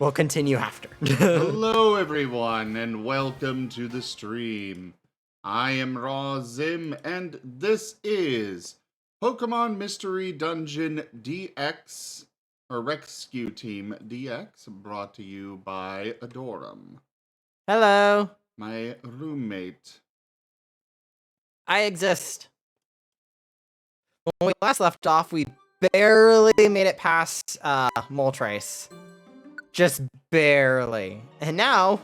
We'll continue after. Hello, everyone, and welcome to the stream. I am Raw Zim, and this is Pokemon Mystery Dungeon DX, or Rescue Team DX, brought to you by Aurum, Hello. my roommate. I exist. When we last left off, we barely made it past Moltres. Just barely. And now,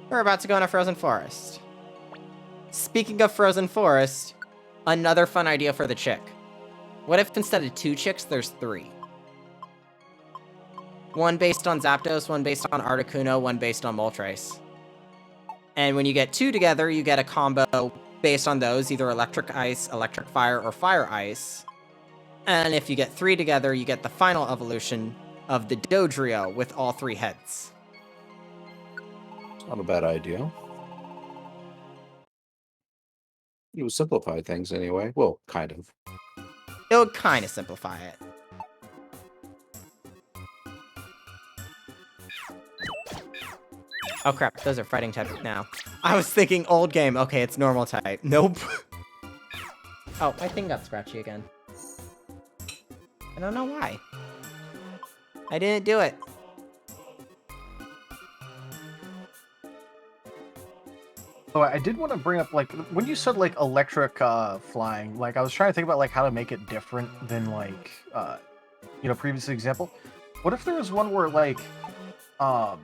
we're about to go in a frozen forest. Speaking of frozen forest, another fun idea for the chick. What if instead of 2 chicks, there's 3? One based on Zapdos, one based on Articuno, one based on Moltres. And when you get 2 together, you get a combo based on those, either Electric Ice, Electric Fire, or Fire Ice. And if you get 3 together, you get the final evolution of the Dodrio with all 3 heads. It's not a bad idea. It would simplify things anyway. Well, kind of. It would kind of simplify it. Oh crap, those are fighting type now. I was thinking old game. Okay, it's normal type. Nope. Oh, my thing got scratchy again. I don't know why. I didn't do it. Oh, I did want to bring up, like, when you said, like, electric flying, like, I was trying to think about, like, how to make it different than, like, previous example. What if there was one where, like, kind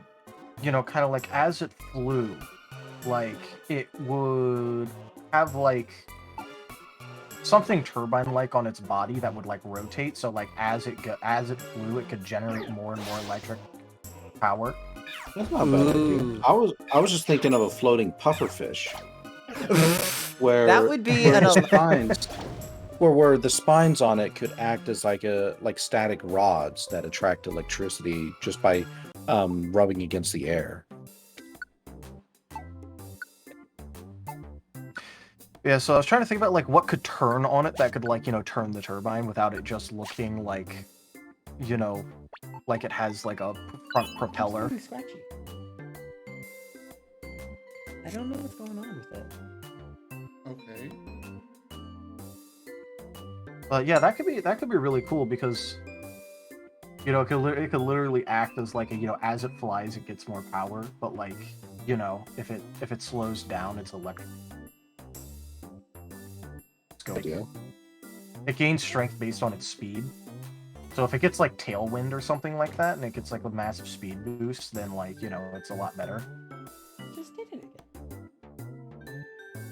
of like as it flew, like, it would have, like, something turbine-like on its body that would, like, rotate, so, like, as it flew, it could generate more and more electric power. That's not a bad idea. I was just thinking of a floating pufferfish. Where that would be where the spines on it could act as like static rods that attract electricity just by rubbing against the air. Yeah, so I was trying to think about, like, what could turn on it that could, like, turn the turbine without it just looking like, like it has, like, a front propeller. It's scratchy. I don't know what's going on with it. Okay. But yeah, that could be really cool because, it could literally act as, like, as it flies, it gets more power, but, like, if it slows down, it's electric. It gains strength based on its speed. So if it gets, like, Tailwind or something like that, and it gets, like, a massive speed boost, then, like, it's a lot better. Just did it again.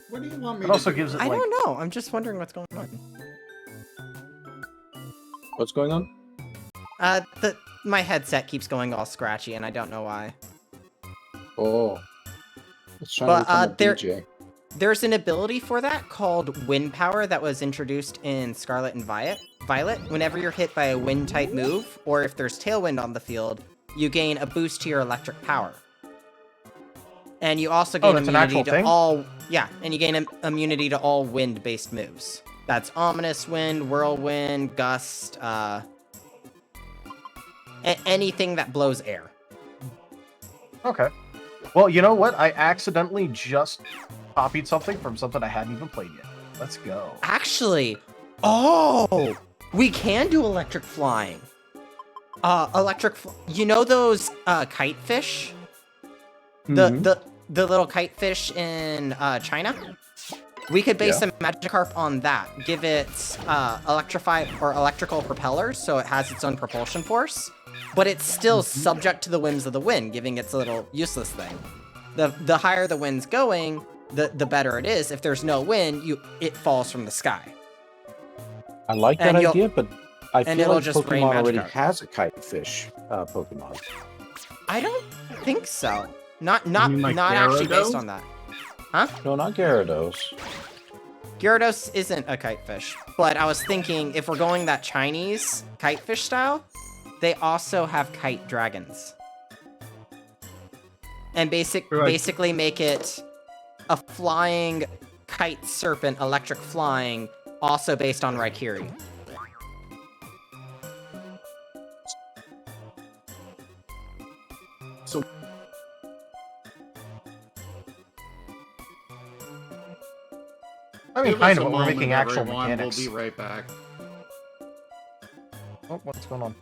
What do you want me It to also do? gives it, I like... don't know. I'm just wondering what's going on. What's going on? My headset keeps going all scratchy, and I don't know why. Oh. Let's try to become a DJ. There's an ability for that called Wind Power that was introduced in Scarlet and Violet. Whenever you're hit by a wind-type move, or if there's Tailwind on the field, you gain a boost to your electric power. And you also gain immunity to all... Yeah, and you gain immunity to all wind-based moves. That's Ominous Wind, Whirlwind, Gust, anything that blows air. Okay. Well, you know what? I accidentally just copied something from something I hadn't even played yet. Let's go. Actually, we can do electric flying. You know those kite fish? The little kite fish in China? We could base a Magikarp on that. Give it electrical propellers, so it has its own propulsion force. But it's still subject to the whims of the wind, giving its a little useless thing. The higher the wind's going, the better it is. If there's no wind, it falls from the sky. I like that idea, but I feel like just Pokemon already has a kite fish Pokemon. I don't think so. Not actually based on that. Huh? No, not Gyarados. Gyarados isn't a kite fish, but I was thinking if we're going that Chinese kite fish style, they also have kite dragons. And basically make it a flying kite serpent, electric flying, also based on Rykiri. So I mean, Give kind us of, a but we're moment, making actual everyone. mechanics. We'll be right back. Oh, what's going on?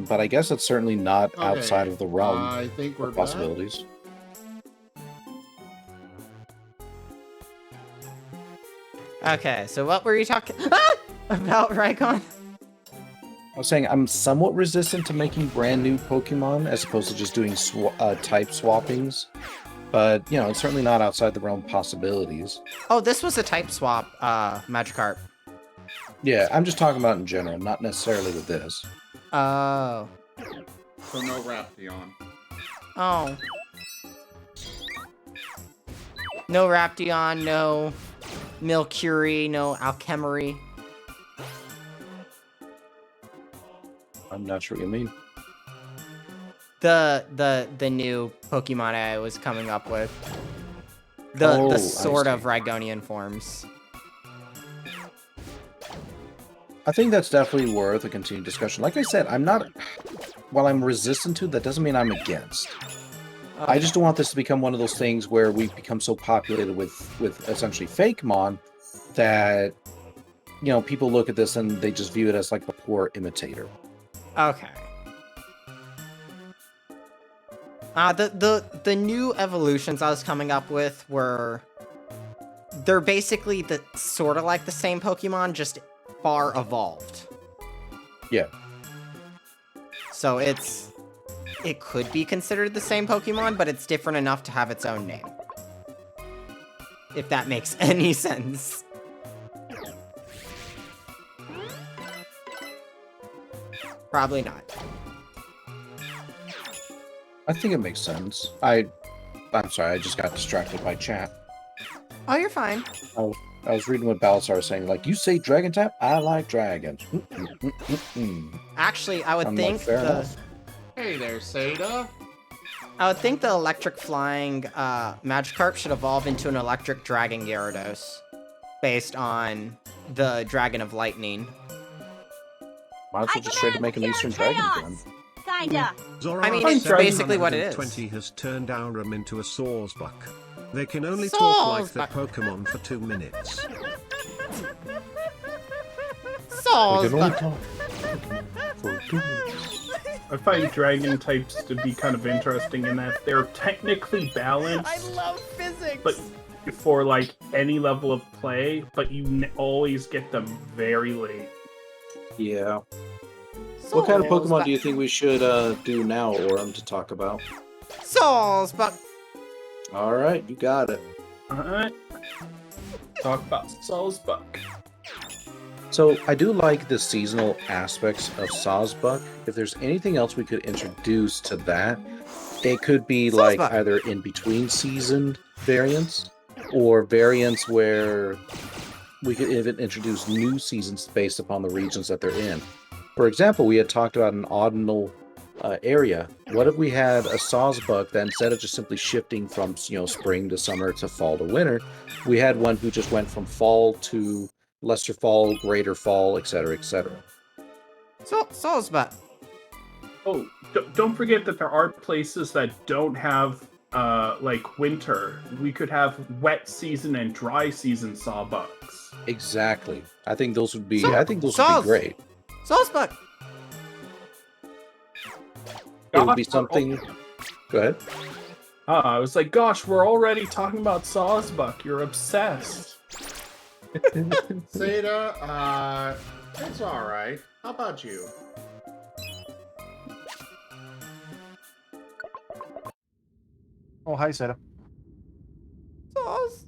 But I guess it's certainly not Okay, outside of the realm I think we're of back. possibilities. Okay, so what were you talking about, Rygone? I was saying I'm somewhat resistant to making brand new Pokemon as opposed to just doing type swappings, but you know, it's certainly not outside the realm of possibilities. Oh, this was a type swap, Magikarp. Yeah, I'm just talking about in general, not necessarily with this. Oh. So no Raption. Oh. No Raption, no Milcury, no Alchemery. I'm not sure what you mean. The new Pokemon I was coming up with. Oh, I The sort see. of Rygonian forms. I think that's definitely worth a continued discussion. Like I said, I'm not... While I'm resistant to, that doesn't mean I'm against. I just don't want this to become one of those things where we become so populated with essentially fake mon that, you know, people look at this and they just view it as like a poor imitator. Okay. The new evolutions I was coming up with were... They're basically sort of like the same Pokemon, just far evolved. Yeah. So it could be considered the same Pokemon, but it's different enough to have its own name. If that makes any sense. Probably not. I think it makes sense. I'm sorry, I just got distracted by chat. Oh, you're fine. I was reading what Balasar was saying, like, you say dragon type? I like dragons. Actually, I would I'm think like, fair enough. Hey there, Seda. I would think the electric flying Magikarp should evolve into an electric dragon Gyarados, based on the Dragon of Lightning. Might as well just try to make an Eastern Dragon then. Kinda. I mean, it's basically what it is. 20 has turned Aurum into a Sawsbuck. They can only talk like their Sawsbuck. Pokemon for 2 minutes. We can only Sawsbuck. talk for 2 minutes. I find dragon types to be kind of interesting in that they're technically balanced. I love physics. But for like any level of play, but you always get them very late. Yeah. What kind of Pokemon do you think we should do now, Aurum, to talk about? Sawsbuck. Alright, you got it. Alright. Talk about Sawsbuck. So, I do like the seasonal aspects of Sawsbuck. If there's anything else we could introduce to that, it could be like Sawsbuck. either in between seasoned variants, or variants where we could even introduce new seasons based upon the regions that they're in. For example, we had talked about an autumnal area. What if we had a Sawsbuck that instead of just simply shifting from, you know, spring to summer to fall to winter, we had one who just went from fall to lesser fall, greater fall, etc., etc. Sawsbuck. Oh, don't forget that there are places that don't have like winter. We could have wet season and dry season Sawbucks. Exactly. I think those would be. So- I think those Saws- would be great. Sawsbuck. It would be Gosh, something. Go ahead. I was like, gosh, we're already talking about Sawsbuck. You're obsessed. Seda, it's alright. How about you? Oh, hi, Seda. Saws.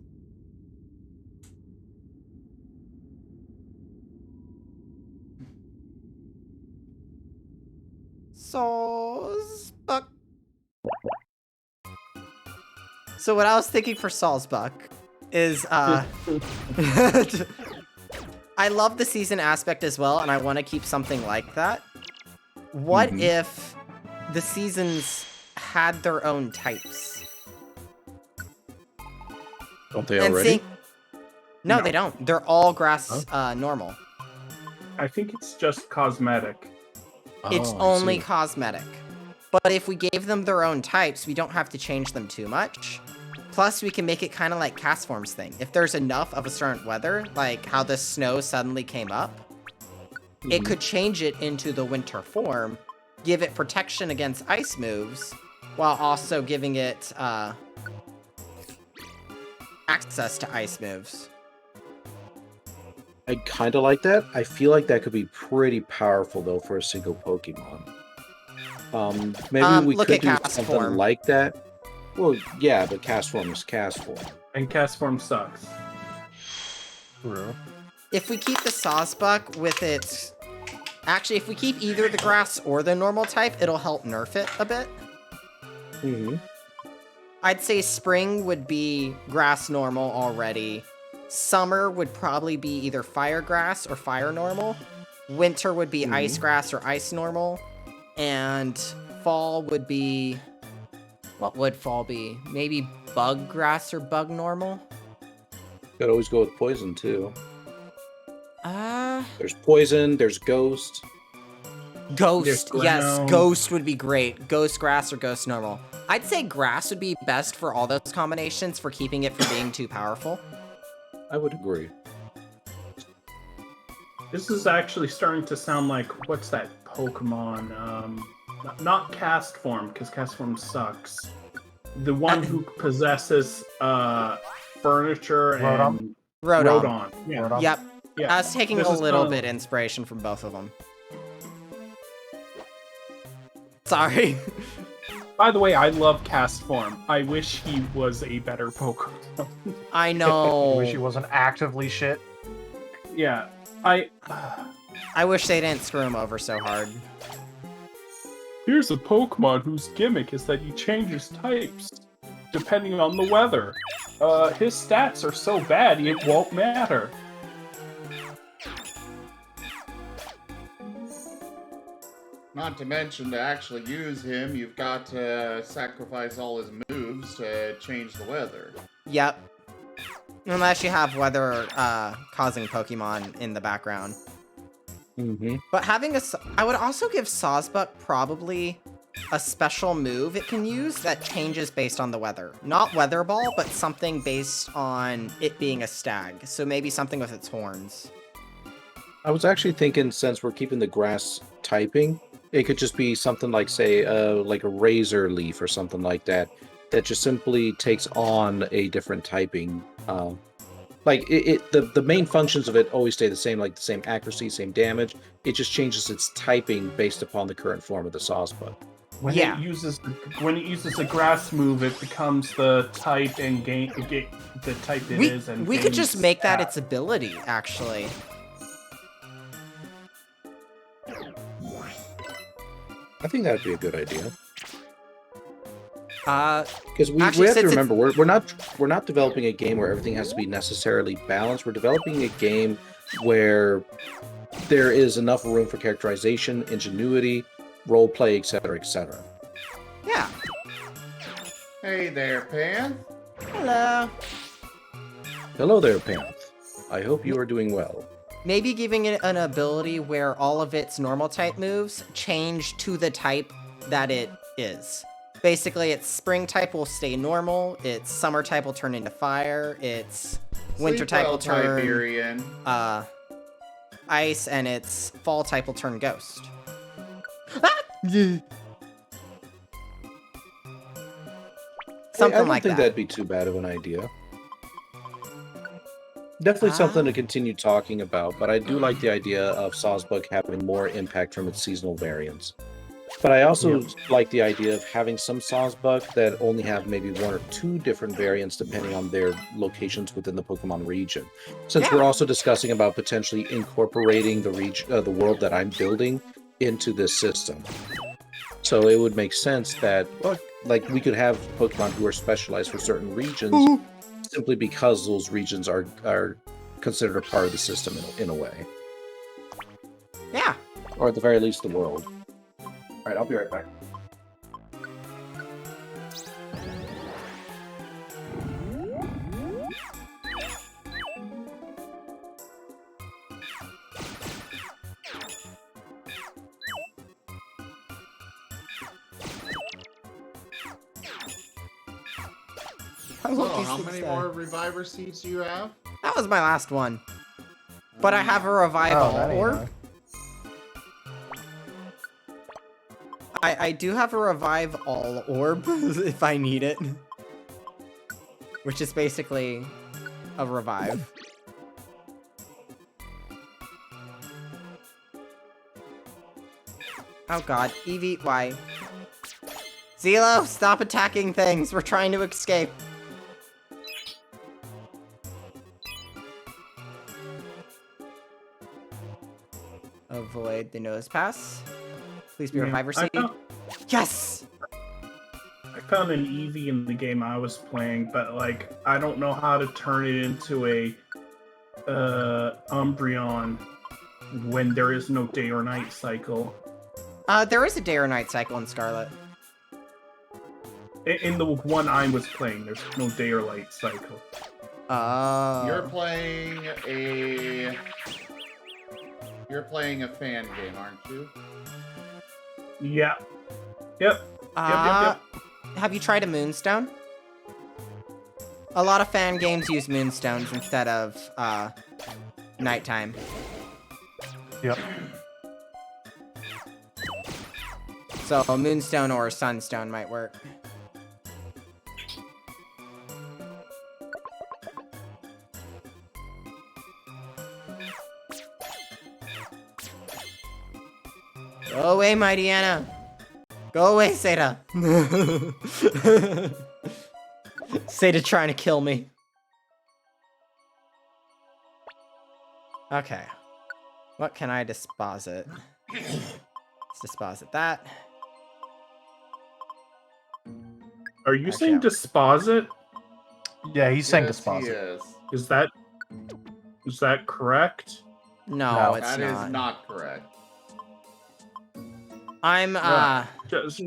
Sawsbuck. So what I was thinking for Sawsbuck is, I love the season aspect as well, and I want to keep something like that. What if the seasons had their own types. Don't they And already? No, No. they don't. They're all grass normal. I think it's just cosmetic. It's Oh, I only see. cosmetic. But if we gave them their own types, we don't have to change them too much. Plus, we can make it kind of like Castform's thing. If there's enough of a certain weather, like how the snow suddenly came up, it Mhm. could change it into the winter form, give it protection against ice moves, while also giving it access to ice moves. I kind of like that. I feel like that could be pretty powerful though for a single Pokemon. Maybe we Look could at do Cast something Form. like that. Well, yeah, but Cast Form is Cast Form. And Castform sucks. True. If we keep the Sawsbuck with its... Actually, if we keep either the grass or the normal type, it'll help nerf it a bit. Mm-hmm. I'd say spring would be grass normal already. Summer would probably be either fire grass or fire normal. Winter would be ice grass or ice normal. And fall would be... What would fall be? Maybe bug grass or bug normal? Could always go with poison too. Uh... There's poison. There's ghost. Ghost, There's yes, ground. ghost would be great. Ghost grass or ghost normal. I'd say grass would be best for all those combinations for keeping it from being too powerful. I would agree. This is actually starting to sound like, what's that Pokemon? Not Castform, because Castform sucks. The one who possesses furniture Rotom? and Rodon. Rodon. Yeah. Rotom? Yep. Yeah. I was taking This a is little kinda- bit inspiration from both of them. Sorry. By the way, I love Castform. I wish he was a better Pokemon. I I know. wish he wasn't actively shit. Yeah. I wish they didn't screw him over so hard. Here's a Pokemon whose gimmick is that he changes types depending on the weather. His stats are so bad it won't matter. Not to mention, to actually use him, you've got to sacrifice all his moves to change the weather. Yep. Unless you have weather causing Pokemon in the background. Mm-hmm. But having I would also give Sawsbuck probably a special move it can use that changes based on the weather. Not Weather Ball, but something based on it being a stag. So maybe something with its horns. I was actually thinking, since we're keeping the grass typing, it could just be something like, say, like a razor leaf or something like that, that just simply takes on a different typing. Like the main functions of it always stay the same, like the same accuracy, same damage. It just changes its typing based upon the current form of the Sawsbuck. When Yeah. it uses a grass move, it becomes the type and gain the type it is. And We could gains just make that stat. its ability, actually. I think that'd be a good idea. Because we Actually, have to since remember, we're not developing a game where everything has to be necessarily balanced. We're developing a game where there is enough room for characterization, ingenuity, role play, etc., etc. Yeah. Hey there, Pan. Hello. Hello there, Panth. I hope you are doing well. Maybe giving it an ability where all of its normal type moves change to the type that it is. Basically, its spring type will stay normal, its summer type will turn into fire, its winter Sleep type well, will turn Tiberian. ice, and its fall type will turn ghost. Ah! Yeah. Something I don't like think that. that'd be too bad of an idea. Definitely something to continue talking about, but I do like the idea of Sawsbuck having more impact from its seasonal variants. But I also like the idea of having some Sawsbuck that only have maybe one or two different variants depending on their locations within the Pokemon region. Since Yeah. we're also discussing about potentially incorporating the the world that I'm building into this system. So it would make sense that, well, like, we could have Pokemon who are specialized for certain regions simply because those regions are considered a part of the system in a way. Yeah. Or at the very least, the world. Alright, I'll be right back. I So, want these how things many to- more reviver seeds do you have? That was my last one. But I have a revive Oh, all that ain't orb. hard. I do have a revive all orb if I need it. Which is basically a revive. Oh god, Eevee, why? Zelo, stop attacking things! We're trying to escape! Avoid the nose pass. Please be Yeah, reviver I seed. found, Yes! I found an Eevee in the game I was playing, but like I don't know how to turn it into a Umbreon when there is no day or night cycle. There is a day or night cycle in Scarlet. In the one I was playing, there's no day or night cycle. Oh. You're playing a fan game, aren't you? Yeah. Yep. Yep. Have you tried a Moonstone? A lot of fan games use Moonstones instead of, nighttime. Yep. So a Moonstone or a Sunstone might work. Go away, Mighty Anna! Go away, Seda! Seda trying to kill me. Okay. What can I disposit? Let's disposit that. Are you Actually, saying yeah. disposit? Yeah, he's saying Yes, he disposit. is. Is that correct? No, No. it's That not. is not correct. I'm, Yeah. Just,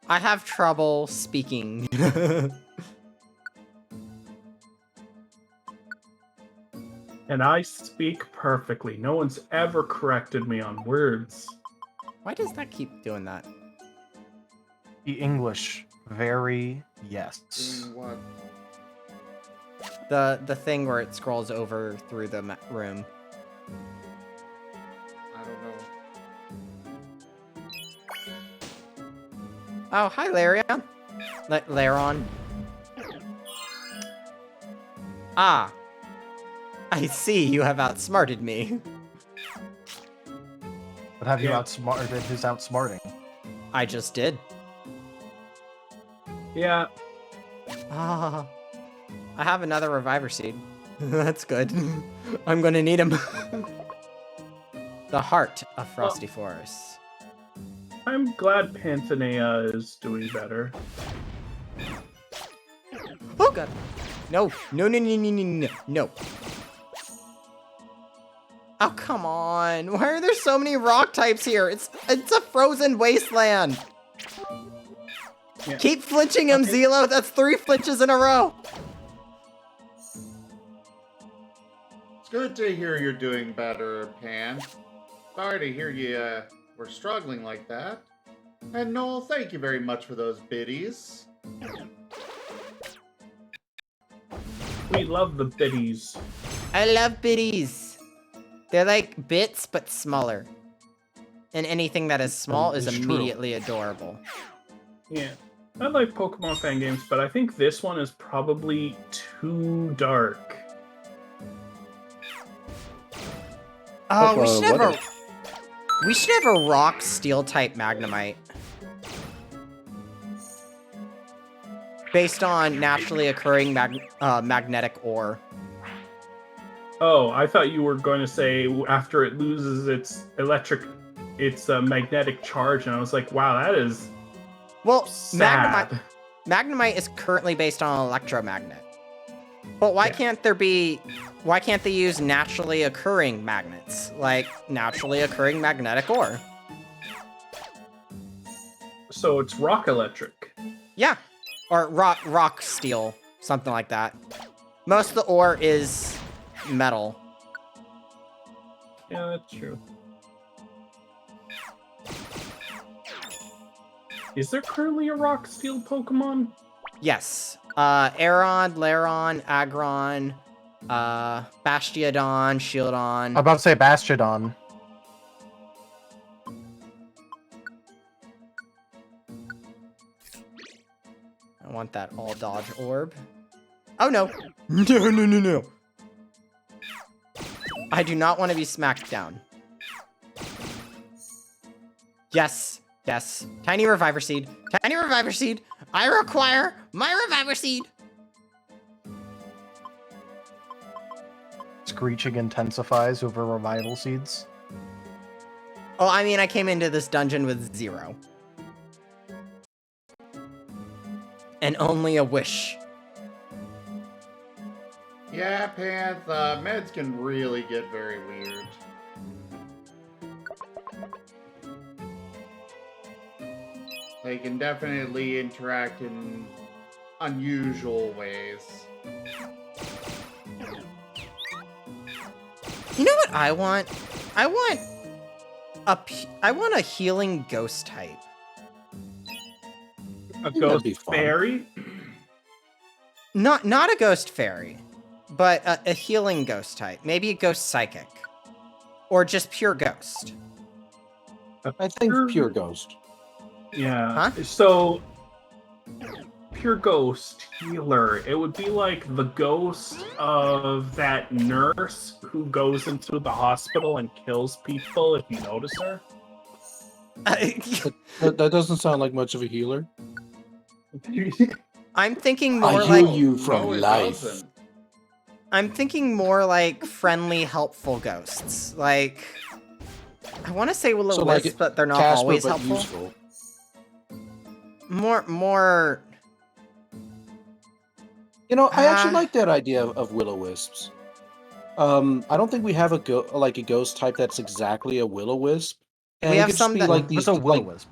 I have trouble speaking. and I speak perfectly. No one's ever corrected me on words. Why does that keep doing that? The English, very yes. Doing what? The thing where it scrolls over through the room. I don't know. Oh, hi, Larion. Laron. Ah. I see you have outsmarted me. But have you Yeah. outsmarted his outsmarting? I just did. Yeah. Ah. I have another reviver seed. That's good. I'm gonna need him. The heart of Frosty Forest. I'm glad Panthenea is doing better. Oh god. No. No, no, no, no, no, no. No. Oh, come on. Why are there so many rock types here? It's a frozen wasteland. Yeah. Keep flinching him, Zelo. That's 3 flinches in a row. It's good to hear you're doing better, Pan. Sorry to hear you were struggling like that. And Noel, thank you very much for those biddies. We love the biddies. I love biddies. They're like bits, but smaller. And anything that is small is It's true. immediately adorable. Yeah. I like Pokemon fan games, but I think this one is probably too dark. Oh, we should have a- we should have a rock steel type Magnemite. Based on naturally occurring magnetic ore. Oh, I thought you were going to say after it loses its magnetic charge, and I was like, wow, that is Well, sad. Magnemite is currently based on an electromagnet. But why can't they use naturally occurring magnets? Like naturally occurring magnetic ore? So it's rock electric. Yeah. Or rock steel, something like that. Most of the ore is metal. Yeah, that's true. Is there currently a rock steel Pokemon? Yes. Aeron, Laron, Agron, Bastiodon, I'm Shieldon. about to say Bastiodon. I want that all dodge orb. Oh no! No. I do not want to be smacked down. Yes. Tiny Reviver Seed. Tiny Reviver Seed. I require my Reviver Seed. Screeching intensifies over revival seeds. Oh, I mean, I came into this dungeon with 0. And only a wish. Yeah, Panther, meds can really get very weird. They can definitely interact in unusual ways. You know what I want? I want a healing ghost type. A that'd ghost be fun. fairy? Not a ghost fairy, but a healing ghost type. Maybe a ghost psychic. Or just pure ghost. I think pure ghost. Yeah. Huh? So, pure ghost healer. It would be like the ghost of that nurse who goes into the hospital and kills people if you notice her. That doesn't sound like much of a healer. I'm thinking I more heal like you from No, it life. doesn't. I'm thinking more like friendly, helpful ghosts. Like I want to say will So, o like, wisp, but they're not Casper, always but helpful. useful. More. You know, I actually Ah. like that idea of will-o-wisps. I don't think we have a ghost type that's exactly a will-o-wisp. And We it have could just some be that- like What's these a like will-o-wisp?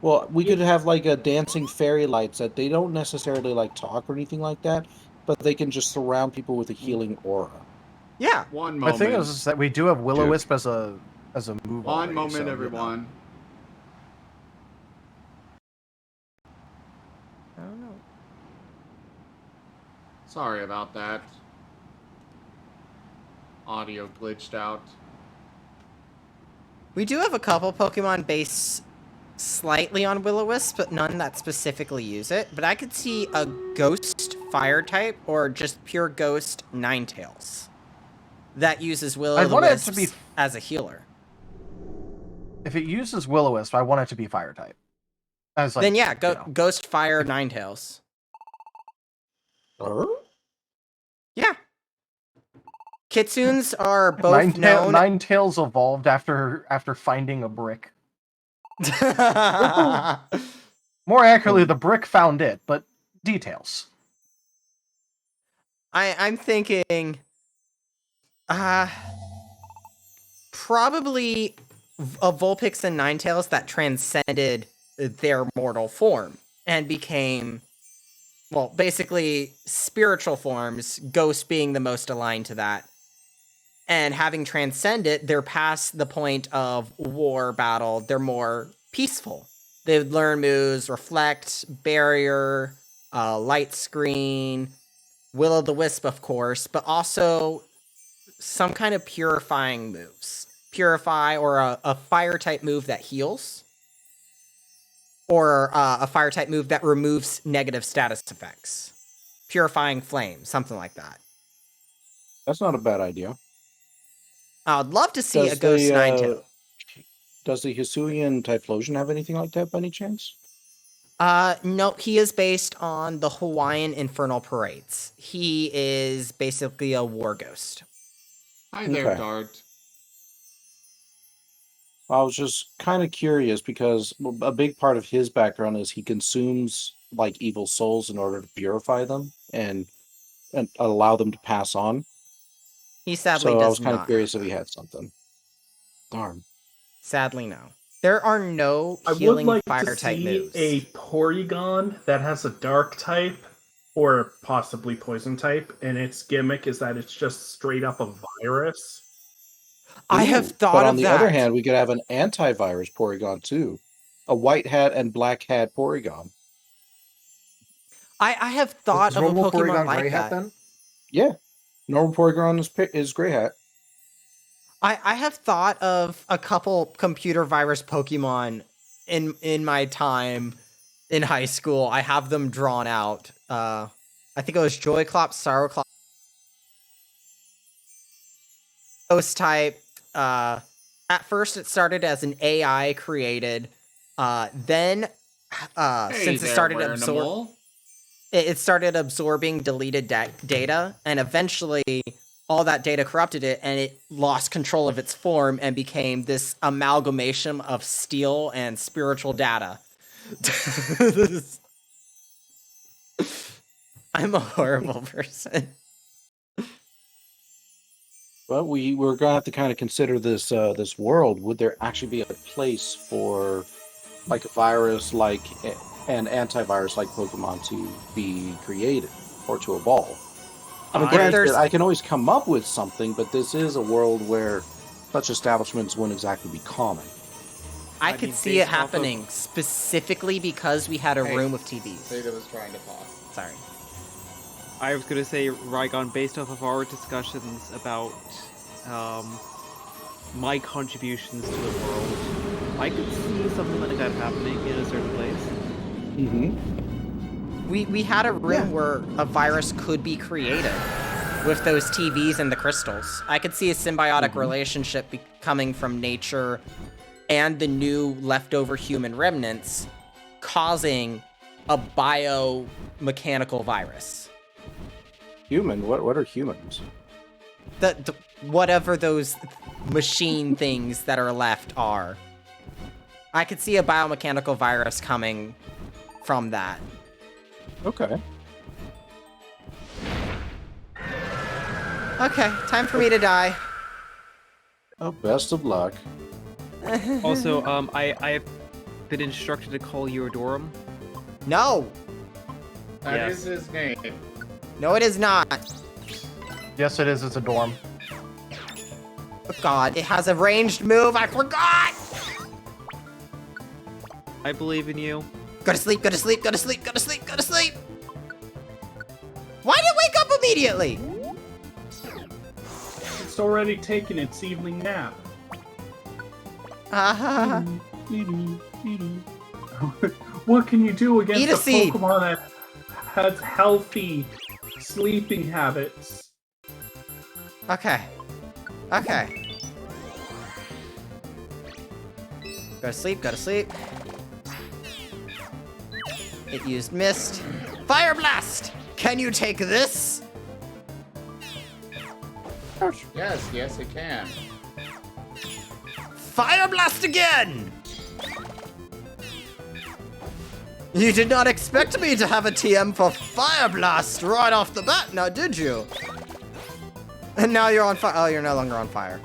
well, we could have like a dancing fairy lights that they don't necessarily like talk or anything like that, but they can just surround people with a healing aura. Yeah. One My moment. thing is that we do have will-o-wisp as a move. One already, moment, so, you know. everyone. I don't know. Sorry about that. Audio glitched out. We do have a couple Pokemon based slightly on will-o-wisp, but none that specifically use it. But I could see a ghost fire type or just pure ghost ninetails that uses I'd want it to will-o-wisp be- as a healer. If it uses will-o-wisp, I want it to be fire type. As like, Then yeah, you know. ghost fire ninetails. Yeah. Kitsunes are both known. Ninetails evolved after finding a brick. More accurately, the brick found it, but details. I'm thinking, probably a Vulpix and Ninetales that transcended their mortal form and became, well, basically spiritual forms, Ghost being the most aligned to that. And having transcended, they're past the point of war, battle, they're more peaceful. They would learn moves, Reflect, Barrier, Light Screen, Will-o'-the-Wisp, of course, but also some kind of purifying moves. Purify, or a fire-type move that heals. Or a fire-type move that removes negative status effects. Purifying Flame, something like that. That's not a bad idea. I would love to see a Does Ghost the, Ninetail. Does the Hisuian Typhlosion have anything like that by any chance? No, he is based on the Hawaiian Infernal Parades. He is basically a war ghost. Hi there, Okay. Dart. I was just kind of curious because a big part of his background is he consumes like evil souls in order to purify them and allow them to pass on. He sadly So I does was kind not. of curious if he had something. Darn. Sadly, no. There are no I would healing like to fire-type see moves. a Porygon that has a dark type or possibly poison type, and its gimmick is that it's just straight up a virus. I have Ooh, thought but of on the that. other hand, we could have an antivirus Porygon too. A white hat and black hat Porygon. I have thought Is of a normal Pokemon Porygon like Gray that. Hat then? Yeah. Normal Porygon is Gray Hat. I have thought of a couple computer virus Pokemon in my time in high school. I have them drawn out. I think it was Joyclops, Sorrowclops, Ghost type. At first, it started as an AI created. Then, since it started it started absorbing deleted data, and eventually all that data corrupted it, and it lost control of its form and became this amalgamation of steel and spiritual data. I'm a horrible person. Well, we're gonna have to kind of consider this this world. Would there actually be a place for like a virus, like an antivirus, like Pokemon, to be created or to evolve? I mean, granted, I can always come up with something, but this is a world where such establishments wouldn't exactly be common. I could see it happening specifically because we had a room with TVs. Zeta was trying to talk. Sorry. I was going to say, Rygone, based off of our discussions about my contributions to the world, I could see something like that happening in a certain place. Mm-hmm. We had a room where a virus could be created with those TVs and the crystals. I could see a symbiotic relationship coming from nature and the new leftover human remnants causing a biomechanical virus. Human? What are humans? The whatever those machine things that are left are. I could see a biomechanical virus coming from that. Okay. Okay, time for me to die. Oh, best of luck. Also, I've been instructed to call you Aurum. No! That Yes. is his name. No, it is not. Yes, it is. It's a dorm. Oh god, it has a ranged move, I forgot! I believe in you. Go to sleep, go to sleep, go to sleep, go to sleep, go to sleep! Why did it wake up immediately? It's already taken its evening nap. What can you do Eat a against a seed. Pokemon that has healthy sleeping habits? Okay. Okay. Go to sleep, go to sleep. It used Mist. Fire Blast! Can you take this? Yes, it can. Fire Blast again! You did not expect me to have a TM for Fire Blast right off the bat, now did you? And now you're on fire. Oh, you're no longer on fire.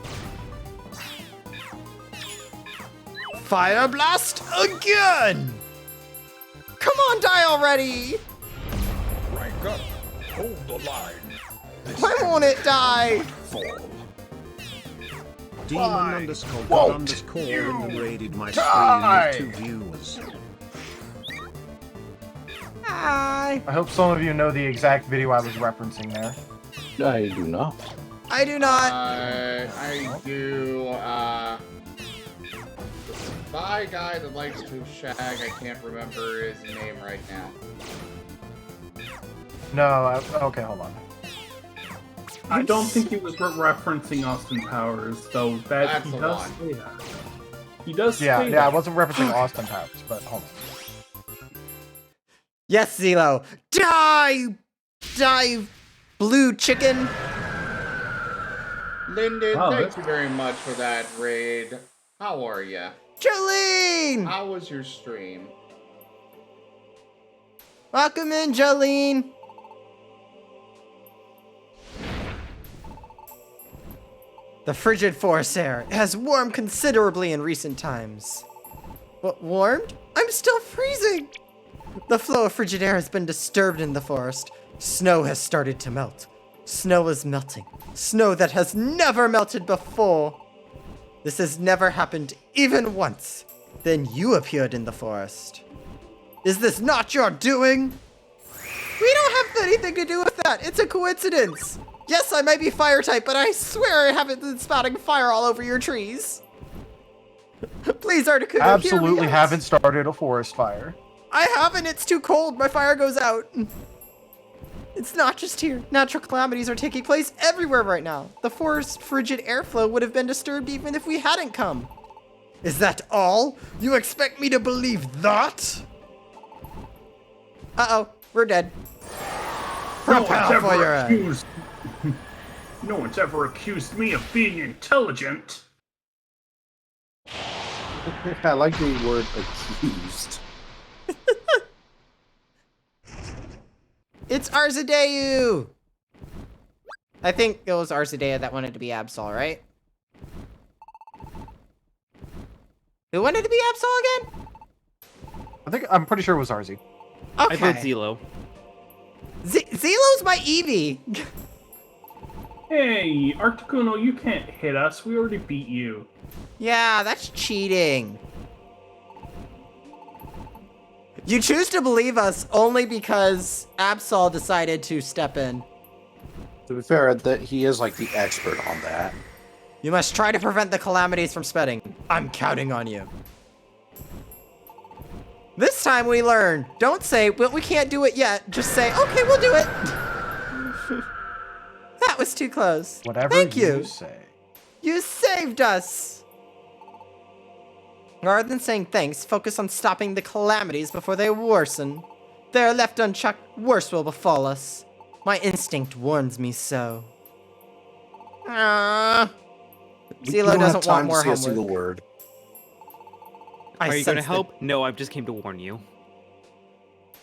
Fire Blast again! Come on, die already! Rygone, hold the line. Why won't it die? Demon underscore god underscore raided my stream with 2 viewers. Hi. I hope some of you know the exact video I was referencing there. I do not. I do not. I do, the spy guy that likes to shag, I can't remember his name right now. No, okay, hold on. I don't think he was referencing Austin Powers, though. That's He the does one. say that. He does say Yeah, that. I wasn't referencing Austin Powers, but hold on. Yes, Zelo. Die! Die, blue chicken. Lyndon, Wow, thank that's- you very much for that raid. How are ya? Jolene! How was your stream? Welcome in, Jolene. The frigid forest air has warmed considerably in recent times. What, warmed? I'm still freezing! The flow of frigid air has been disturbed in the forest. Snow has started to melt. Snow is melting. Snow that has never melted before. This has never happened even once. Then you appeared in the forest. Is this not your doing? We don't have anything to do with that. It's a coincidence. Yes, I might be fire type, but I swear I haven't been spouting fire all over your trees. Please, Articuno, Absolutely hear me out. haven't started a forest fire. I haven't. It's too cold. My fire goes out. It's not just here. Natural calamities are taking place everywhere right now. The forest frigid airflow would have been disturbed even if we hadn't come. Is that all? You expect me to believe that? Uh-oh, we're dead. Propel for your end. No one's ever accused me of being intelligent. I like the word accused. It's Arzadeu! I think it was Arzadeu that wanted to be Absol, right? Who wanted to be Absol again? I'm pretty sure it was Arzi. Okay. I vote Zelo. Zelo's my Eevee! Hey, Articuno, you can't hit us. We already beat you. Yeah, that's cheating. You choose to believe us only because Absol decided to step in. To be fair, that he is like the expert on that. You must try to prevent the calamities from spreading. I'm counting on you. This time we learn. Don't say, well, we can't do it yet. Just say, okay, we'll do it. That was too close. Whatever Thank you you. say. You saved us. Rather than saying thanks, focus on stopping the calamities before they worsen. They are left unchecked, worse will befall us. My instinct warns me so. Zelo You don't have doesn't time want more to say a single homework. word. Are you gonna sense help? No, I just came to warn you.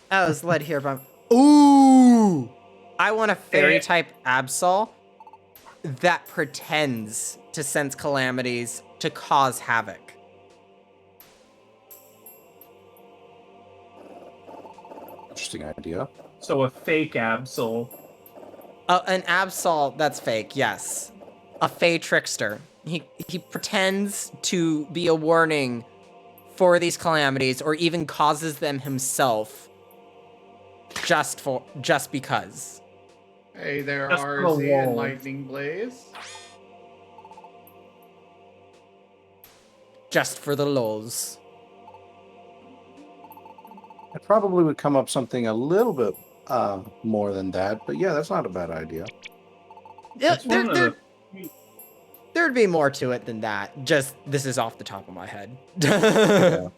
I was led here by... Ooh! I want a fairy type Absol that pretends to sense calamities to cause havoc. Interesting idea. So a fake Absol. An Absol that's fake, yes. A Fey trickster. He pretends to be a warning for these calamities, or even causes them himself, just because. Hey there, Just for the RZ and walls. Lightning Blaze. Just for the lulz. It probably would come up something a little bit more than that, but yeah, that's not a bad idea. Yeah, That's one of the- there'd be more to it than that. Just, this is off the top of my head. Yeah.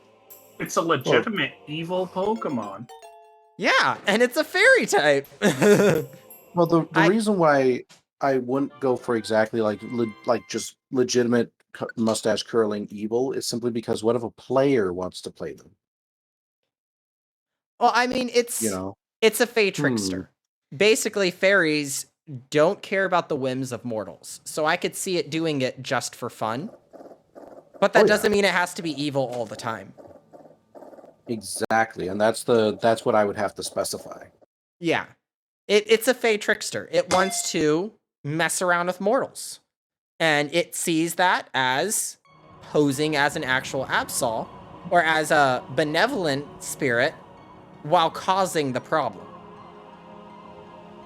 It's a legitimate evil Pokemon. Yeah, and it's a fairy type. Well, the reason why I wouldn't go for exactly like just legitimate mustache curling evil is simply because what if a player wants to play them? Well, I mean, it's a Fey trickster. Basically, fairies don't care about the whims of mortals, so I could see it doing it just for fun. But that doesn't mean it has to be evil all the time. Exactly, and that's what I would have to specify. Yeah. It's a Fey trickster. It wants to mess around with mortals. And it sees that as posing as an actual Absol, or as a benevolent spirit, while causing the problem.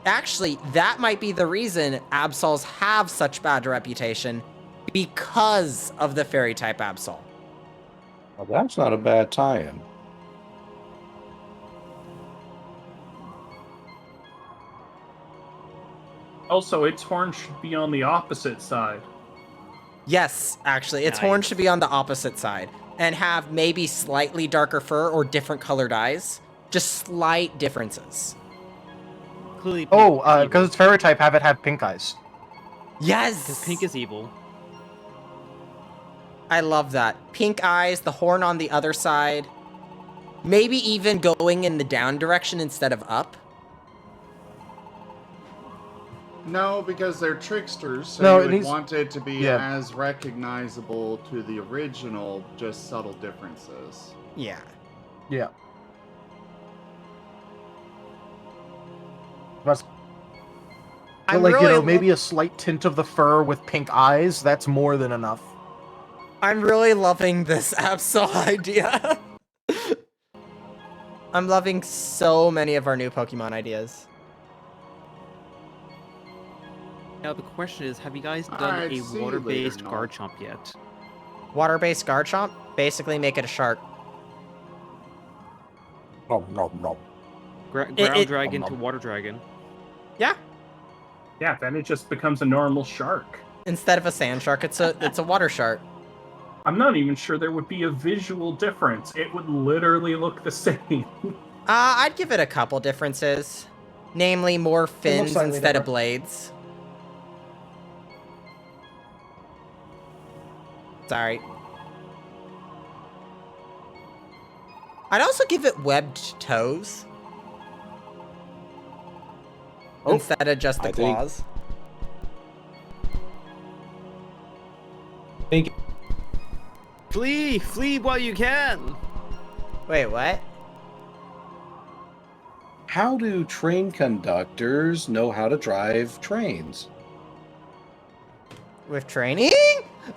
Actually, that might be the reason Absols have such bad reputation, because of the fairy type Absol. Well, that's not a bad tie-in. Also, its horn should be on the opposite side. Yes, actually, its horn Nice. should be on the opposite side and have maybe slightly darker fur or different colored eyes. Just slight differences. Clearly, Because it's fairy type, have it have pink eyes. Yes! because pink is evil. I love that. Pink eyes, the horn on the other side. Maybe even going in the down direction instead of up. No, because they're tricksters, so No, you it would needs- want it to be yeah. as recognizable to the original, just subtle differences. Yeah. Yeah. But I'm like, really maybe a slight tint of the fur with pink eyes, that's more than enough. I'm really loving this Absol idea. I'm loving so many of our new Pokemon ideas. Now the question is, have you guys done Alright, a see you water-based later, Noel. Garchomp yet? Water-based Garchomp, basically make it a shark. Nom, nom, nom. Ground it- Dragon to Water Dragon. Yeah. Yeah, then it just becomes a normal shark. Instead of a sand shark, it's a water shark. I'm not even sure there would be a visual difference. It would literally look the same. I'd give it a couple differences. Namely, more fins slightly instead of different. blades. Sorry. I'd also give it webbed toes. Oh, instead of just the I think- claws. Thank you. Flee! Flee while you can! Wait, what? How do train conductors know how to drive trains? With training?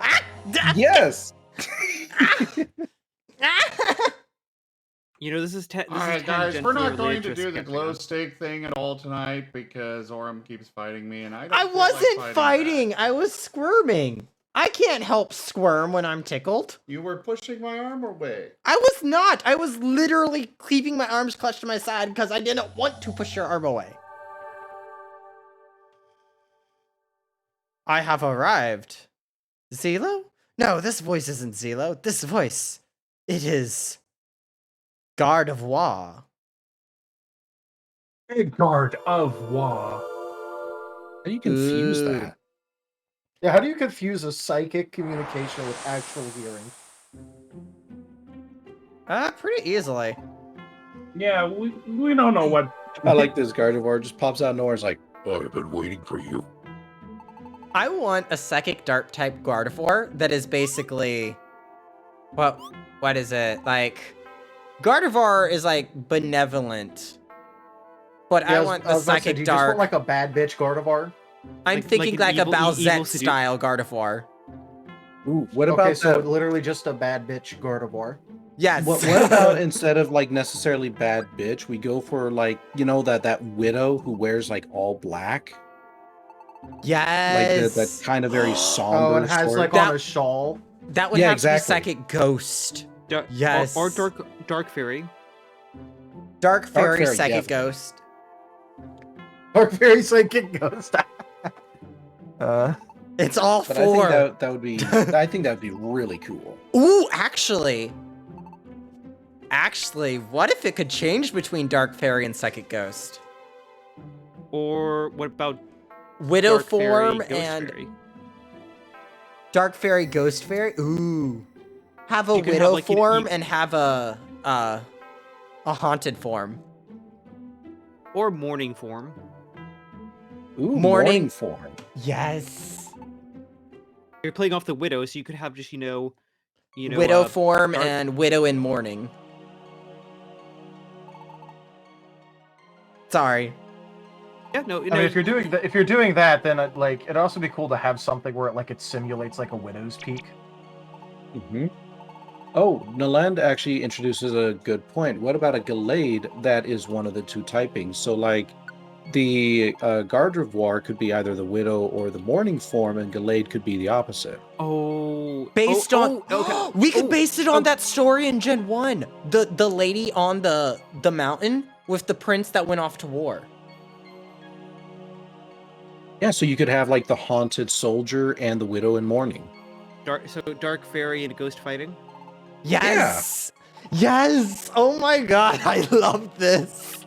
Ah! Yes! You know, this is Alright, guys, we're not going to do the sketching glow us. stick thing at all tonight because Aurum keeps fighting me, and I don't I feel like wasn't fighting. back. I was squirming. I can't help squirm when I'm tickled. You were pushing my arm away. I was not. I was literally keeping my arms clutched to my side because I didn't want to push your arm away. I have arrived. Zelo? No, this voice isn't Zelo. This voice, it is Guard of Wa. Big guard of Wa. How do you confuse Ooh. that? Yeah, how do you confuse a psychic communication with actual hearing? Pretty easily. Yeah, we don't know what. I like this Gardevoir just pops out of nowhere. It's like, I've been waiting for you. I want a psychic dark type Gardevoir that is basically what is it? Like Gardevoir is like benevolent. But I want a was about to say, psychic do you just dark. want like a bad bitch Gardevoir? I'm like thinking an like evil- a evil Balzette sedu- style Gardevoir. Ooh, what about Okay, so that? literally just a bad bitch Gardevoir. Yes. What about instead of like necessarily bad bitch, we go for like, you know, that widow who wears like all black? yes. Like that kind of very somber Oh, and has sort. like That- on a shawl. That would Yeah, have to be exactly. psychic ghost. Dar- Yes. Or Dark Fairy. Dark fairy, Fairy, psychic yeah. ghost. Or very psychic ghost. It's all But four. I think that would be I think that would be really cool. Ooh, actually, what if it could change between dark fairy and psychic ghost? Or what about Widow Dark Fairy, form Ghost and Fairy? dark fairy, ghost fairy. Ooh, have a You could have, widow like, you- form you- and have a haunted form. Or Morning form. Ooh, Morning- morning form. Yes. You're playing off the Widow, so you could have just, you know, Widow form dark- and widow in mourning. Sorry. Yeah, no, I mean, if you're doing that, then like it'd also be cool to have something where it simulates like a widow's peak. Mm-hmm. Oh, Naland actually introduces a good point. What about a Gallade that is one of the two typings? So, like, the Gardevoir could be either the Widow or the Morning form, and Gallade could be the opposite. Based on okay. we could Oh, base it on that story in Gen 1. The lady on the mountain with the prince that went off to war. Yeah, so you could have, like, the Haunted Soldier and the Widow in Mourning. Dark Fairy and Ghost fighting. Yes. Yes. Oh my god, I love this.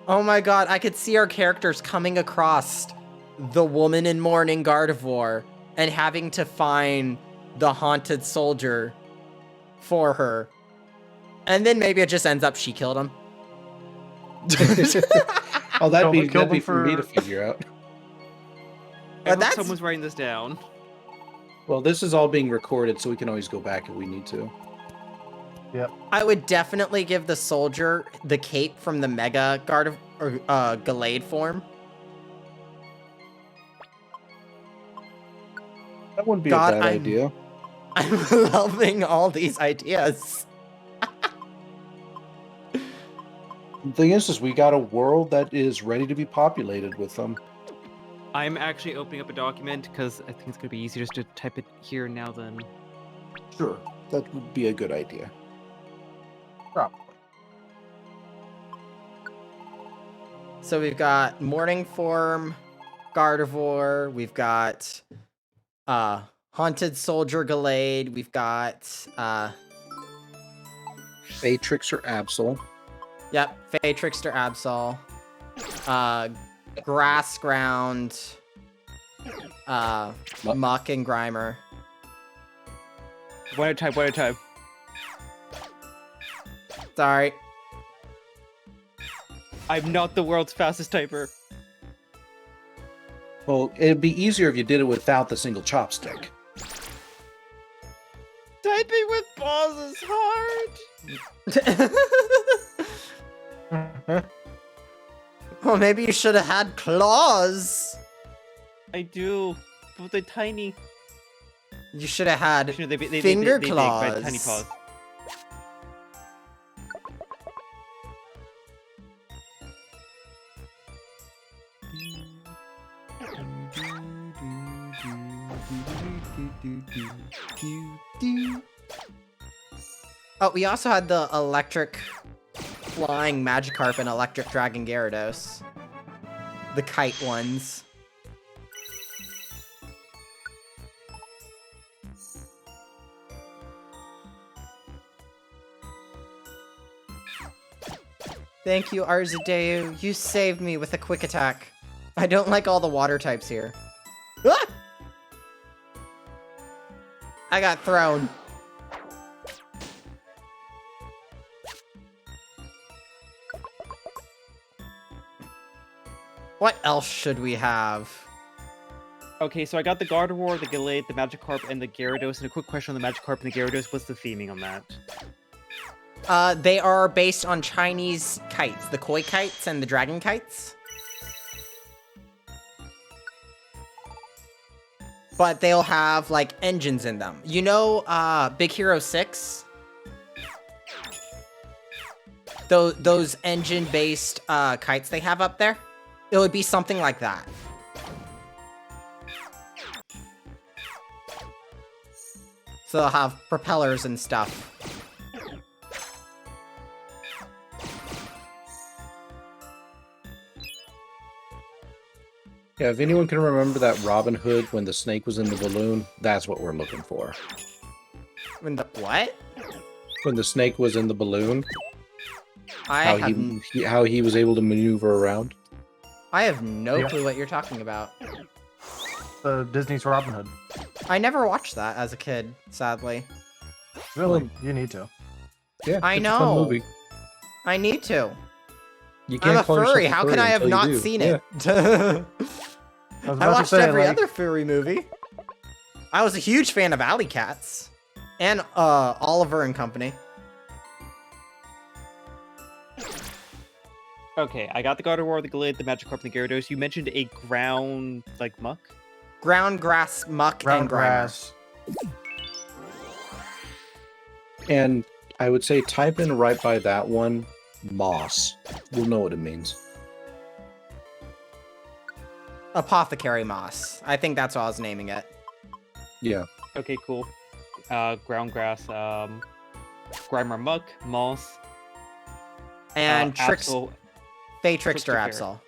Oh my god, I could see our characters coming across the woman in mourning Gardevoir and having to find the haunted soldier for her. And then maybe it just ends up she killed him. Oh, that'd be Killed them for me to for- figure out. But I hope that's- someone's writing this down. Well, this is all being recorded, so we can always go back if we need to. I would definitely give the soldier the cape from the Mega Gallade form. That wouldn't be God, a bad I'm- idea. I'm loving all these ideas. The thing is we got a world that is ready to be populated with them. I'm actually opening up a document because I think it's gonna be easier just to type it here now than. Sure, that would be a good idea. Probably. So we've got Morning Form, Gardevoir, we've got Haunted Soldier Gallade, we've got Fatrix or Absol. yep, Fey Trickster Absol, Grass Ground, Muck and Grimer. One at a time. Sorry. I'm not the world's fastest typer. Well, it'd be easier if you did it without the single chopstick. Typing with paws is hard. Well, maybe you should have had claws. I do, but they're tiny. You should have had Actually, they finger big, claws. but tiny paws. Oh, we also had the electric flying Magikarp and electric Dragon Gyarados. The kite ones. Thank you, Arzadeu. You saved me with a quick attack. I don't like all the water types here. Ah! I got thrown. What else should we have? Okay, so I got the Gardevoir, the Gallade, the Magikarp, and the Gyarados. And a quick question on the Magikarp and the Gyarados. What's the theming on that? They are based on Chinese kites, the koi kites and the dragon kites. But they'll have, like, engines in them. You know, Big Hero 6? Those engine-based, kites they have up there? It would be something like that. So they'll have propellers and stuff. Yeah, if anyone can remember that Robin Hood when the snake was in the balloon, that's what we're looking for. When the what? When the snake was in the balloon, I how he was able to maneuver around. I have no clue what you're talking about. Disney's Robin Hood. I never watched that as a kid, sadly. Really? You need to. Yeah, I it's a fun know. movie. I need to. You I'm a call yourself furry. How can I have until you not do. seen Yeah. it? I was I about to watched say, every like, other furry movie. I was a huge fan of Alley Cats and Oliver and Company. Okay, I got the Gardevoir, the Gallade, the Magikarp, and the Gyarados. You mentioned a ground, like, muck? Ground grass, muck, ground and Grimer. grass. And I would say type in right by that one, moss. We'll know what it means. Apothecary moss. I think that's what I was naming it. Yeah. Okay, cool. Ground grass, Grimer muck, moss, And Absol. Fey Trickster Trickster Absol.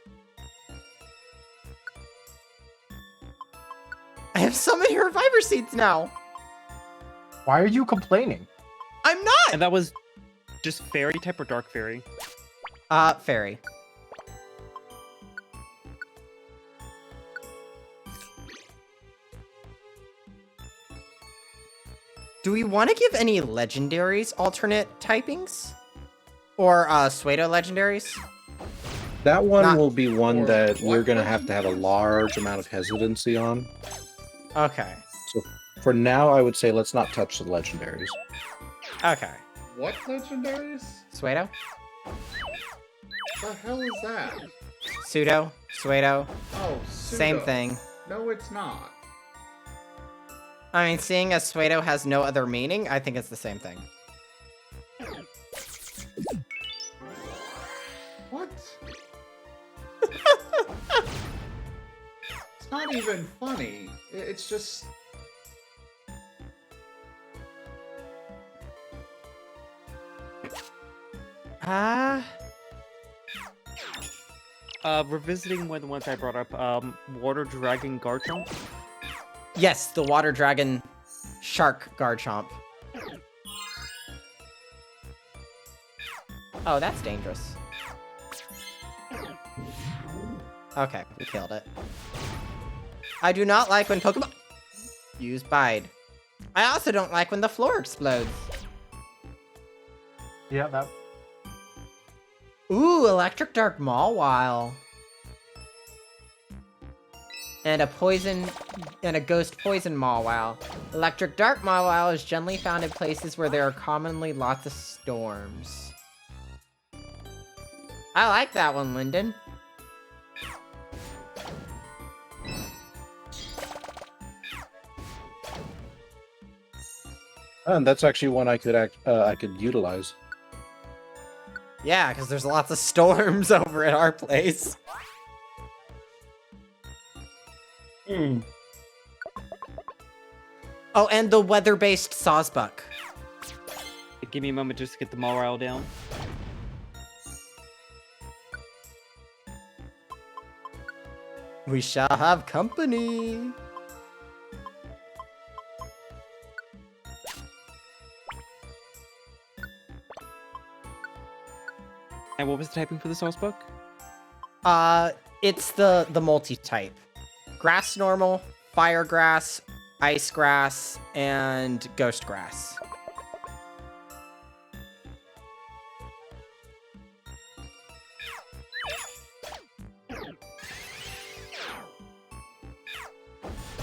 I have so many Reviver Seeds now. Why are you complaining? I'm not. And that was just fairy type or dark fairy? Fairy. Do we want to give any legendaries alternate typings? Or, Suedo legendaries? That one Not- will be one or that we're what going to have a large amount of hesitancy on. Okay. So for now, I would say let's not touch the legendaries. Okay. What legendaries? Suedo? The hell is that? Pseudo? Suedo? Oh, Same pseudo. thing. No, it's not. I mean, seeing as Suedo has no other meaning, I think it's the same thing. What? It's not even funny. It's just... Ah. Revisiting one of the ones I brought up, Water Dragon Garchomp. Yes, the water dragon shark Garchomp. Oh, that's dangerous. Okay, we killed it. I do not like when Pokemon use Bide. I also don't like when the floor explodes. Yeah, that. Ooh, Electric Dark Mawile. And a Ghost Poison Mawile. Electric Dark Mawile is generally found in places where there are commonly lots of storms. I like that one, Lyndon. And that's actually one I could utilize. Yeah, because there's lots of storms over at our place. Hmm. Oh, and the weather-based Sawsbuck. Give me a moment just to get the morale down. We shall have company. And what was the typing for the sauce book? It's the multi-type. Grass normal, fire grass, ice grass, and ghost grass.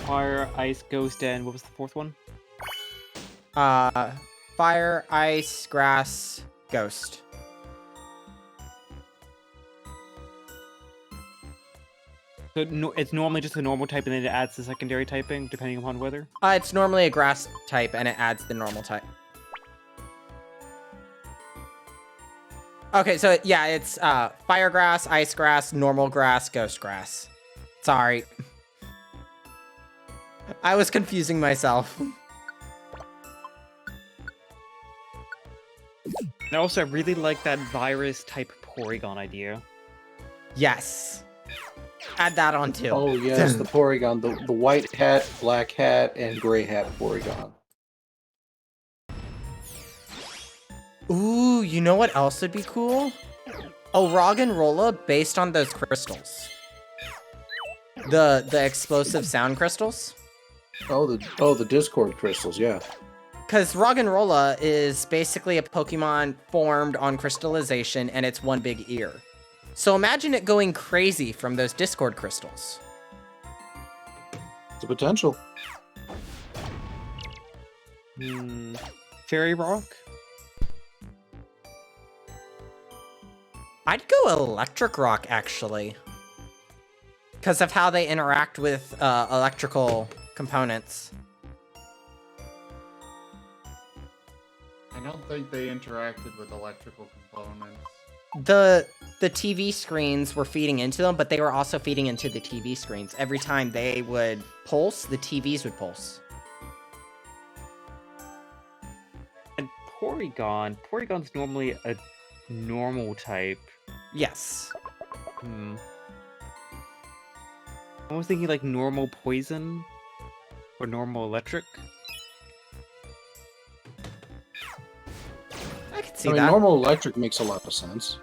Fire, ice, ghost, and what was the fourth one? Fire, ice, grass, ghost. So it's normally just a normal type, and then it adds the secondary typing depending upon weather. It's normally a grass type, and it adds the normal type. Okay, so yeah, it's fire grass, ice grass, normal grass, ghost grass. Sorry. I was confusing myself. And also, I really like that virus type Porygon idea. Yes. Add that on too. Oh yes, the Porygon, the white hat, black hat, and gray hat Porygon. Ooh, you know what else would be cool? A Roggenrola based on those crystals. The explosive sound crystals. Oh the Discord crystals, yeah. Because Roggenrola is basically a Pokemon formed on crystallization, and it's one big ear. So imagine it going crazy from those Discord crystals. It's a potential. Fairy Rock? I'd go Electric Rock, actually. Because of how they interact with electrical components. I don't think they interacted with electrical components. The TV screens were feeding into them, but they were also feeding into the TV screens. Every time they would pulse, the TVs would pulse. And Porygon. Porygon's normally a normal type. Yes. I was thinking like normal poison or normal electric. I could see I mean, that. normal electric makes a lot of sense.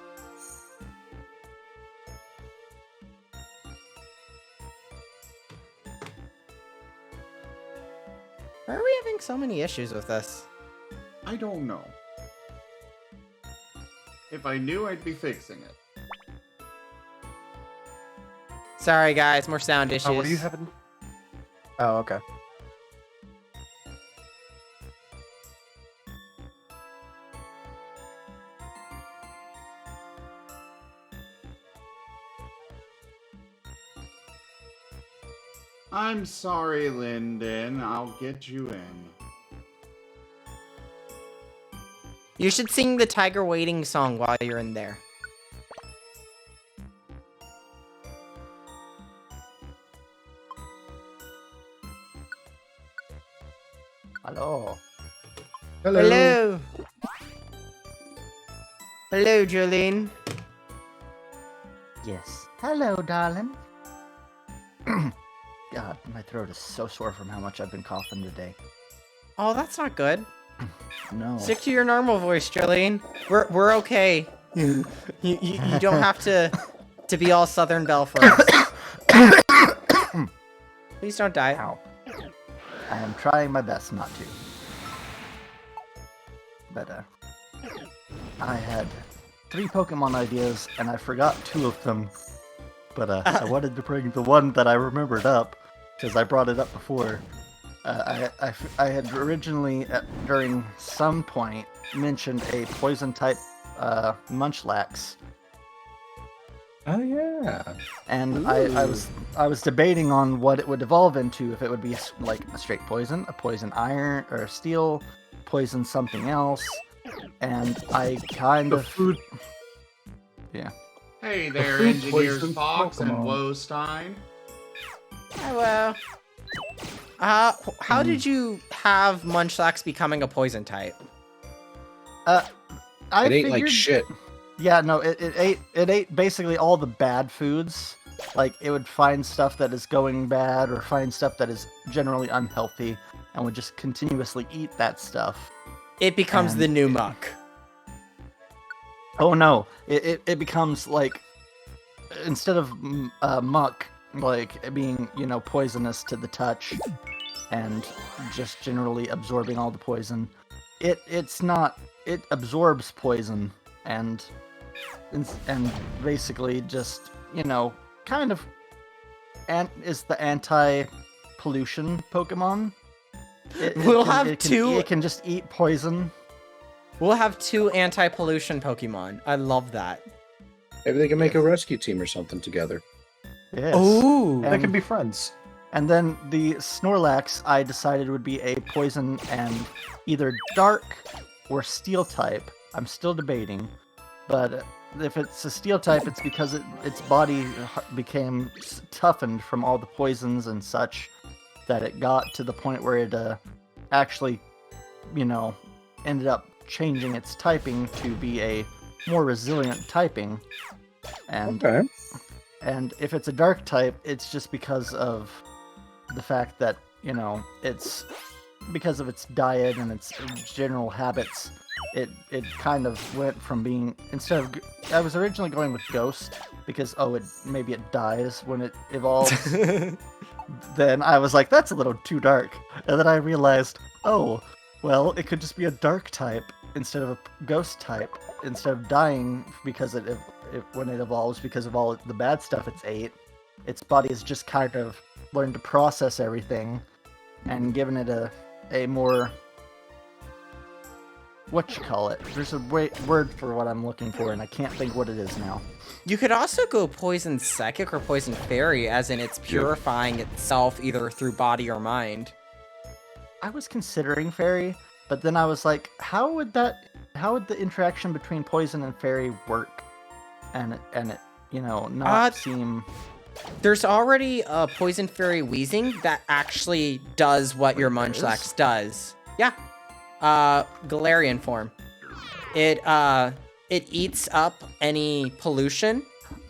Why are we having so many issues with this? I don't know. If I knew, I'd be fixing it. Sorry, guys, more sound issues. Oh, what are you having? Oh, okay. I'm sorry, Lyndon. I'll get you in. You should sing the tiger waiting song while you're in there. Hello. Hello. Hello, Jolene. Yes. Hello, darling. God, my throat is so sore from how much I've been coughing today. Oh, that's not good. No. Stick to your normal voice, Jolene. We're okay. you don't have to be all Southern Belle for us. Please don't die. Ow. I am trying my best not to. But, I had 3 Pokemon ideas, and I forgot 2 of them. But, I wanted to bring the one that I remembered up, because I brought it up before. I had originally, during some point, mentioned a Poison-type, Munchlax. Oh yeah. And I was debating on what it would evolve into, if it would be like a straight poison, a poison iron, or a steel, poison something else, and I kind of food. Yeah. Hey there, food Engineers poison Fox and Pokemon. Wostein. Hello. How did you have Munchlax becoming a poison type? I It ain't like figured- shit. Yeah, no, it ate basically all the bad foods. Like, it would find stuff that is going bad, or find stuff that is generally unhealthy, and would just continuously eat that stuff. It becomes And the new muck. Oh no, it becomes like, instead of muck, like it being, poisonous to the touch, and just generally absorbing all the poison. It's not. It absorbs poison and basically just kind of is the anti-pollution Pokemon. We'll have two. It can just eat poison. We'll have 2 anti-pollution Pokemon. I love that. Maybe they can make a rescue team or something together. Yes. Ooh. And- They can be friends. And then the Snorlax, I decided would be a poison and either dark or steel type. I'm still debating, but if it's a steel type, it's because its body became toughened from all the poisons and such, that it got to the point where it actually, ended up changing its typing to be a more resilient typing. And Okay. and if it's a dark type, it's just because of the fact that, it's because of its diet and its general habits. It kind of went from being, instead of, I was originally going with Ghost because maybe it dies when it evolves. Then I was like, that's a little too dark. And then I realized, well, it could just be a dark type instead of a ghost type, instead of dying because when it evolves because of all the bad stuff it's ate. Its body has just kind of learned to process everything and given it a more, there's a word for what I'm looking for, and I can't think what it is now. You could also go Poison Psychic or Poison Fairy, as in it's purifying itself either through body or mind. I was considering fairy, but then I was like, how would the interaction between poison and fairy work? And it not seem. There's already a Poison Fairy Wheezing that actually does what your There is? Munchlax does. Yeah. Galarian form. It eats up any pollution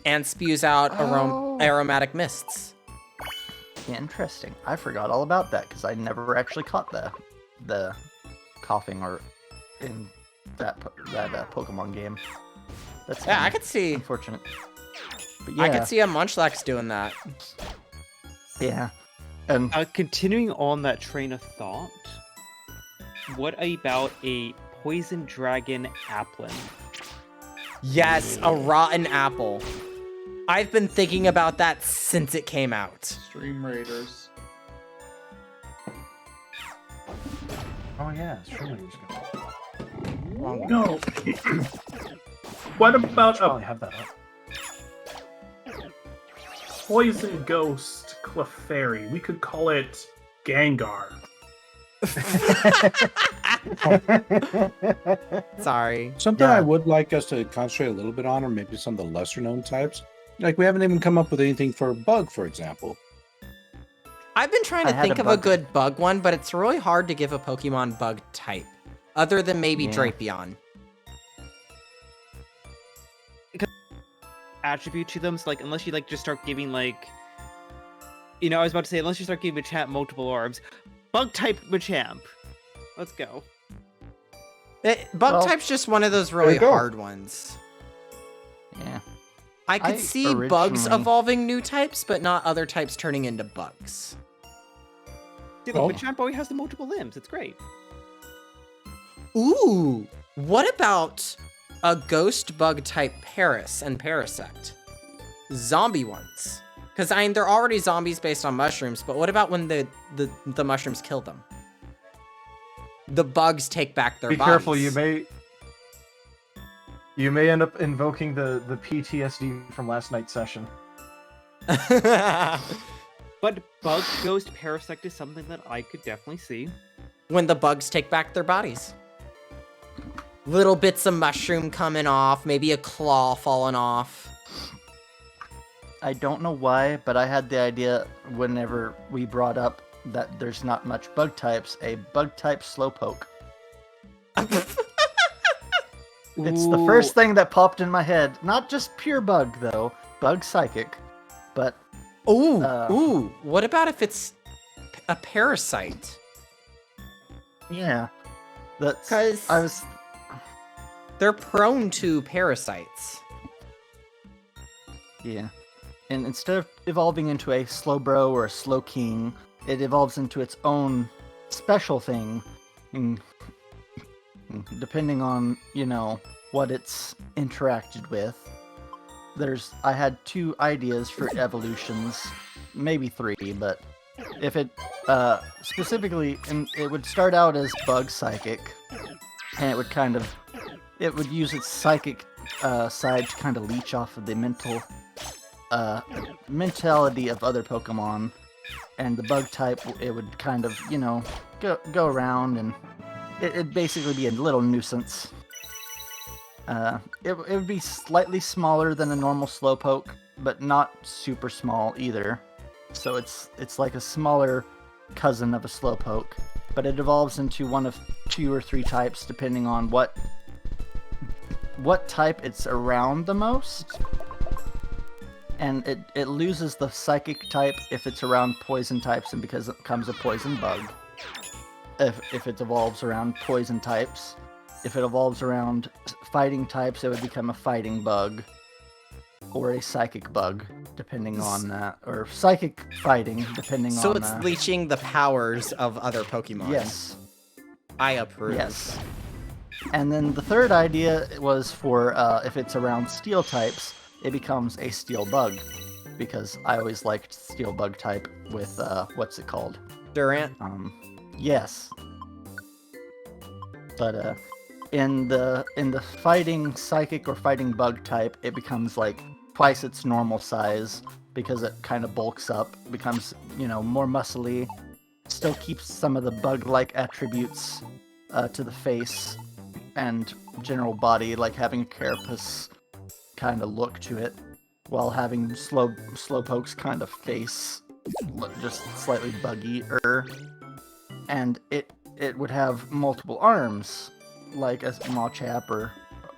and spews out Oh. aromatic mists. Interesting. I forgot all about that because I never actually caught the coughing or in that Pokemon game. That's Yeah, I could see. unfortunate. But yeah, I could see a Munchlax doing that. Yeah, and Continuing on that train of thought, what about a poison dragon Applin? Yes, a rotten apple. I've been thinking about that since it came out. Stream Raiders. oh yeah, Stream Raiders good. No. What about Probably a have that up. poison ghost Clefairy. We could call it Gengar. Sorry. Something I Yeah. would like us to concentrate a little bit on, or maybe some of the lesser known types. Like we haven't even come up with anything for bug, for example. I've been trying I to had think a of a bug. good bug one, but it's really hard to give a Pokemon bug type. Other than maybe Yeah. Drapion. Attribute to them, so like unless you like just start giving like, you know, I was about to say unless you start giving Machamp multiple arms, bug type Machamp. Let's go. Bug Well, type's just one of those you really go. hard ones. Yeah. I could I see bugs originally- evolving new types, but not other types turning into bugs. See, Oh. look, Machamp always has the multiple limbs. It's great. Ooh, what about a ghost bug type Paris and Parasect? Zombie ones. Because I mean, they're already zombies based on mushrooms, but what about when the mushrooms kill them? The bugs take back their Be bodies. careful, you may end up invoking the PTSD from last night's session. But bug ghost parasect is something that I could definitely see. When the bugs take back their bodies. Little bits of mushroom coming off, maybe a claw falling off. I don't know why, but I had the idea whenever we brought up that there's not much bug types, a bug type Slowpoke. It's the first thing that popped in my head. Not just pure bug, though. Bug psychic. But, Ooh, Uh, ooh. What about if it's a parasite? yeah. That's... 'Cause- I was... They're prone to parasites. Yeah. And instead of evolving into a Slowbro or a Slowking, it evolves into its own special thing. And depending on, you know, what it's interacted with. I had 2 ideas for evolutions, maybe 3, but if it, specifically, and it would start out as Bug Psychic, and it would use its psychic, side to kind of leech off of the mentality of other Pokemon, and the Bug type, it would kind of, you know, go around, and it'd basically be a little nuisance. It would be slightly smaller than a normal Slowpoke, but not super small either. So it's like a smaller cousin of a Slowpoke, but it evolves into one of 2 or 3 types depending on what type it's around the most. And it loses the psychic type if it's around poison types and because it becomes a poison bug. If it evolves around poison types. If it evolves around fighting types, it would become a fighting bug. Or a psychic bug, depending on that. Or psychic fighting, depending So on it's leeching the powers of other Pokemon. Yes. I approve. Yes. And then the third idea was for if it's around steel types, it becomes a steel bug. Because I always liked steel bug type with, what's it called? Durant. Yes. But in the fighting psychic or fighting bug type, it becomes like twice its normal size because it kind of bulks up, becomes, you know, more muscly, still keeps some of the bug-like attributes to the face and general body, like having a carapace kind of look to it, while having Slowpoke's kind of face look just slightly buggy-er. And it would have multiple arms, like a Machop or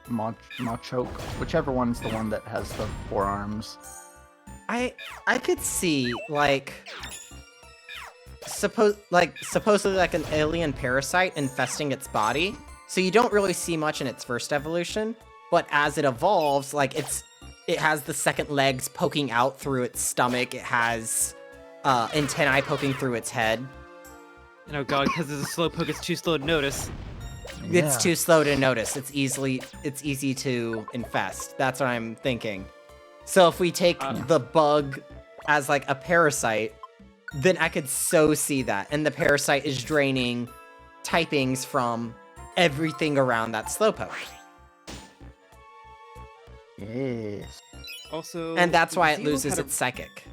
Machoke, whichever one's the one that has the 4 arms. I could see supposedly like an alien parasite infesting its body. So you don't really see much in its first evolution, but as it evolves, like it has the second legs poking out through its stomach. It has antennae poking through its head. And oh god, because it's a Slowpoke, it's too slow to notice. It's too slow to notice. It's easy to infest. That's what I'm thinking. So if we take the bug as like a parasite, then I could so see that. And the parasite is draining typings from everything around that Slowpoke. Yes. Also, And that's why it Zeal loses had a- its psychic.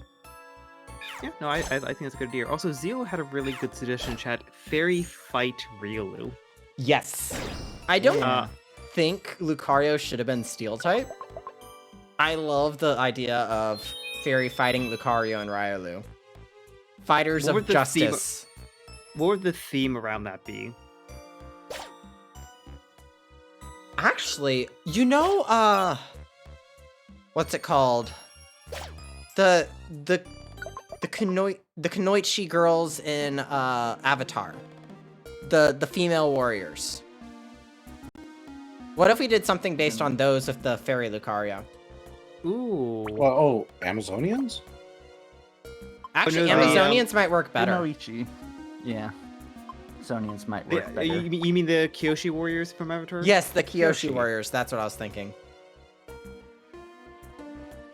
Yeah, no, I think that's a good idea. Also, Zio had a really good suggestion in chat. Fairy fight Riolu. Yes. I don't Yeah. think Lucario should have been Steel type. I love the idea of Fairy fighting Lucario and Riolu. Fighters What would of the theme- justice. What would the theme around that be? Actually, you know, what's it called? The Kunoichi girls in Avatar. The female warriors. What if we did something based on those with the fairy Lucario? Ooh. Well, Actually, no, the, Amazonians might work better. Kunoichi. Yeah. Amazonians might work better. You mean the Kyoshi warriors from Avatar? Yes, the Kyoshi Kyoshi. warriors. That's what I was thinking.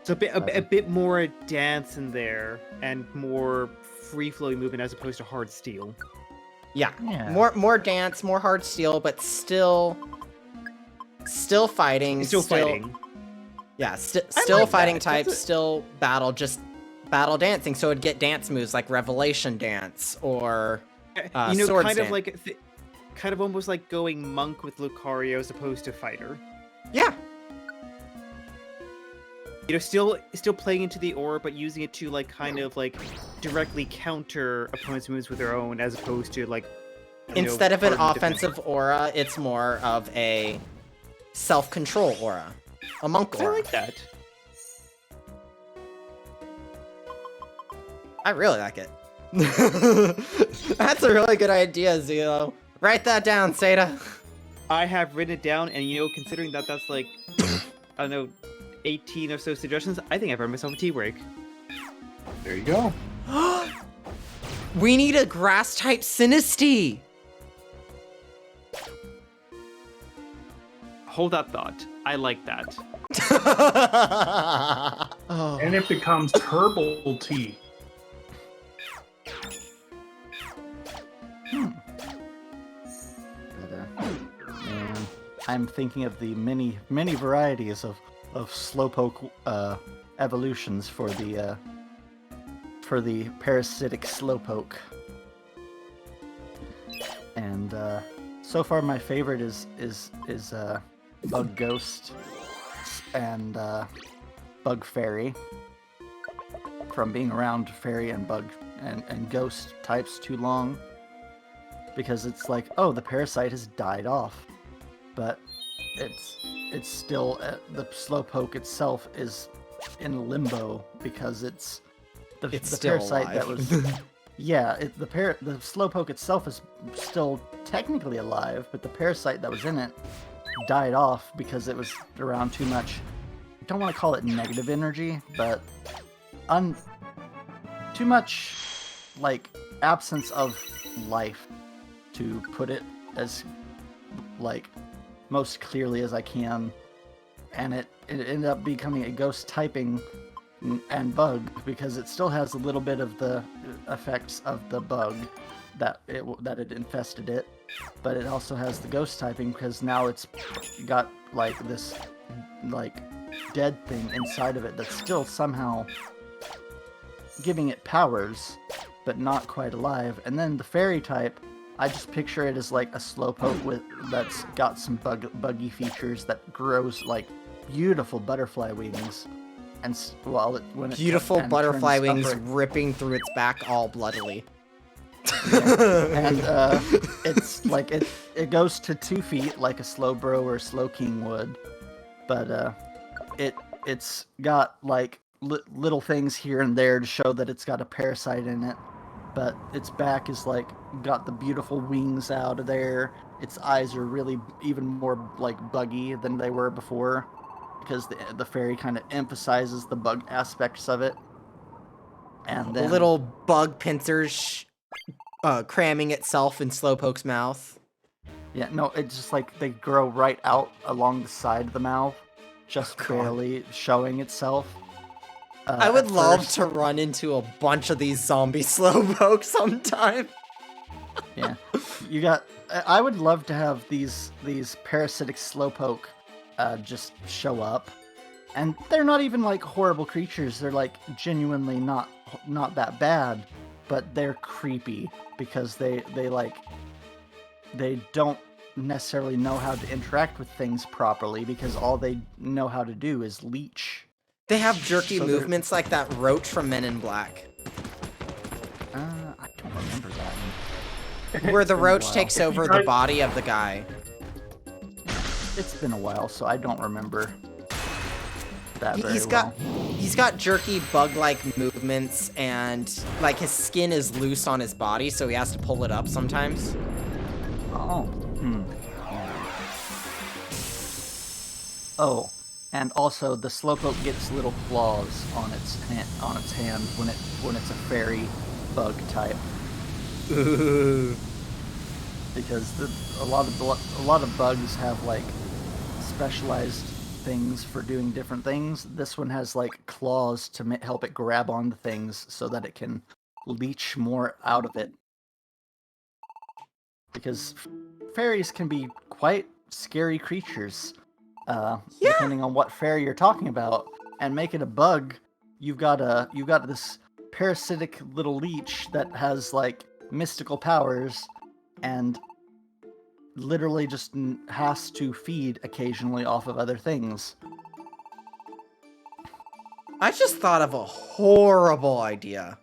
So a bit more dance in there and more free flowing movement as opposed to hard steel. Yeah. Yeah. More dance, more hard steel, but still fighting. Still fighting. Yeah, still like fighting that. type, That's still battle, just battle dancing. So it'd get dance moves like Revelation Dance or Swords kind of Dance. like, kind of almost like going monk with Lucario as opposed to fighter. Yeah. Still playing into the aura, but using it to kind of directly counter opponents' moves with their own, as opposed to Instead of an hardened defense. offensive aura, it's more of a self-control aura, a monk I aura. like that. I really like it. That's a really good idea, Zelo. Write that down, Seda. I have written it down, and considering that that's I don't know, 18 or so suggestions, I think I've earned myself a tea break. there you go. We need a grass-type Sinistea. Hold that thought. I like that. Oh. And it becomes herbal tea. And I'm thinking of the many varieties of slowpoke evolutions for the parasitic slowpoke. And so far my favorite is Bug Ghost and Bug Fairy. From being around Fairy and Bug and Ghost types too long. Because it's like, oh, the parasite has died off. But it's still, the Slowpoke itself is in limbo because it's the still parasite alive. that was... Yeah, the Slowpoke itself is still technically alive, but the parasite that was in it died off because it was around too much. I don't want to call it negative energy, but too much absence of life, to put it as most clearly as I can. And it ended up becoming a ghost typing and bug because it still has a little bit of the effects of the bug that it infested it, but it also has the ghost typing because now it's got this dead thing inside of it that's still somehow giving it powers but not quite alive. And then the fairy type, I just picture it as a slowpoke that's got some buggy features that grows beautiful butterfly wings. And when it Beautiful and butterfly turns wings upward. ripping through its back all bloodily. And it's it goes to 2 feet like a Slowbro or Slowking would, but it's got little things here and there to show that it's got a parasite in it. But its back is got the beautiful wings out of there. Its eyes are really even more buggy than they were before, because the fairy kind of emphasizes the bug aspects of it. And then Little bug pincers cramming itself in Slowpoke's mouth. yeah, no, it's just they grow right out along the side of the mouth, just God. barely showing itself. I would at love first. to run into a bunch of these zombie Slowpoke sometime. Yeah, you got. I would love to have these parasitic slowpoke just show up, and they're not even horrible creatures. They're genuinely not not that bad, but they're creepy because they don't necessarily know how to interact with things properly because all they know how to do is leech. They have jerky So they're- movements like that roach from Men in Black, I don't remember that. where the been a roach while. takes over the body of the guy. It's been a while, so I don't remember that very He's well. got jerky bug-like movements, and like his skin is loose on his body, so he has to pull it up sometimes. Oh. Oh, and also the slowpoke gets little claws on its hand when it's a fairy bug type. Ooh. Because a lot of bugs have like specialized things for doing different things. This one has like claws to help it grab onto things so that it can leech more out of it. Because fairies can be quite scary creatures, depending on what fairy you're talking about. And make it a bug, you've got this parasitic little leech that has like mystical powers and literally just has to feed occasionally off of other things. I just thought of a horrible idea.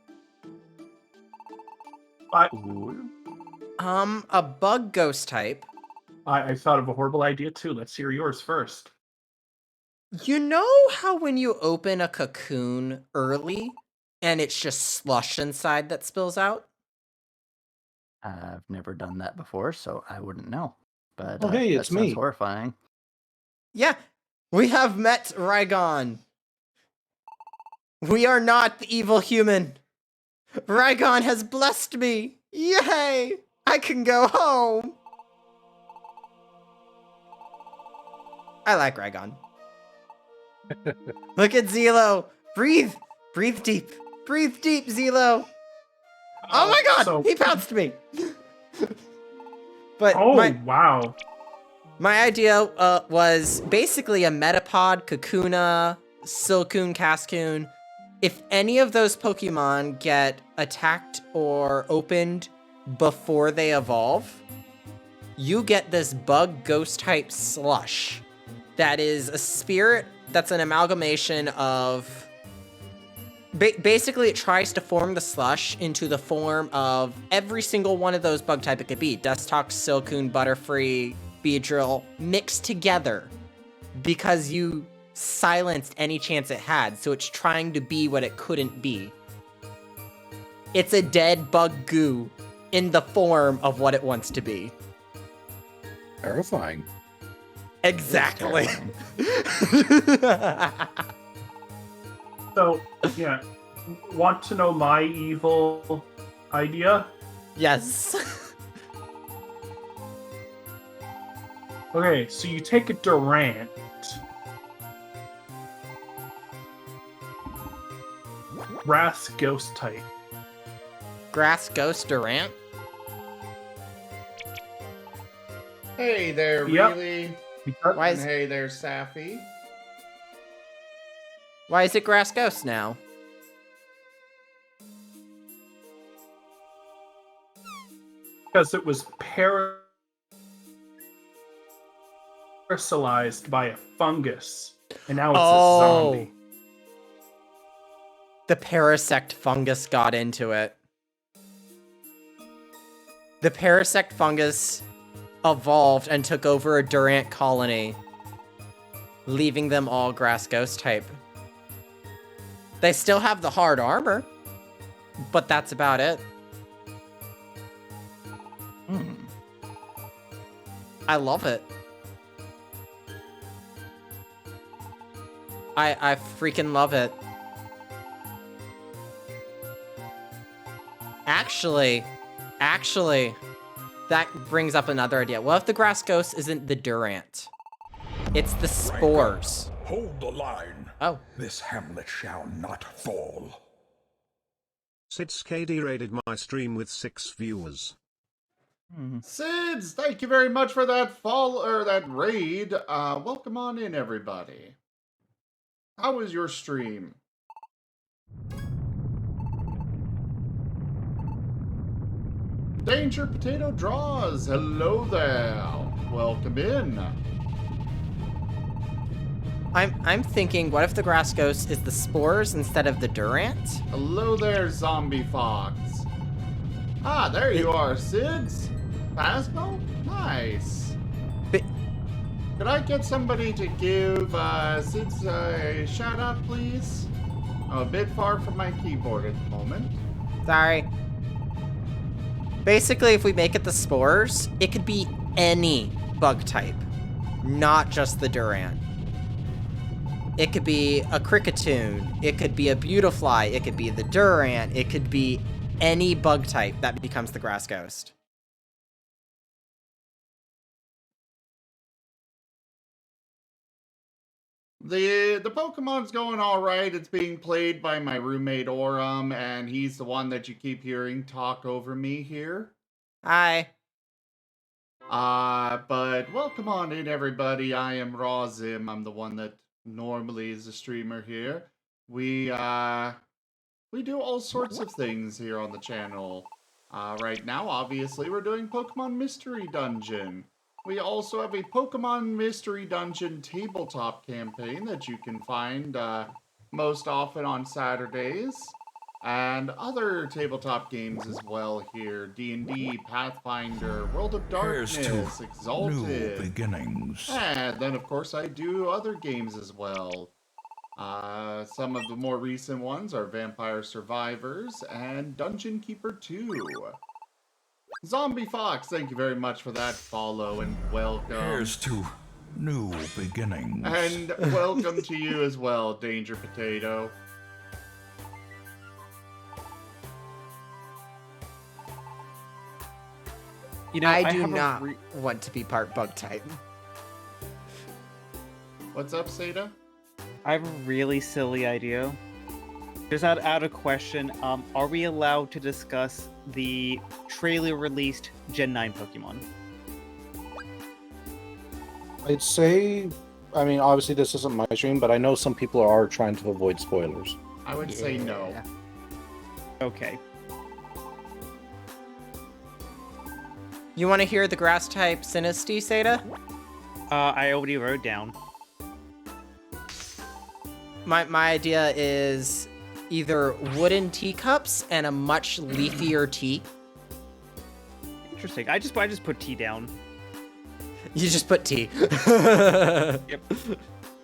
A bug ghost type. I thought of a horrible idea too. Let's hear yours first. You know how when you open a cocoon early and it's just slush inside that spills out? I've never done that before, so I wouldn't know. But Oh, hey, that it's sounds me. horrifying. Yeah, we have met Rygone. We are not the evil human. Rygone has blessed me. Yay! I can go home. I like Rygone. Look at Zelo. Breathe. Breathe deep. Breathe deep, Zelo. Oh my god! So- He pounced me. But Oh, my wow. idea was basically a Metapod, Kakuna, Silcoon, Cascoon. If any of those Pokemon get attacked or opened before they evolve, you get this bug ghost type slush. That is a spirit that's an amalgamation of... Basically, it tries to form the slush into the form of every single one of those bug type it could be. Dustox, Silcoon, Butterfree, Beedrill, mixed together. Because you silenced any chance it had, so it's trying to be what it couldn't be. It's a dead bug goo in the form of what it wants to be. Terrifying. Exactly. So, yeah. Want to know my evil idea? Yes. Okay, so you take a Durant. Grass ghost type. Grass Ghost Durant? Hey there, Yep. really? Because Why And is, hey there, Safi. why is it Grass Ghost now? it was paralyzed by a fungus, and now it's a zombie. The Parasect fungus got into it. The Parasect fungus evolved and took over a Durant colony, leaving them all Grass Ghost type. They still have the hard armor, but that's about it. I love it. I freaking love it. Actually, that brings up another idea. What if the Grass Ghost isn't the Durant? It's the spores. Hold the line. Oh. This hamlet shall not fall. SidsKD rated my stream with 6 viewers. Sids, thank you very much for that that raid. Welcome on in, everybody. How was your stream? Danger Potato Draws, hello there. Welcome in. I'm thinking, what if the grass ghost is the spores instead of the Durant? Hello there, Zombie Fox. Ah, there you are, Sids. Phasmo? Nice. But- Could I get somebody to give Sids a shout out, please? I'm a bit far from my keyboard at the moment. Sorry. Basically, if we make it the spores, it could be any bug type, not just the Durant. It could be a Cricketoon, it could be a Beautifly, it could be the Durant, it could be any bug type that becomes the grass ghost. The Pokemon's going all right. It's being played by my roommate Aurum, and he's the one that you keep hearing talk over me here. Hi. But welcome on in, everybody. I am Rawzim. I'm the one that normally is a streamer here. We do all sorts of things here on the channel. Right now, obviously, we're doing Pokemon Mystery Dungeon. We also have a Pokemon Mystery Dungeon tabletop campaign that you can find most often on Saturdays. And other tabletop games as well here. D&D, Pathfinder, World of Darkness, Here's to Exalted. new beginnings. And then, of course, I do other games as well. Some of the more recent ones are Vampire Survivors and Dungeon Keeper 2. Zombie Fox, thank you very much for that follow and welcome. Here's to new beginnings. And welcome to you as well, Danger Potato. You know, I do have a not want to be part bug type. What's up, Seda? I have a really silly idea. Just out of question, are we allowed to discuss the trailer released Gen 9 Pokemon? I'd say, I mean, obviously this isn't my stream, but I know some people are trying to avoid spoilers. I would say no. Okay. You want to hear the grass type Sinistea, Seda? I already wrote down. My idea is either wooden teacups and a much leafier tea. Interesting. I just put T down. You just put tea. Yep.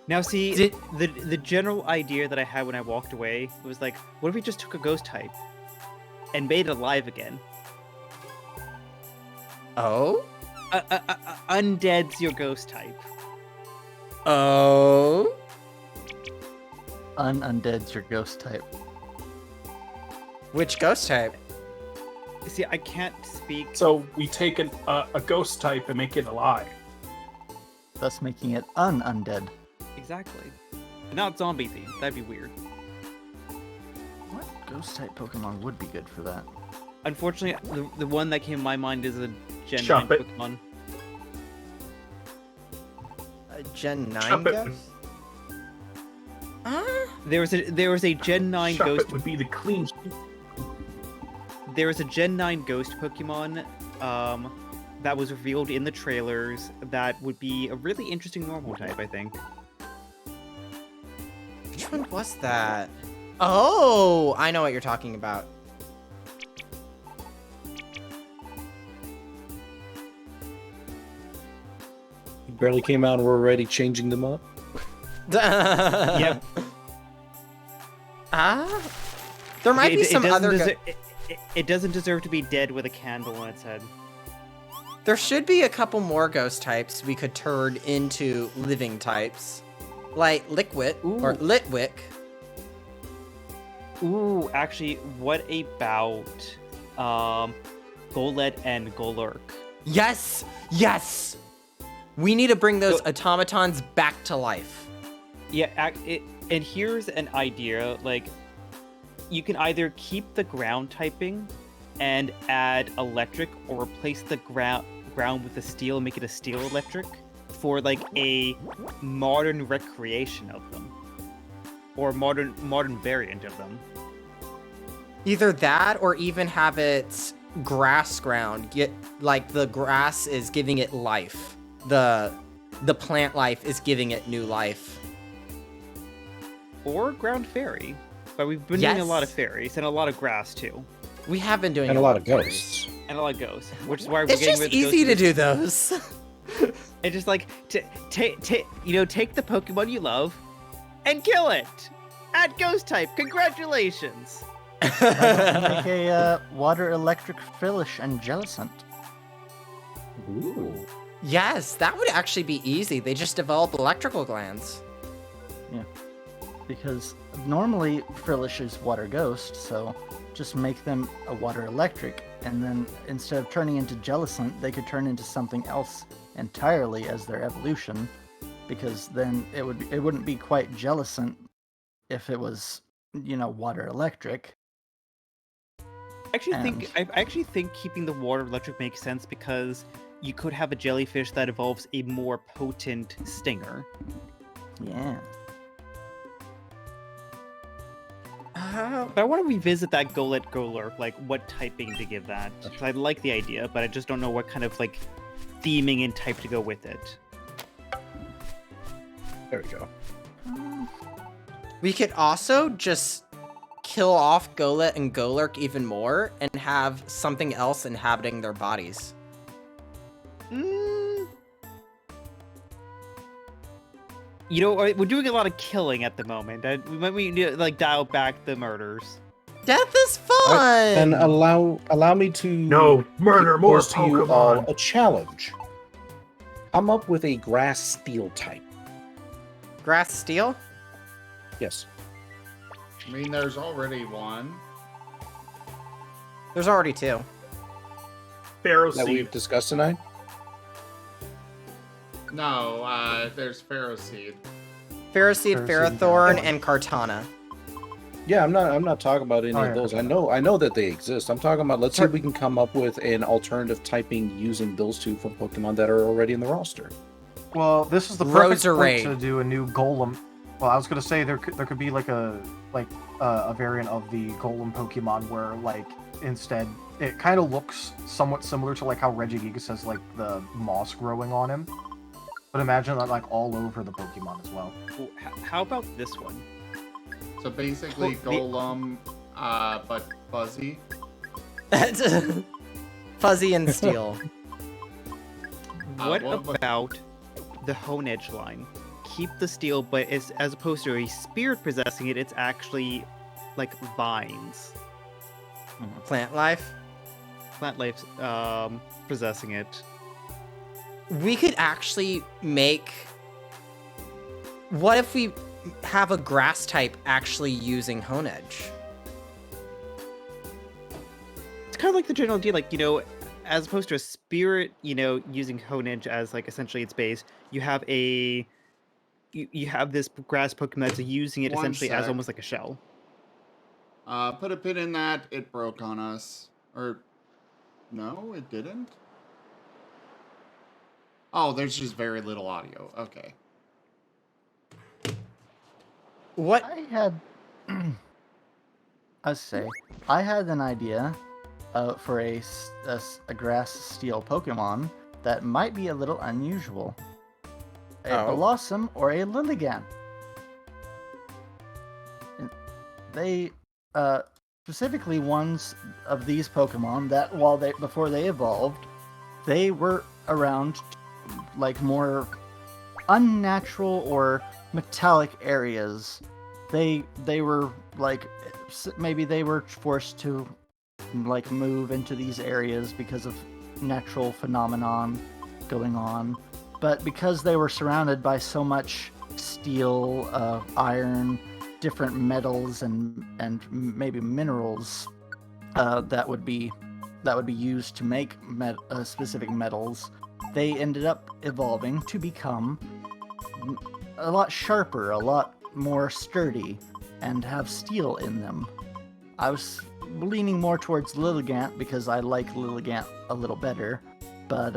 Now see, Did- the general idea that I had when I walked away was like, what if we just took a ghost type and made it alive again? Oh? Undead's your ghost type. Oh? Undead's your ghost type. Which ghost type? See, I can't speak. So we take a ghost type and make it alive. Thus making it undead. Exactly. Not zombie themed. That'd be weird. What ghost type Pokemon would be good for that? Unfortunately, the one that came to my mind is a Gen 9 Shuppet. Pokemon. Gen 9 Shuppet. ghost? There was a Gen 9 Shuppet ghost. would be the clean sheet. There was a Gen 9 ghost Pokemon that was revealed in the trailers that would be a really interesting normal type, I think. Which one was that? Oh, I know what you're talking about. You barely came out and we're already changing them up. Yep. There might be some doesn't other. it doesn't deserve to be dead with a candle on its head. There should be a couple more ghost types we could turn into living types, like Liquid or Ooh. Litwick. Ooh, actually, what about Golett and Golurk? Yes, yes. We need to bring those automatons back to life. Yeah, and here's an idea, like, you can either keep the ground typing and add electric, or replace the ground with the steel and make it a steel electric for, like, a modern recreation of them. Or modern variant of them. Either that, or even have it grass ground. Like the grass is giving it life. The plant life is giving it new life. Or ground fairy. But we've been doing a lot of Yes. fairies and a lot of grass too. We have been doing And a lot of fairies. ghosts. And a lot of ghosts. Which is why we're It's getting just rid of the easy to ghosts. do those. It's just like take the Pokemon you love and kill it. Add ghost type. Congratulations. Make a water electric Frillish and Jellicent. Ooh. Yes, that would actually be easy. They just develop electrical glands. Because normally Frillish is water ghost, so just make them a water electric, and then instead of turning into Jellicent, they could turn into something else entirely as their evolution, because then it wouldn't be quite Jellicent if it was, water electric. I actually think keeping the water electric makes sense because you could have a jellyfish that evolves a more potent stinger. Yeah. But I want to revisit that Golurk, like what typing to give that. 'Cause I like the idea, but I just don't know what kind of like theming and type to go with it. There we go. We could also just kill off Golett and Golurk even more and have something else inhabiting their bodies. We're doing a lot of killing at the moment. We might need to like dial back the murders. Death is fun! Then allow me to No, murder more pose to you all Pokemon. a challenge. Come up with a grass steel type. Grass steel? Yes. I mean, there's already one. There's already two. Pharaoh That Seed. we've discussed tonight. No, there's Pharaoh Seed. Ferroseed, Ferroseed, Ferrothorn, yeah. and Kartana. Yeah, I'm not talking about any Oh, of yeah, those. okay. I know that they exist. I'm talking about let's see if we can come up with an alternative typing using those two from Pokemon that are already in the roster. Well, this is the perfect Roserade. point to do a new Golem. Well, I was gonna say there could be like a variant of the Golem Pokemon where like instead it kind of looks somewhat similar to like how Regigigas has like the moss growing on him, but imagine that like all over the Pokemon as well. Ooh, how about this one? So basically, Well, Golem, but fuzzy. Fuzzy and Steel. What what about- about the Honedge line? Keep the steel, but as opposed to a spirit possessing it, it's actually like vines. Plant life. Plant life possessing it. We could actually make... What if we have a grass type actually using Honedge? It's kind of like the general idea, like, as opposed to a spirit, using Honedge as like essentially its base, you have you have this grass Pokemon that's using it One essentially as sec. almost like a shell. Put a pin in that. It broke on us. Or, no, it didn't? Oh, there's just very little audio. Okay. What? I had, I had an idea for a grass steel Pokemon that might be a little unusual. A Oh. Blossom or a Lilligant. They, specifically ones of these Pokemon that before they evolved, they were around like more unnatural or metallic areas. They were like maybe they were forced to like move into these areas because of natural phenomenon going on, but because they were surrounded by so much steel, iron, different metals and maybe minerals that would be used to make specific metals, they ended up evolving to become a lot sharper, a lot more sturdy, and have steel in them. I was leaning more towards Lilligant because I like Lilligant a little better, but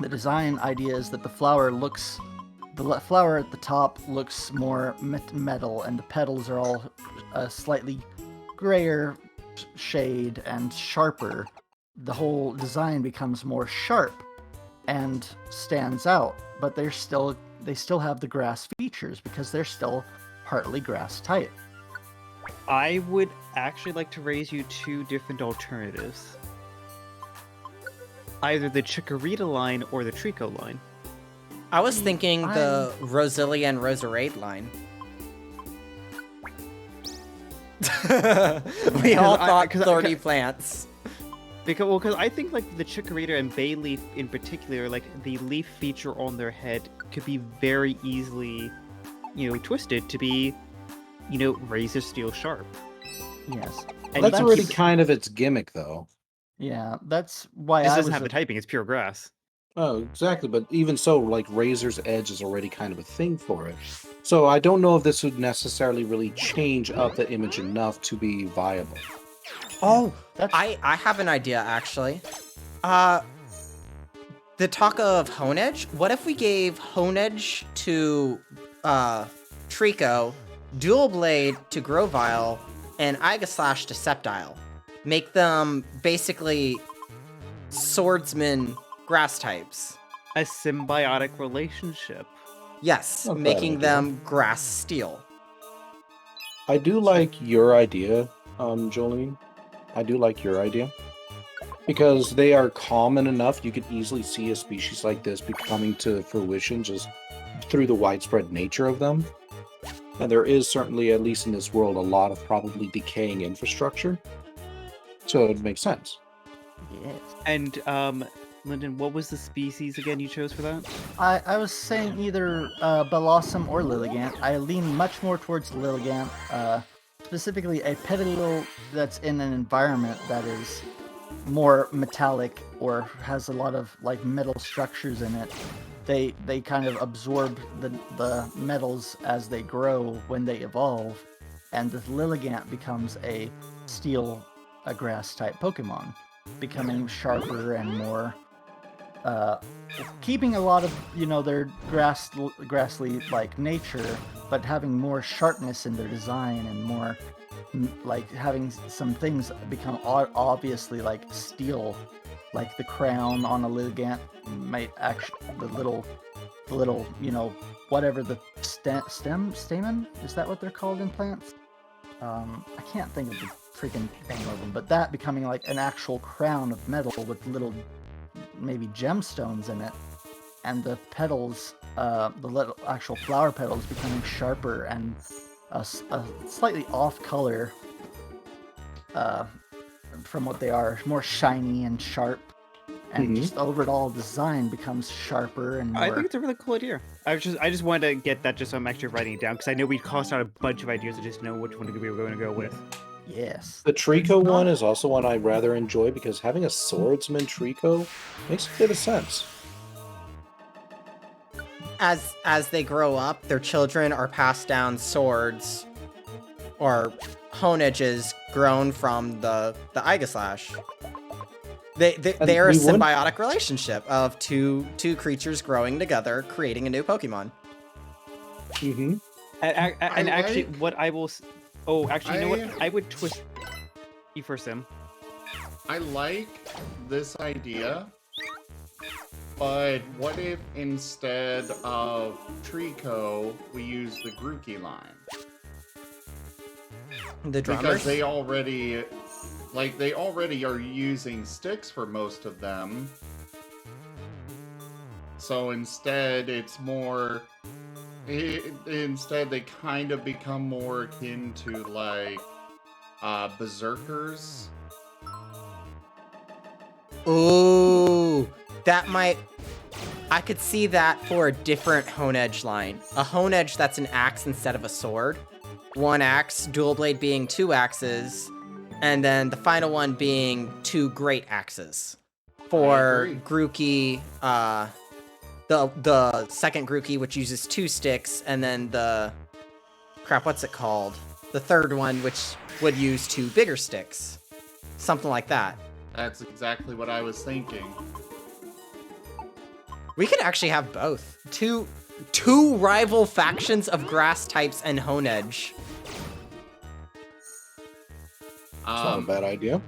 the design idea is that the flower at the top looks more metal, and the petals are all slightly grayer shade and sharper, the whole design becomes more sharp and stands out. But they still have the grass features because they're still partly grass type. I would actually like to raise you two different alternatives. Either the Chikorita line or the Trico line. I was thinking the Roselia and Roserade line. We all thought thorny plants. Because I think like the Chikorita and Bayleaf in particular, like the leaf feature on their head could be very easily, twisted to be, razor steel sharp. Yes. And That's already kind of its gimmick, though. Yeah, that's why This I doesn't was have the typing; it's pure grass. Oh, exactly. But even so, like Razor's Edge is already kind of a thing for it. So I don't know if this would necessarily really change up the image enough to be viable. Oh, I have an idea actually. The talk of Honedge. What if we gave Honedge to Trico, Dual Blade to Grovyle, and Aegislash to Sceptile? Make them basically swordsman grass types. A symbiotic relationship. Yes, Okay, making them grass steel. I do like your idea, Jolene. I do like your idea. Because they are common enough, you could easily see a species like this becoming to fruition just through the widespread nature of them. And there is certainly, at least in this world, a lot of probably decaying infrastructure. So it makes sense. Yes. And Lyndon, what was the species again you chose for that? I was saying either Bellossom or Lilligant. I lean much more towards Lilligant, specifically a petal that's in an environment that is more metallic or has a lot of like metal structures in it. They kind of absorb the metals as they grow when they evolve, and the Lilligant becomes a steel, a grass type Pokemon, becoming sharper and more keeping a lot of their grassly like nature, but having more sharpness in their design and more like having some things become obviously like steel, like the crown on a Lilligant might actually the little whatever the stamen, is that what they're called in plants? I can't think of the freaking name of them, but that becoming like an actual crown of metal with little maybe gemstones in it, and the petals, the little actual flower petals becoming sharper and a slightly off color from what they are, more shiny and sharp, and just overall design becomes sharper and more... I think it's a really cool idea. I just wanted to get that just so I'm actually writing it down, because I know we tossed out a bunch of ideas. I just know which one we were going to go with. Yes. The Trico one is also one I rather enjoy because having a swordsman Trico makes a bit of sense. As they grow up, their children are passed down swords or Honages grown from the Aegislash. They are a symbiotic relationship of two creatures growing together, creating a new Pokemon. Mm-hmm. And actually, what I will... Oh, actually, you know what? I would twist... You first, Sim. I like this idea, but what if instead of Trico, we use the Grookey line? The drummers? Because they already are using sticks for most of them. So instead, it's more... Instead, they kind of become more akin to, like, berserkers. Ooh, that might... I could see that for a different Honedge line. A Honedge that's an axe instead of a sword. One axe, dual blade being 2 axes, and then the final one being 2 great axes. For Grookey, the second Grookey, which uses 2 sticks, and then the... Crap, what's it called? The third one, which would use 2 bigger sticks. Something like that. That's exactly what I was thinking. We could actually have both. Two rival factions of grass types and Honedge. It's not a bad idea.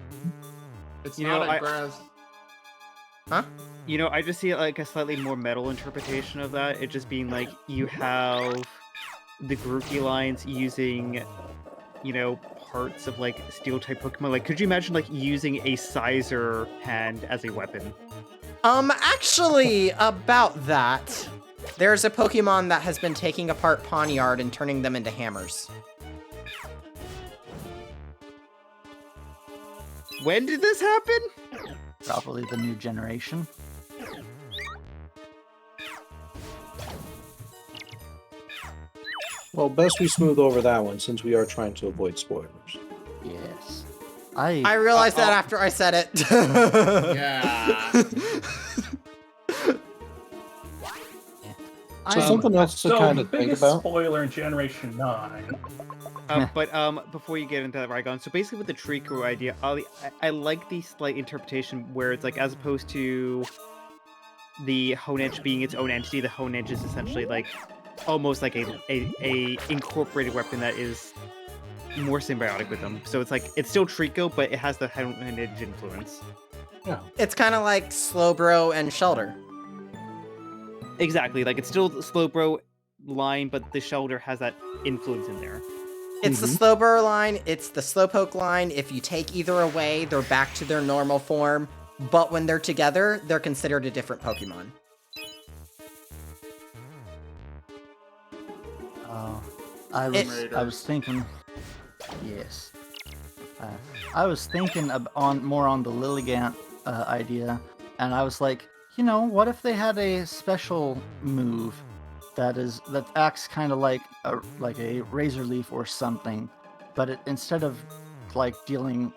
It's You not know, a grass. You know, I just see like a slightly more metal interpretation of that. It just being like you have the Grookey lines using, you know, parts of like steel type Pokemon. Like, could you imagine like using a Sizer hand as a weapon? Actually, about that, there's a Pokemon that has been taking apart Pawniard and turning them into hammers. When did this happen? Probably the new generation. Well, best we smooth over that one since we are trying to avoid spoilers. Yes. I realized that after I said it. Yeah. So something else to So kind the of think biggest about. spoiler in Generation 9. But before you get into that, Rygone, so basically with the Trico idea, I like the slight interpretation where it's like, as opposed to the Honedge being its own entity, the Honedge is essentially like almost like a incorporated weapon that is more symbiotic with them. So it's like, it's still Trico, but it has the Honedge influence. Yeah. It's kind of like Slowbro and Shelter. Exactly, like it's still the Slowbro line, but the Shelter has that influence in there. It's the Slowbro line, it's the Slowpoke line. If you take either away, they're back to their normal form. But when they're together, they're considered a different Pokemon. I was thinking. Yes. I was thinking more on the Lilligant idea, and I was like, you know, what if they had a special move that acts kind of like a Razor Leaf or something, but instead of like dealing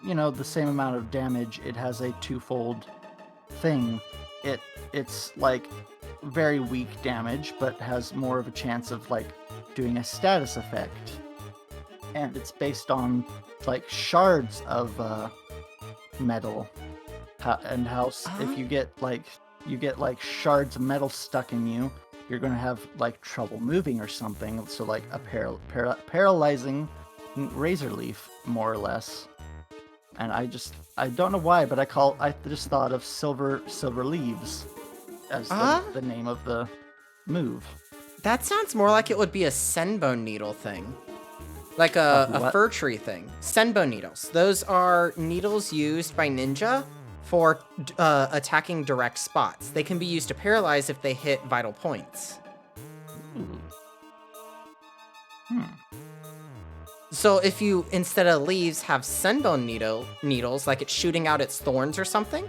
you know, the same amount of damage, it has a twofold thing. It's like very weak damage, but has more of a chance of like doing a status effect. And it's based on like shards of metal. If you get like shards of metal stuck in you, you're gonna have like trouble moving or something. So like a paralyzing Razor Leaf, more or less. And I don't know why, but I just thought of Silver Leaves as the name of the move. That sounds more like it would be a Senbone Needle thing. Like a fir tree thing. Senbone needles. Those are needles used by ninja for attacking direct spots. They can be used to paralyze if they hit vital points. So if you, instead of leaves, have Senbone needles, like it's shooting out its thorns or something,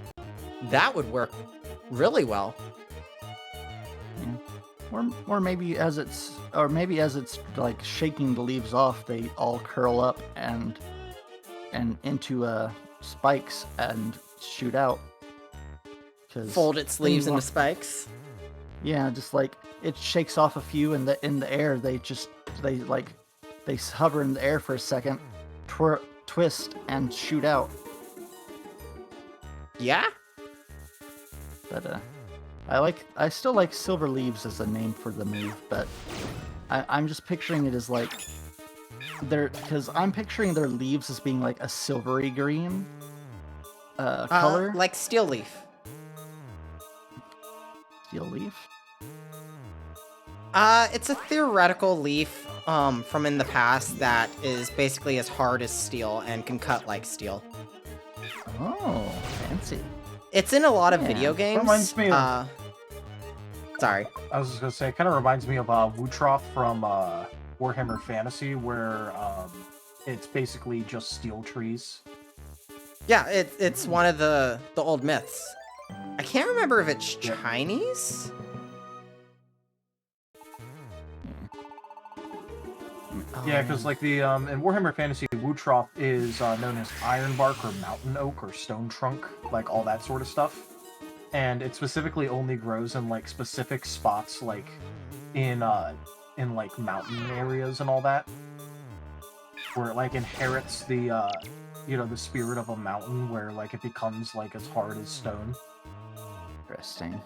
that would work really well. Yeah. Or maybe as it's like shaking the leaves off, they all curl up and into spikes and shoot out. Fold its leaves into spikes. Yeah, just like it shakes off a few, and in the air they hover in the air for a second, twist, and shoot out. Yeah? But I still like Silver Leaves as a name for the move, but I'm just picturing it as like because I'm picturing their leaves as being like a silvery green color. Like Steel Leaf. Steel Leaf? It's a theoretical leaf from in the past that is basically as hard as steel and can cut like steel. Oh, fancy. It's in a lot of video games. Reminds me of... Sorry. I was just gonna say, it kind of reminds me of Wutroth from Warhammer Fantasy, where it's basically just steel trees. Yeah, it's one of the old myths. I can't remember if it's Chinese. Yeah, because like the in Warhammer Fantasy, Wutroth is known as Ironbark or Mountain Oak or Stone Trunk, like all that sort of stuff. And it specifically only grows in like specific spots, like in like mountain areas and all that, where it like inherits the the spirit of a mountain, where like it becomes like as hard as stone. Interesting.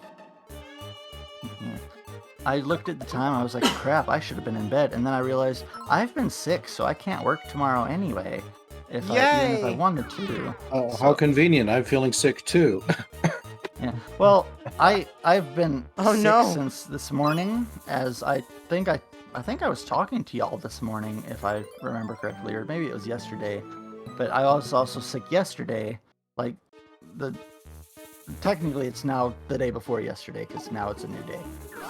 I looked at the time, I was like, crap, I should have been in bed. And then I realized, I've been sick, so I can't work tomorrow anyway. even if I Yay! wanted to. How convenient. I'm feeling sick too. Yeah. Well, I've been Oh, sick no. since this morning, as I think I was talking to y'all this morning, if I remember correctly, or maybe it was yesterday. But I was also sick yesterday. Like technically it's now the day before yesterday because now it's a new day.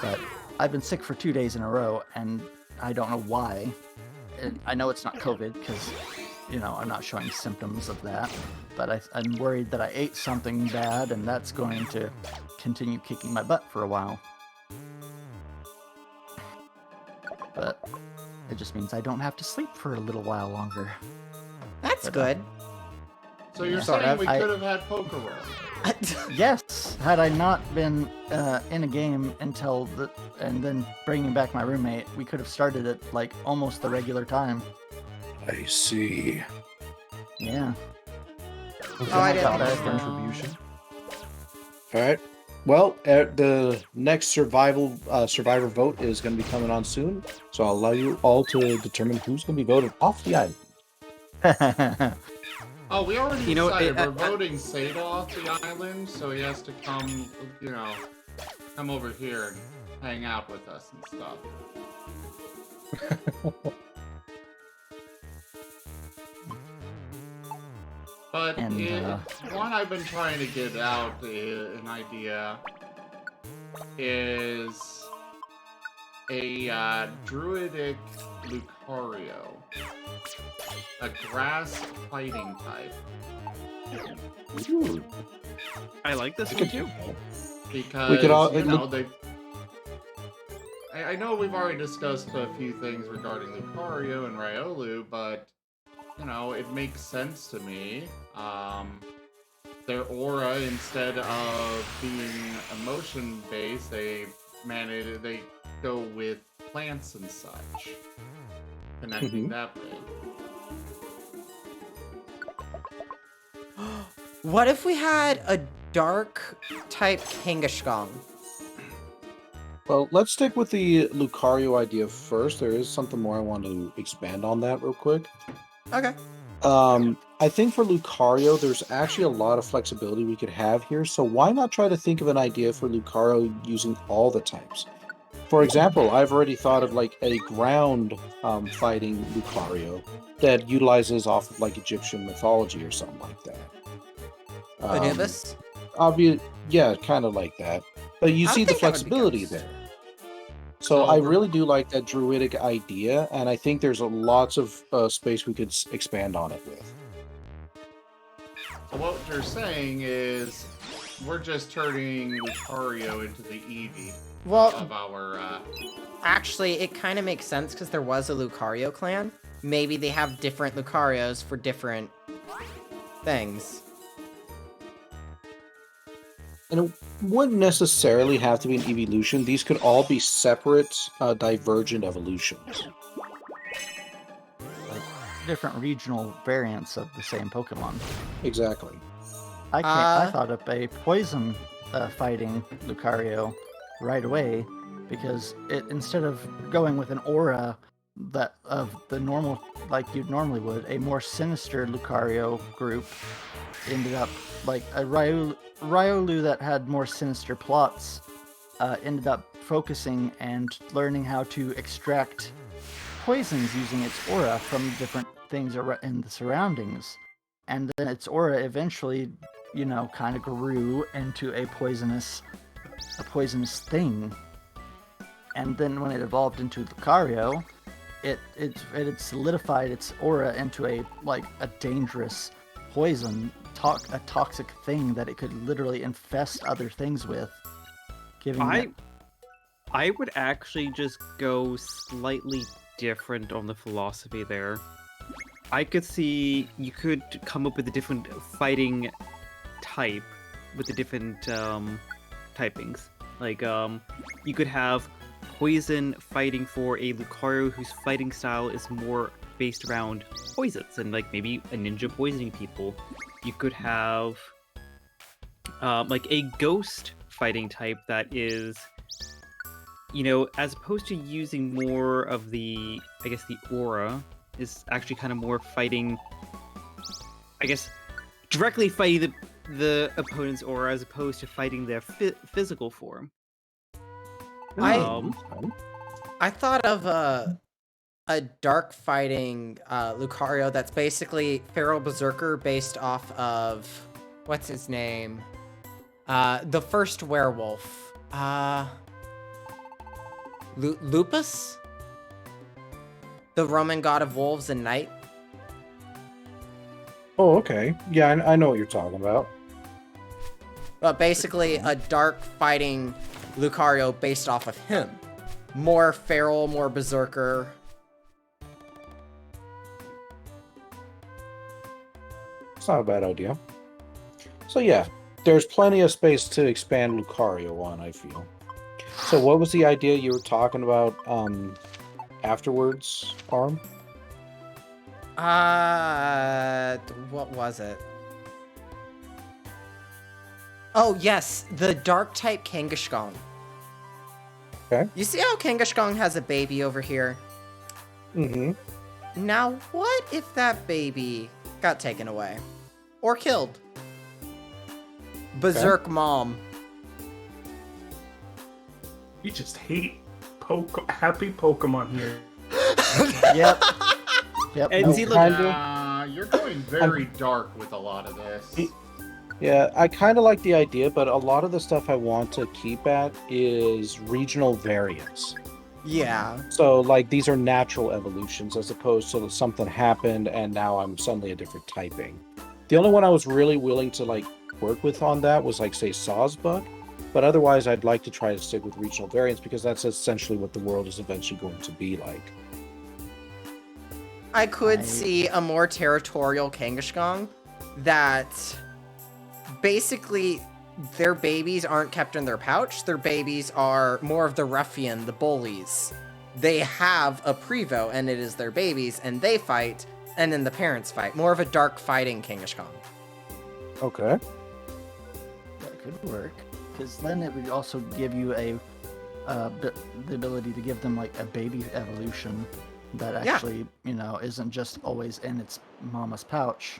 But I've been sick for 2 days in a row, and I don't know why. And I know it's not COVID because I'm not showing symptoms of that. But I'm worried that I ate something bad, and that's going to continue kicking my butt for a while. But it just means I don't have to sleep for a little while longer. That's But, good. So you're Sort saying of. we could have had poker roll? Yes, had I not been in a game until and then bringing back my roommate, we could have started at like almost the regular time. I see. Yeah. Was Oh, I that didn't a know. contribution? All right. Well, the next survivor vote is going to be coming on soon, so I'll allow you all to determine who's going to be voted off the island. Oh, we already You know, decided we're voting Sada off the island, so he has to come over here and hang out with us and stuff. But And, one I've been trying to get out an idea is a druidic Lucario, a grass fighting type. Ooh. I like this one too. Because We could all- I know we've already discussed a few things regarding Lucario and Riolu, but it makes sense to me. Their aura, instead of being emotion based, they go with plants and such, connecting that way. What if we had a dark type Kangaskhan? Well, let's stick with the Lucario idea first. There is something more I want to expand on that real quick. Okay. I think for Lucario, there's actually a lot of flexibility we could have here, so why not try to think of an idea for Lucario using all the types? For example, I've already thought of like a ground fighting Lucario that utilizes off of like Egyptian mythology or something like that. Anubis? Yeah, kind of like that. But you I see the think that would be flexibility good. there. So I really do like that druidic idea, and I think there's lots of space we could expand on it with. So what you're saying is we're just turning Lucario into the Eevee Well, of our. actually, it kind of makes sense because there was a Lucario clan. Maybe they have different Lucarios for different things. And it wouldn't necessarily have to be an evolution. These could all be separate, divergent evolutions. Like different regional variants of the same Pokemon. Exactly. I thought up a poison fighting Lucario right away because it, instead of going with an aura that of the normal like you'd normally would, a more sinister Lucario group ended up like a Riolu that had more sinister plots ended up focusing and learning how to extract poisons using its aura from different things in the surroundings. And then its aura eventually, kind of grew into a poisonous thing. And then when it evolved into Lucario, it had solidified its aura into a dangerous poison, a toxic thing that it could literally infest other things with. I would actually just go slightly different on the philosophy there. I could see you could come up with a different fighting type with the different typings. Like, you could have poison fighting for a Lucario whose fighting style is more based around poisons and like maybe a ninja poisoning people. You could have like a ghost fighting type that is, as opposed to using more of the, I guess, the aura, is actually kind of more fighting I guess, directly fighting the opponent's aura as opposed to fighting their physical form. I thought of a dark fighting Lucario that's basically Feral Berserker based off of what's his name? The first werewolf. Lupus? The Roman god of wolves and night. Oh, okay. Yeah, I know what you're talking about. But basically a dark fighting Lucario based off of him. More feral, more berserker. It's not a bad idea. So yeah, there's plenty of space to expand Lucario on, I feel. So what was the idea you were talking about afterwards, Aurum? What was it? Oh, yes, the dark type Kangaskhan. Okay. You see how Kangaskhan has a baby over here? Mm-hmm. Now, what if that baby got taken away? Or killed? Berserk mom. You just hate happy Pokemon here. Yep. Yep. And nope. see, look, You're going very dark with a lot of this. Yeah, I kind of like the idea, but a lot of the stuff I want to keep at is regional variants. Yeah. So, like, these are natural evolutions as opposed to something happened and now I'm suddenly a different typing. The only one I was really willing to, like, work with on that was, like, say, Sawsbuck. But otherwise, I'd like to try to stick with regional variants because that's essentially what the world is eventually going to be like. I could see a more territorial Kangaskhan that basically their babies aren't kept in their pouch. Their babies are more of the ruffian, the bullies. They have a Prevo and it is their babies and they fight and then the parents fight. More of a dark fighting Kangaskhan. Okay. That could work, because then it would also give you the ability to give them like a baby evolution that actually, isn't just always in its mama's pouch.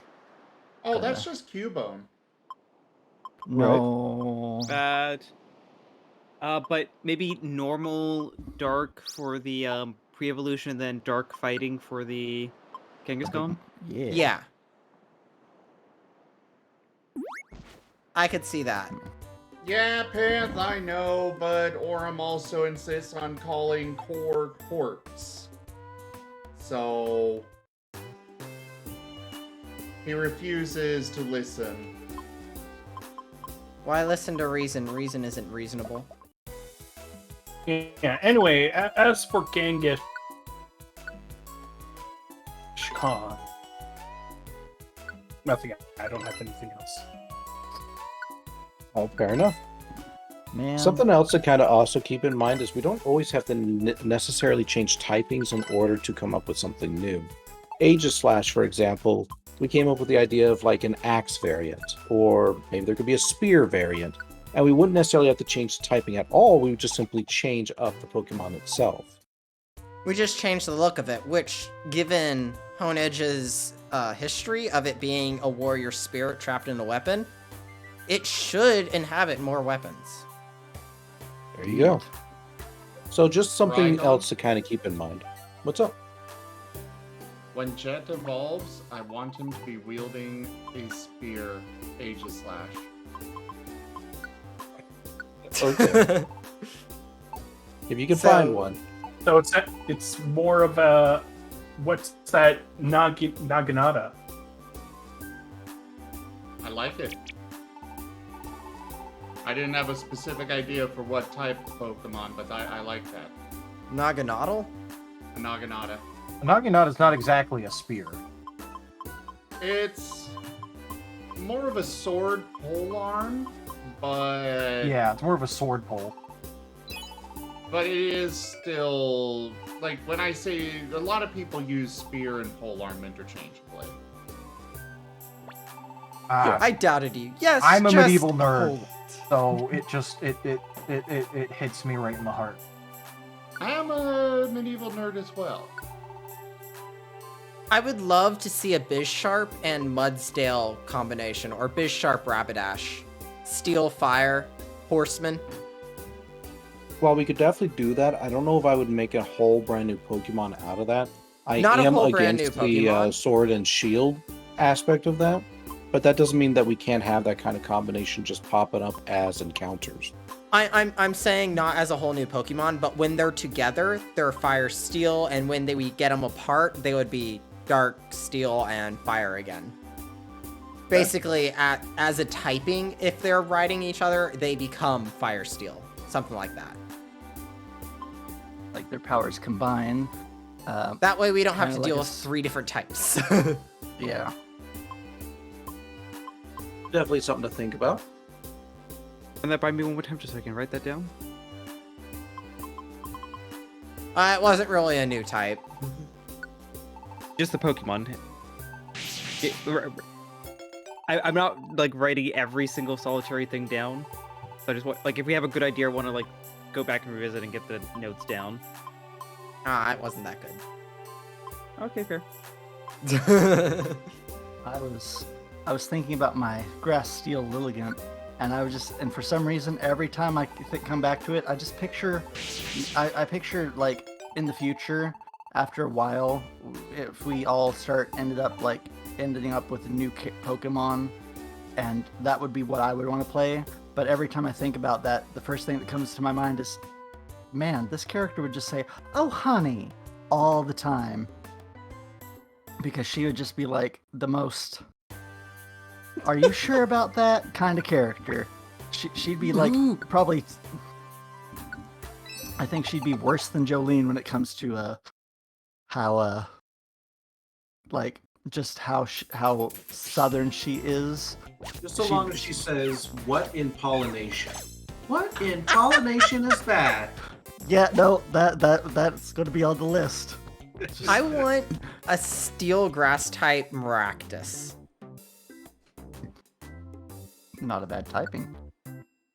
Oh, that's just Cubone. No. bad. But maybe normal dark for the pre-evolution, and then dark fighting for the Kangaskhan. Yeah. Yeah. I could see that. Yeah, Panth, I know, but Aurum also insists on calling core quartz. So he refuses to listen. Why listen to reason? Reason isn't reasonable. Yeah, anyway, as for Genghis Khan, nothing. I don't have anything else. Oh, fair enough. Man. Something else to kind of also keep in mind is we don't always have to necessarily change typings in order to come up with something new. Aegislash, for example, we came up with the idea of like an axe variant, or maybe there could be a spear variant, and we wouldn't necessarily have to change the typing at all, we would just simply change up the Pokemon itself. We just changed the look of it, which, given Honedge's history of it being a warrior spirit trapped in a weapon, it should inhabit more weapons. There you go. So just something Rygone? else to kind of keep in mind. What's up? When Jet evolves, I want him to be wielding a spear, Aegislash. Okay. If you can So- find one. So it's more of a what's that Naginata? I like it. I didn't have a specific idea for what type of Pokemon, but I like that. Naganadel? A Naginata. A Naginata is not exactly a spear. It's more of a sword polearm, but Yeah, it's more of a sword pole. but it is still like when I say a lot of people use spear and polearm interchangeably. I doubted you. Yes, I'm a just medieval nerd. hold it. So it just it hits me right in the heart. I am a medieval nerd as well. I would love to see a Bizsharp and Mudsdale combination, or Bizsharp Rapidash. Steel, Fire, Horseman. Well, we could definitely do that. I don't know if I would make a whole brand new Pokemon out of that. I Not a am whole brand against new the Pokemon. Sword and Shield aspect of that, but that doesn't mean that we can't have that kind of combination just popping up as encounters. I'm saying not as a whole new Pokemon, but when they're together, they're Fire Steel, and when we get them apart, they would be Dark Steel and Fire again. Basically, as a typing, if they're riding each other, they become Fire Steel, something like that. Like their powers combine. That way, we don't have Kinda to like deal a with 3 different types. Yeah. Definitely something to think about. And that by me one more time, just so I can write that down. It wasn't really a new type. Just the Pokemon. I'm not like writing every single solitary thing down. So I just want, like, if we have a good idea, I want to like go back and revisit and get the notes down. It wasn't that Okay, fair. good. I was thinking about my Grass Steel Lilligant, and and for some reason, every time I come back to it, I just picture, I picture like in the future, after a while, if we all ending up with a new Pokemon, and that would be what I would want to play. But every time I think about that, the first thing that comes to my mind is, man, this character would just say, "Oh, honey," all the time. Because she would just be like the most, "Are you sure about that?" kind of character. She'd be like, probably, I think she'd be worse than Jolene when it comes to how southern she is. Just so long as she says, "What in pollination? What in pollination is that?" Yeah, no, that's going to be on the list. I want a Steel Grass type Maractus. Not a bad typing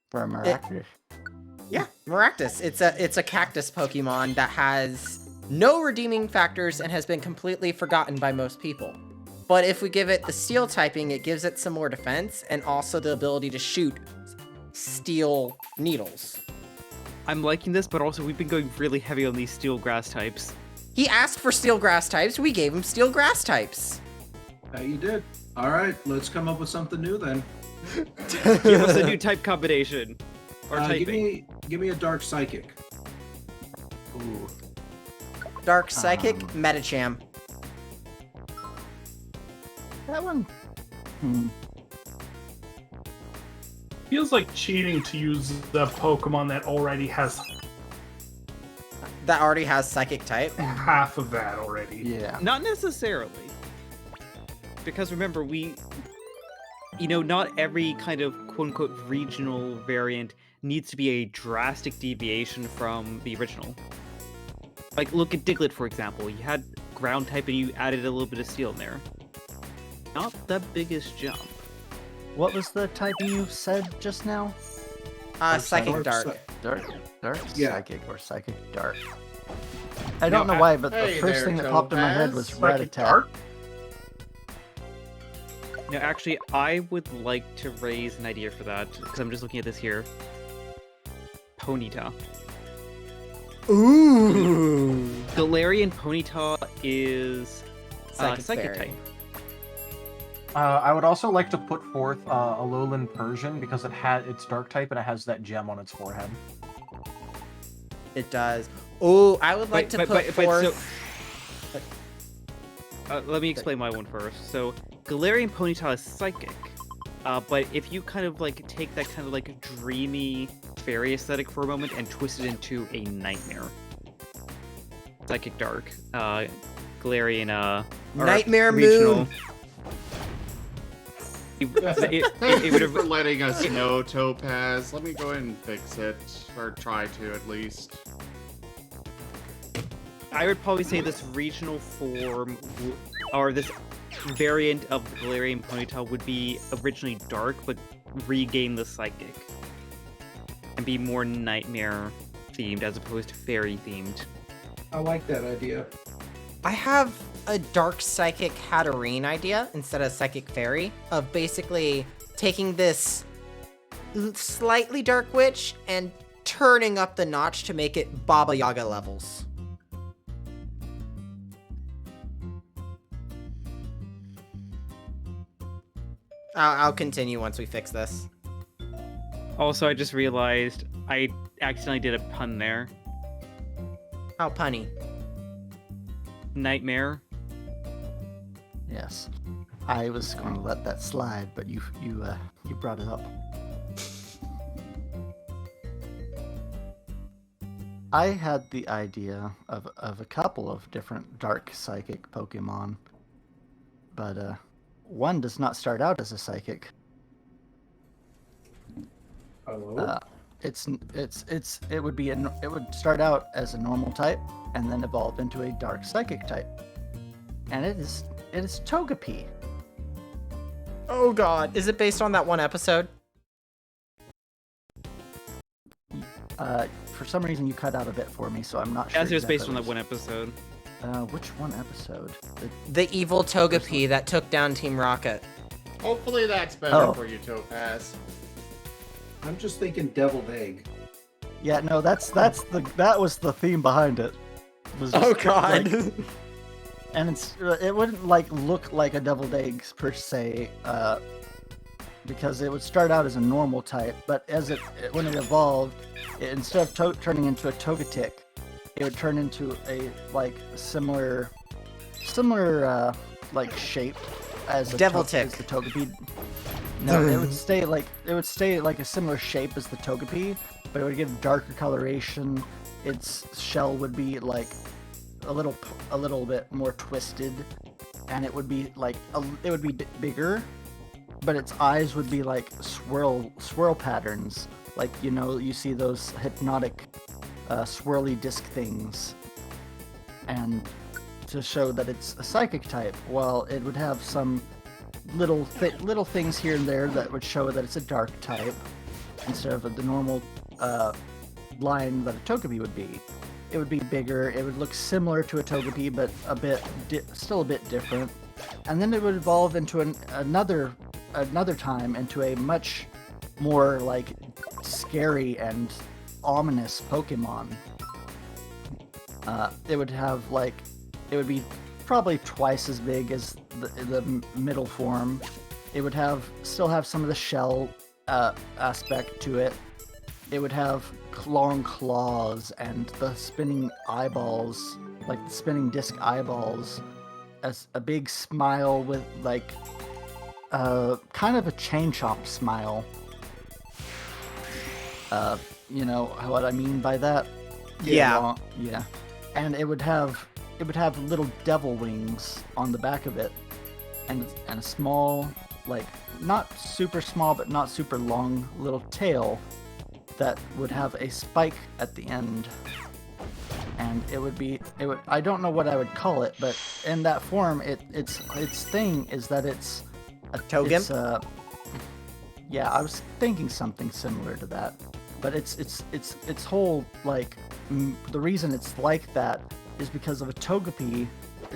for a Maractus. Yeah, Maractus. It's a cactus Pokemon that has no redeeming factors and has been completely forgotten by most people. But if we give it the Steel typing, it gives it some more defense and also the ability to shoot steel needles. I'm liking this, but also we've been going really heavy on these steel grass types. He asked for Steel Grass types, we gave him Steel Grass types. You did. All right, let's come up with something new then. Give us a new type combination. Or typing. Give me a Dark Psychic. Ooh. Dark Psychic, Medicham. That one. Feels like cheating to use the Pokemon that already has Psychic type. half of that already. Yeah. Not necessarily. Because remember, not every kind of quote-unquote regional variant needs to be a drastic deviation from the original. Like, look at Diglett, for example. You had ground type and you added a little bit of steel in there. Not the biggest jump. What was the typing you said just now? Psychic Dark. Dark Yeah. Psychic or Psychic Dark. I don't know why, but the Hey first there, thing that popped in my head was Red Psychic Attack. Dark? No, actually, I would like to raise an idea for that, because I'm just looking at this here. Ponyta. Ooh. Galarian Ponyta is Psychic Psychic Fairy. type. I would also like to put forth a Alolan Persian because it's Dark type and it has that gem on its forehead. It does. Oh, I would like to put forth. Let me explain my one first. So, Galarian Ponyta is Psychic, but if you kind of like take that kind of like dreamy fairy aesthetic for a moment and twist it into a nightmare. Psychic Dark, Galarian, Nightmare regional. Moon. It would have. For letting us know, Topaz. Let me go ahead and fix it, or try to at least. I would probably say this regional form, or this variant of the Galarian Ponyta would be originally dark, but regain the psychic. And be more nightmare themed as opposed to fairy themed. I like that idea. I have a dark psychic Hatterene idea instead of psychic fairy of basically taking this slightly dark witch and turning up the notch to make it Baba Yaga levels. I'll continue once we fix this. Also, I just realized I accidentally did a pun there. How punny. Nightmare. Yes. I was going to let that slide, but you brought it up. I had the idea of a couple of different dark psychic Pokemon, but one does not start out as a psychic. Oh. It would start out as a normal type and then evolve into a dark psychic type, and it is Togepi. Oh god, is it based on that one episode? For some reason you cut out a bit for me, so I'm not sure. As it was based on exactly that one episode. Which one episode? The evil Togepi that took down Team Rocket. Hopefully that's better Oh. for you, Topaz. I'm just thinking deviled egg. Yeah, no, that was the theme behind it. Was just, Oh god. like- and it wouldn't look like a deviled egg per se, because it would start out as a normal type, but when it evolved, instead of turning into a Togetic, it would turn into a similar shape as Deviltic. as the Togepi. No, it would stay like a similar shape as the Togepi, but it would give darker coloration. Its shell would be like a little bit more twisted, and it would be bigger, but its eyes would be like swirl patterns, like you see those hypnotic swirly disc things, and to show that it's a psychic type, well, it would have some little things here and there that would show that it's a dark type instead of the normal line that a Togepi would be. It would be bigger. It would look similar to a Togepi, but still a bit different. And then it would evolve into another time into a much more scary and ominous Pokemon. It would be probably twice as big as the middle form. It would still have some of the shell aspect to it. It would have long claws and the spinning eyeballs, like the spinning disc eyeballs, as a big smile with kind of a chain chomp smile. You know what I mean by that? Yeah. Yeah. And it would have little devil wings on the back of it, and a small, not super small but not super long little tail that would have a spike at the end. And I don't know what I would call it, but in that form, its thing is that it's a Togimp? Yeah, I was thinking something similar to that, but its whole the reason it's like that is because of a Togepi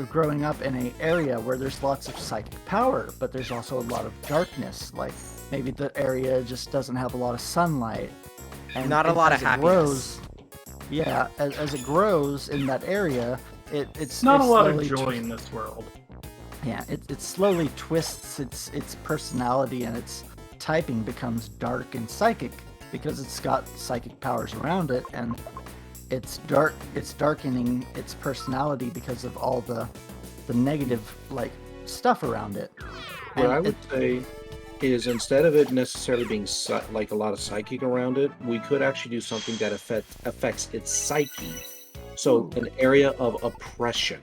growing up in an area where there's lots of psychic power, but there's also a lot of darkness. Like maybe the area just doesn't have a lot of sunlight. And Not a lot of as it happiness. Yeah, as it grows in that area, it's Not a lot of slowly joy in this world. Yeah, it slowly twists its personality, and its typing becomes dark and psychic because it's got psychic powers around it, and it's darkening its personality because of all the negative stuff around it. What And I would say is, instead of it necessarily being a lot of psychic around it, we could actually do something that affects its psyche. So an area of oppression.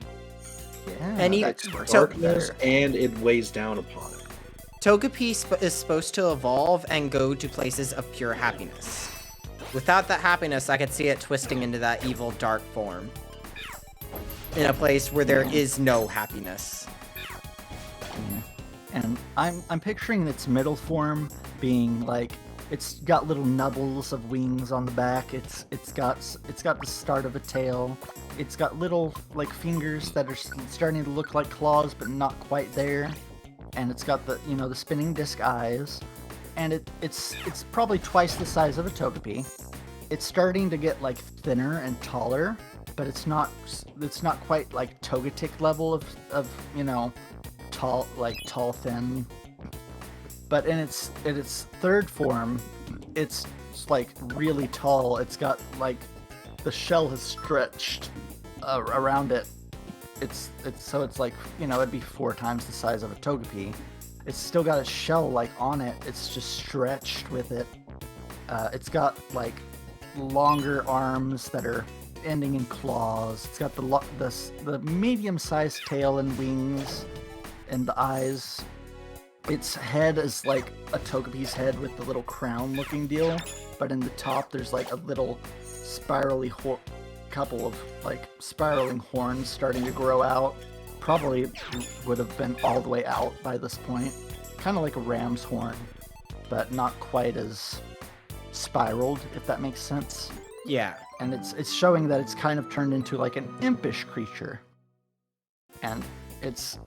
Yeah, And that's Darkness, better. and it weighs down upon it. Togepi is supposed to evolve and go to places of pure happiness. Without that happiness, I could see it twisting into that evil dark form. In a place where there is no happiness. Yeah. And I'm picturing its middle form being It's got little nubbles of wings on the back. It's got the start of a tail. It's got little like fingers that are starting to look like claws, but not quite there. And it's got the the spinning disc eyes. And it's probably twice the size of a Togepi. It's starting to get like thinner and taller, but it's not quite like Togetic level of tall thin. But in its third form, it's like really tall. It's got like the shell has stretched around it. It's like it'd be 4 times the size of a Togepi. It's still got a shell like on it. It's just stretched with it. It's got like longer arms that are ending in claws. It's got the medium-sized tail and wings, and the eyes. Its head is like a Togepi's head with the little crown-looking deal, but in the top there's like a little couple of like spiraling horns starting to grow out. Probably would have been all the way out by this point. Kind of like a ram's horn, but not quite as spiraled, if that makes sense. Yeah. And it's showing that it's kind of turned into like an impish creature. And its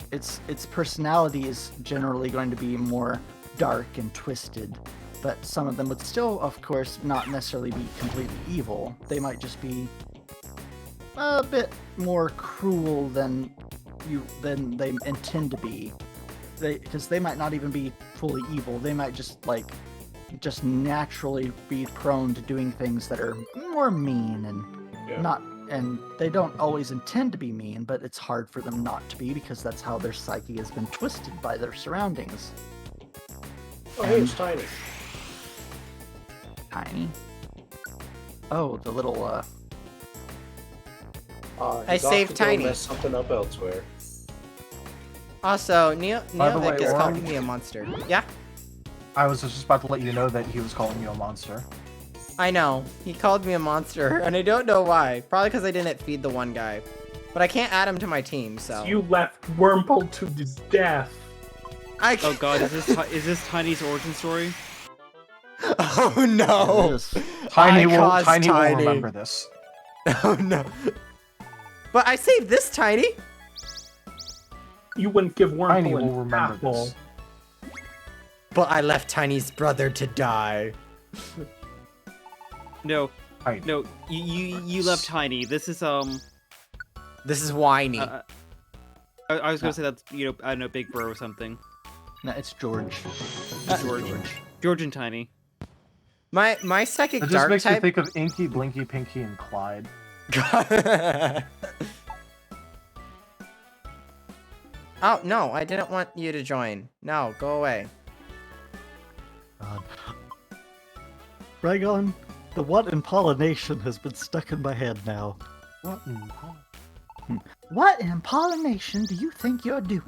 personality is generally going to be more dark and twisted, but some of them would still, of course, not necessarily be completely evil. They might just be a bit more cruel than they intend to be. Because they might not even be fully evil. They might just naturally be prone to doing things that are more mean and they don't always intend to be mean, but it's hard for them not to be because that's how their psyche has been twisted by their surroundings. Oh, hey, it's Tiny. Tiny? Oh, the little I saved Tiny. Mess something up elsewhere. Also, By the way, Neovic is Aurum? calling me a monster. Yeah, I was just about to let you know that he was calling you a monster. I know. He called me a monster, and I don't know why. Probably because I didn't feed the one guy. But I can't add him to my team, so... You left Wormhole to his death. Oh god, is this Tiny's origin story? Oh no! It is. Tiny will caused Tiny. remember this. Oh no. But I saved this Tiny! You wouldn't give Tiny Wormhole will an remember apple. this. But I left Tiny's brother to die. No, Tiny. no, you left Tiny. This is This is whiny. I was gonna say that's I don't know, Big Bro or something. No, it's George. George and Tiny. My psychic It just dark makes me type... think of Inky, Blinky, Pinky, and Clyde. Oh, no, I didn't want you to join. No, go away. God. Rygone, the what in pollination has been stuck in my head now. What in What in pollination do you think you're doing?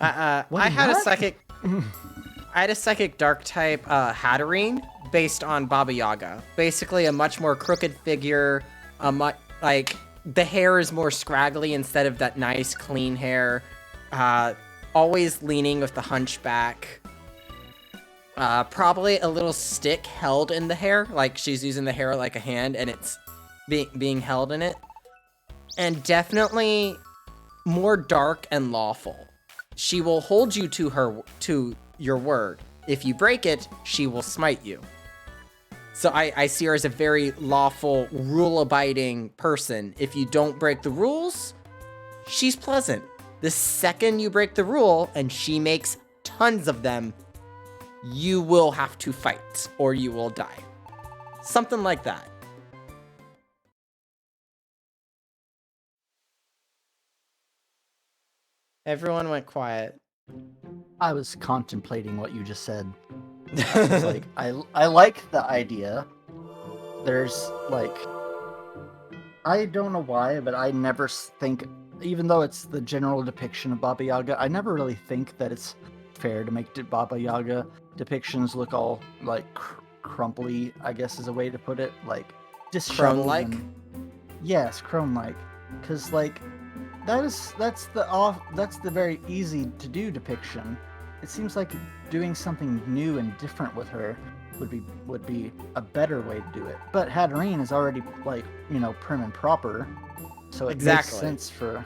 I had a psychic... I had a psychic dark type Hatterene based on Baba Yaga. Basically a much more crooked figure, like the hair is more scraggly instead of that nice clean hair. Always leaning with the hunchback. Probably a little stick held in the hair, like she's using the hair like a hand and it's being held in it. And definitely more dark and lawful. She will hold you to your word. If you break it, she will smite you. So I see her as a very lawful, rule-abiding person. If you don't break the rules, she's pleasant. The second you break the rule, and she makes tons of them, you will have to fight, or you will die. Something like that. Everyone went quiet. I was contemplating what you just said. It's like I like the idea. There's like I don't know why, but I never think, even though it's the general depiction of Baba Yaga, I never really think that it's fair to make Baba Yaga depictions look all like crumply, I guess is a way to put it, like disheveled. Crone-like? Yes, crone-like, because like that's the very easy to do depiction. It seems like doing something new and different with her would be a better way to do it. But Hatterene is already like, you know, prim and proper, so it Exactly. makes sense for.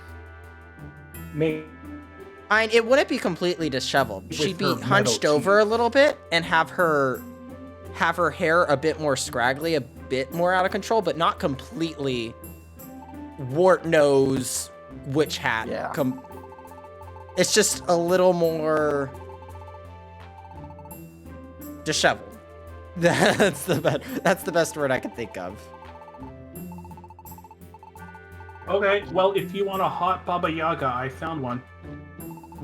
I mean, it wouldn't be completely disheveled. With She'd be her metal hunched over a teeth. little bit and have her hair a bit more scraggly, a bit more out of control, but not completely wart nose witch hat. Yeah. It's just a little more disheveled. That's the best word I can think of. Okay, well, if you want a hot Baba Yaga, I found one.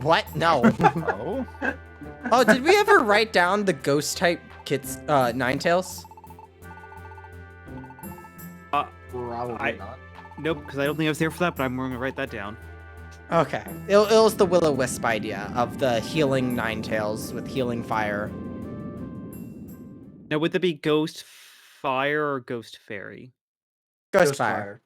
What? No. Oh. Oh, did we ever write down the ghost type kits, ninetails? Probably not. Nope, because I don't think I was there for that, but I'm going to write that down. Okay. It was the will-o-wisp idea of the healing ninetails with healing fire. Now, would that be ghost fire or ghost fairy? Ghost fire.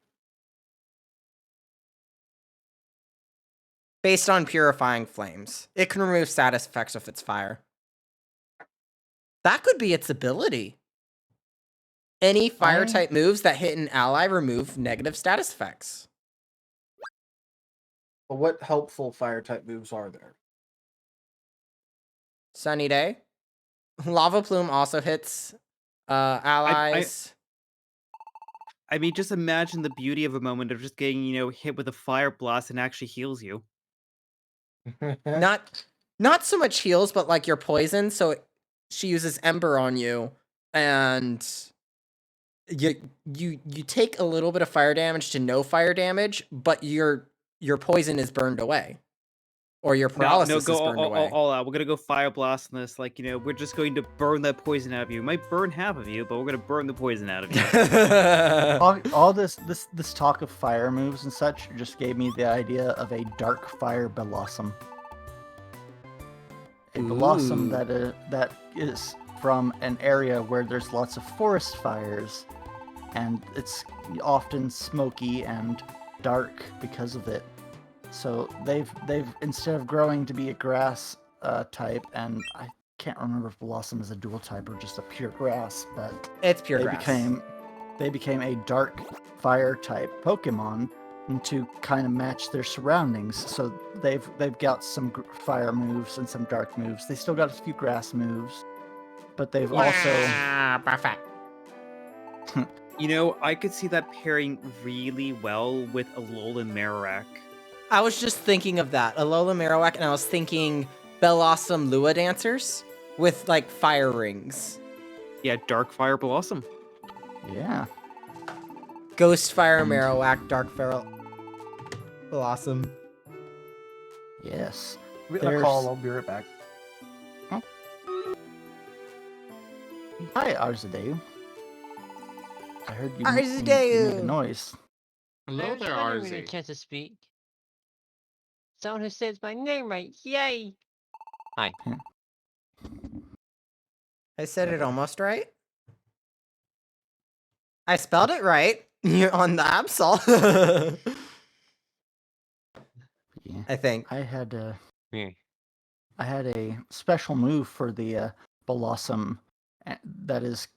Based on purifying flames. It can remove status effects if it's fire. That could be its ability. Any fire type moves that hit an ally remove negative status effects. But what helpful fire type moves are there? Sunny Day. Lava Plume also hits allies. I mean, just imagine the beauty of a moment of just getting, you know, hit with a fire blast and actually heals you. Not so much heals, but like you're poisoned, so she uses Ember on you, and you take a little bit of fire damage to no fire damage, but your poison is burned away. Or your paralysis go is burned away. all out. We're gonna go fire blast on this. Like, you know, we're just going to burn that poison out of you. It might burn half of you, but we're gonna burn the poison out of you. all this talk of fire moves and such just gave me the idea of a dark fire blossom. A blossom that is from an area where there's lots of forest fires, and it's often smoky and dark because of it. So they've instead of growing to be a grass type, and I can't remember if blossom is a dual type or just a pure grass, but it's pure grass. They became a dark fire type Pokemon to kind of match their surroundings. So they've got some fire moves and some dark moves. They still got a few grass moves, but they've also perfect. You know, I could see that pairing really well with Alolan Marowak. I was just thinking of that. Alola Marowak, and I was thinking Bellossom Lua Dancers with, like, fire rings. Yeah, Dark Fire Blossom. Yeah. Ghost Fire Marowak, Dark Fire Blossom. Yes. Call, I'll be right back. Oh. Hi, Arzadeu. I heard you make a noise. Hello there, Finally getting a RZ. chance to speak. Someone who says my name right. Yay! Hi. I said it almost right. I spelled it right. You're on the Absol. Yeah. I think. I had Yeah. I had a special move for the Blossom that is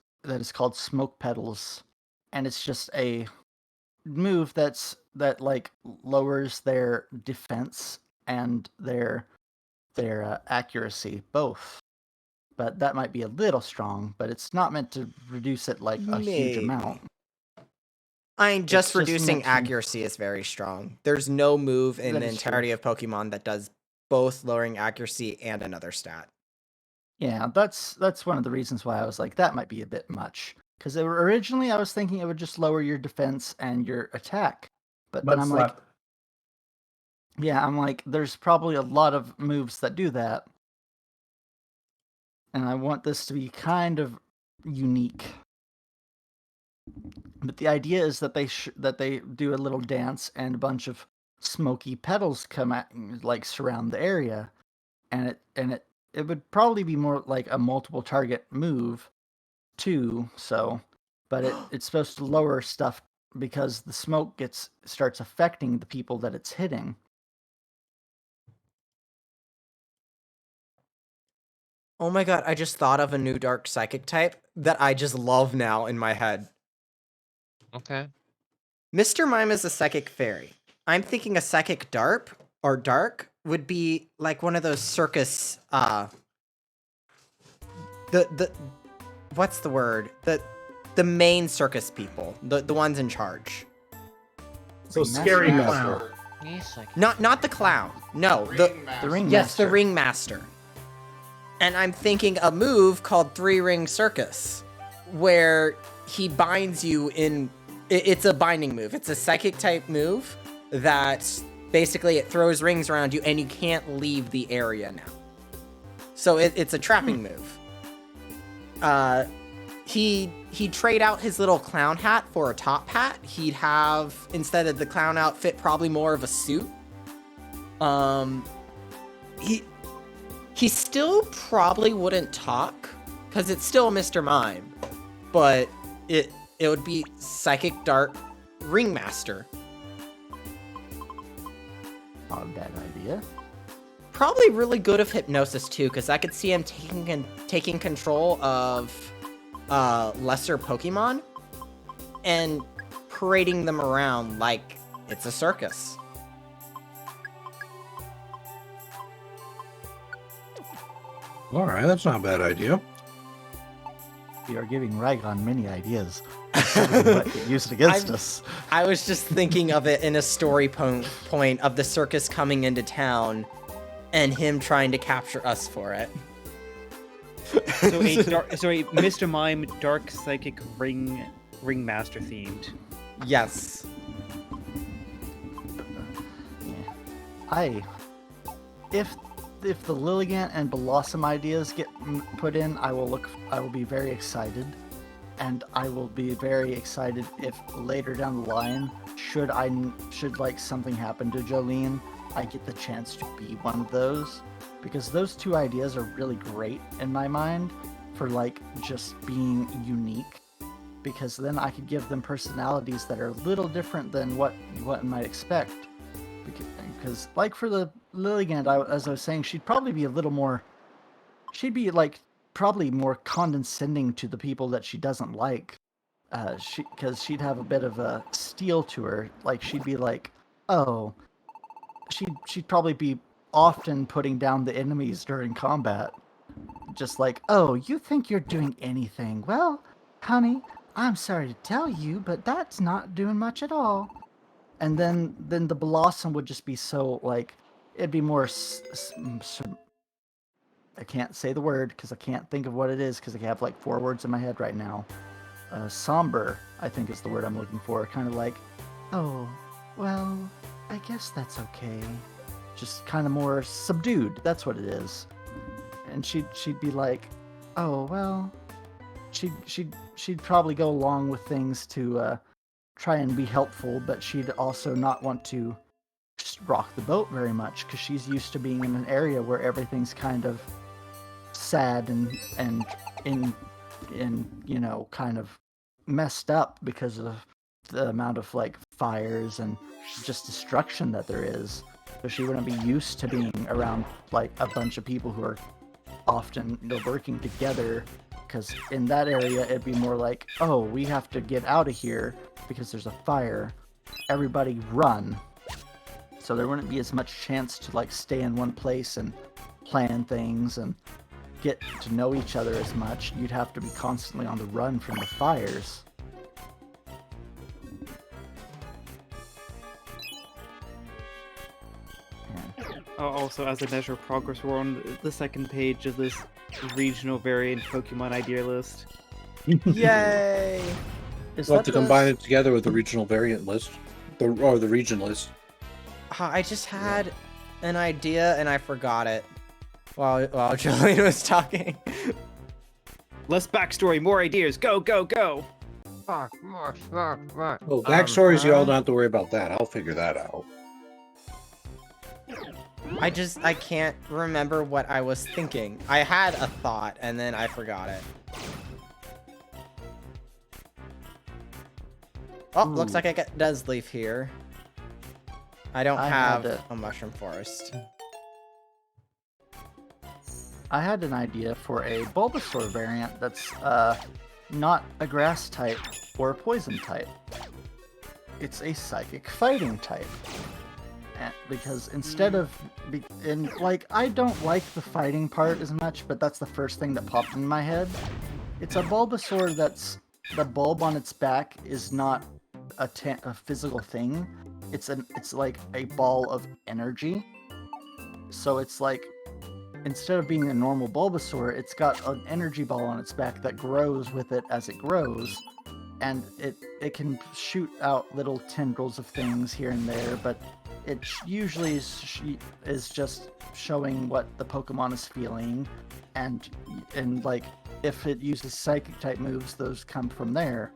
called Smoke Petals, and it's just a move that like lowers their defense and their accuracy both. But that might be a little strong, but it's not meant to reduce it like a huge amount. I mean, just It's just reducing meant to- accuracy is very strong. There's no move in That the is true. entirety of Pokemon that does both lowering accuracy and another stat. Yeah, that's one of the reasons why I was like, that might be a bit much. Because originally I was thinking it would just lower your defense and your attack. But then I'm like, there's probably a lot of moves that do that. And I want this to be kind of unique. But the idea is that they do a little dance and a bunch of smoky petals come at, like, surround the area, and it would probably be more like a multiple target move too. So, but it's supposed to lower stuff because the smoke starts affecting the people that it's hitting. Oh my god, I just thought of a new dark psychic type that I just love now in my head. Okay. Mr. Mime is a psychic fairy. I'm thinking a psychic dark would be like one of those circus the what's the word? The main circus people, the ones in charge. So scary Ringmaster. clown. He's like, Not the clown. No, The ringmaster. yes, the ringmaster. And I'm thinking a move called 3-ring circus, where he binds you in. It's a binding move. It's a psychic type move that basically it throws rings around you and you can't leave the area now. So it's a trapping move. He'd trade out his little clown hat for a top hat. He'd have, instead of the clown outfit, probably more of a suit. He still probably wouldn't talk, because it's still Mr. Mime, but it would be Psychic Dark Ringmaster. Not a bad idea. Probably really good of hypnosis too, because I could see him taking control of lesser Pokemon and parading them around like it's a circus. All right, that's not a bad idea. We are giving Rygone many ideas. What get used against us. I was just thinking of it in a story point of the circus coming into town and him trying to capture us for it. So a Mr. Mime dark psychic ringmaster themed. Yes. Yeah. If the Lilligant and Blossom ideas get put in, I will be very excited. And I will be very excited if later down the line, should like something happen to Jolene, I get the chance to be one of those. Because those two ideas are really great in my mind for like just being unique. Because then I could give them personalities that are a little different than what you might expect. Because like for the Lilligant, as I was saying, she'd probably be a little more. She'd be like probably more condescending to the people that she doesn't like. Because she'd have a bit of a steel to her. Like she'd be like, oh, she'd probably be often putting down the enemies during combat. Just like, oh, you think you're doing anything? Well, honey, I'm sorry to tell you, but that's not doing much at all. And then the Blossom would just be so like, it'd be more. I can't say the word because I can't think of what it is because I have like 4 words in my head right now. Somber, I think is the word I'm looking for. Kind of like, oh, well, I guess that's okay. Just kind of more subdued. That's what it is. And she'd be like, oh well. She'd probably go along with things to try and be helpful, but she'd also not want to just rock the boat very much because she's used to being in an area where everything's kind of sad and in you know kind of messed up because of the amount of like fires and just destruction that there is. So she wouldn't be used to being around like a bunch of people who are often working together, because in that area it'd be more like, oh, we have to get out of here because there's a fire, everybody run. So there wouldn't be as much chance to like stay in one place and plan things and get to know each other as much. You'd have to be constantly on the run from the fires. Also, as a measure of progress, we're on the second page of this regional variant Pokemon idea list. Yay! We'll have to combine it together with the regional variant list, or the region list. I just had an idea and I forgot it while Jolene was talking. Less backstory, more ideas. Go, go, go! fuck. Well, backstories, you all don't have to worry about that. I'll figure that out. I can't remember what I was thinking. I had a thought and then I forgot it. Oh, looks like I got Desleaf here. I don't have a mushroom forest. I had an idea for a Bulbasaur variant that's not a grass type or a poison type. It's a psychic fighting type. Because instead of I don't like the fighting part as much, but that's the first thing that popped in my head. It's a Bulbasaur that's the bulb on its back is not a physical thing. It's like a ball of energy. So it's like instead of being a normal Bulbasaur, it's got an energy ball on its back that grows with it as it grows, and it can shoot out little tendrils of things here and there, but it usually is just showing what the Pokemon is feeling, and like if it uses Psychic type moves, those come from there.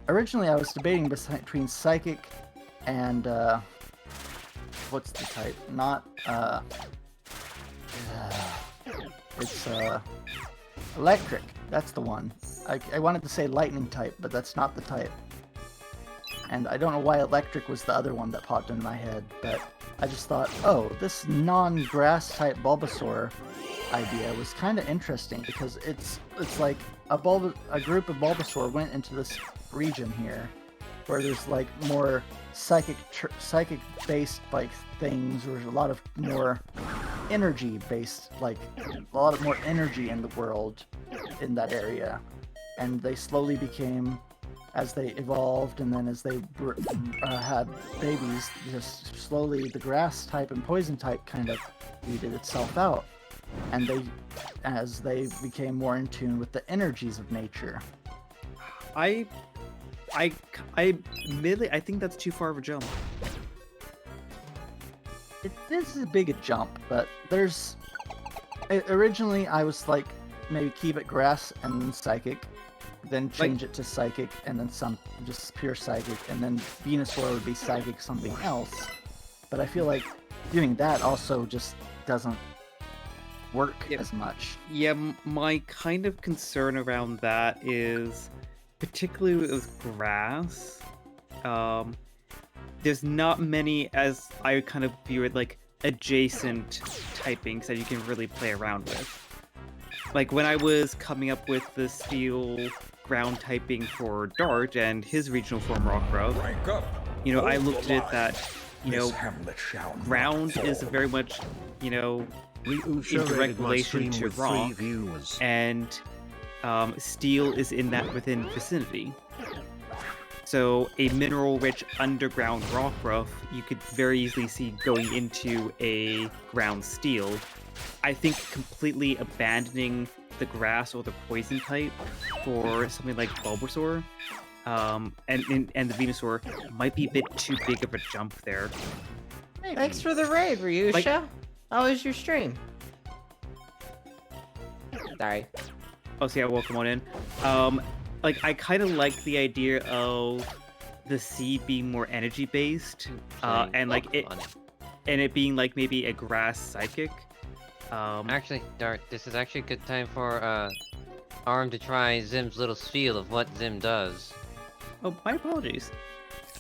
Originally, I was debating between Psychic and what's the type? Not it's Electric. That's the one. I wanted to say Lightning type, but that's not the type. And I don't know why Electric was the other one that popped into my head, but I just thought, oh, this non-grass type Bulbasaur idea was kind of interesting because it's like a group of Bulbasaur went into this region here where there's like more psychic based like things, or a lot of more energy based, like a lot of more energy in the world in that area, and they slowly became, as they evolved and then as they had babies, just slowly the grass type and poison type kind of weeded itself out, and as they became more in tune with the energies of nature. I admittedly, I think that's too far of a jump. This is a big jump, but originally I was like, maybe keep it grass and then psychic, then change it to psychic, and then just pure psychic, and then Venusaur would be psychic something else. But I feel like doing that also just doesn't work as much. Yeah, my kind of concern around that is, particularly with grass, there's not many, as I kind of view it, like adjacent typings that you can really play around with. Like when I was coming up with the steel ground typing for Dart and his regional form Rockruff, I looked at it that, ground is very much, in direct relation to rock, and steel is in that within vicinity. So a mineral-rich underground Rockruff, you could very easily see going into a ground steel. I think completely abandoning the grass or the poison type for something like Bulbasaur and the Venusaur might be a bit too big of a jump there. Thanks for the raid, Ryusha. How was your stream? Sorry. Oh, so yeah, welcome on in. I kind of like the idea of the seed being more energy based, and it being like maybe a grass psychic. Actually, Dart, this is actually a good time for Aurum to try Zim's little spiel of what Zim does. Oh, my apologies.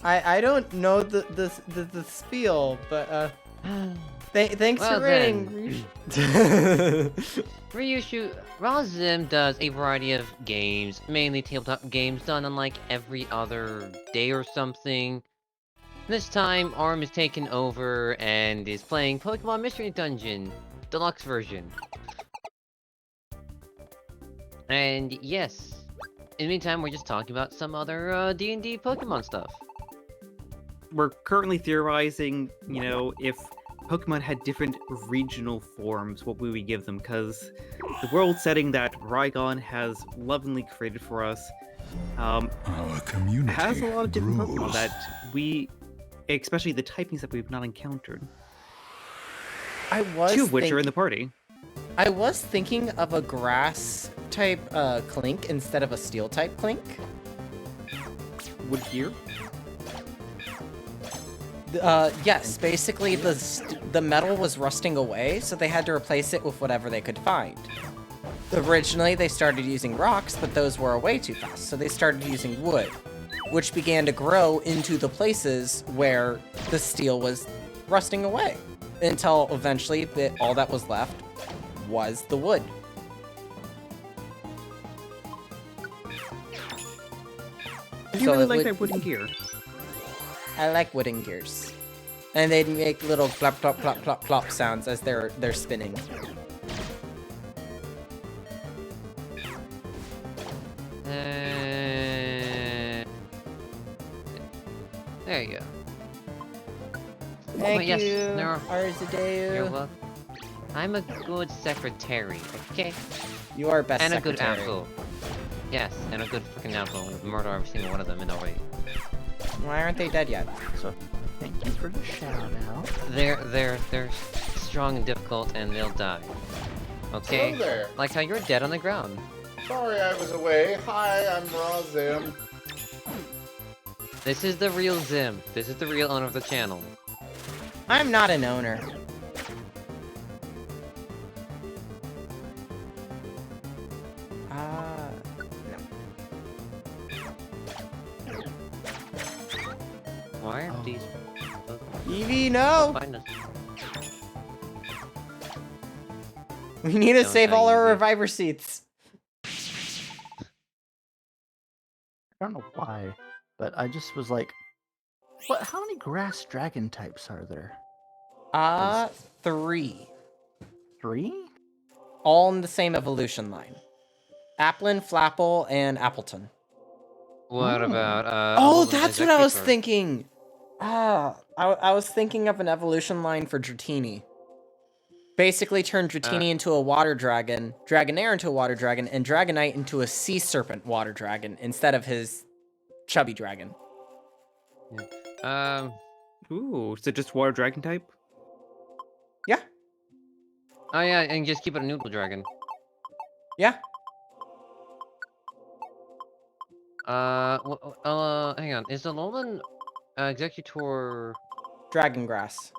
I don't know the spiel, but thanks Well for raiding. Ryushu, Raw Zim does a variety of games, mainly tabletop games done on like every other day or something. This time, Aurum is taken over and is playing Pokemon Mystery Dungeon, Deluxe version. And yes, in the meantime, we're just talking about some other D&D Pokemon stuff. We're currently theorizing, if Pokemon had different regional forms, what would we give them? Because the world setting that Rygone has lovingly created for us Our community has a lot of different Pokemon grows. that especially the typings that we've not encountered. Two of which are in the party. I was thinking of a grass type Clink instead of a steel type Clink. Wood gear? Yes, basically the metal was rusting away, so they had to replace it with whatever they could find. Originally, they started using rocks, but those were way too fast, so they started using wood, which began to grow into the places where the steel was rusting away, until eventually all that was left was the wood. You So really it like would- that wooden gear. I like wooden gears. And they'd make little plop, plop, plop, plop, plop sounds as they're spinning. There you go. Thank yes, you, there are- Arzadeu. You're welcome. I'm a good secretary, okay? You are best And a secretary. good uncle. Yes, and a good freaking uncle. Murder every single one of them in already. Why aren't they dead yet? So, thank you for the shout out. They're strong and difficult, and they'll die. Okay? Hello there. Like how you're dead on the ground. Sorry I was away. Hi, I'm Razim. This is the real Zim. This is the real owner of the channel. I'm not an owner. Why are these? Eevee, no! Find us. We need to Don't save die, all our Eevee. reviver seats. I don't know why, but I just was like, what? How many grass dragon types are there? 3. 3? All in the same evolution line. Applin, Flapple, and Appleton. What about Oh, Golden that's what I was Executor? thinking! I was thinking of an evolution line for Dratini. Basically turn Dratini into a water dragon, Dragonair into a water dragon, and Dragonite into a sea serpent water dragon instead of his chubby dragon. Ooh, so just water dragon type? Yeah, Oh yeah, and just keep it a noodle dragon. yeah. Hang on. Is the Alolan Executor? Dragon grass.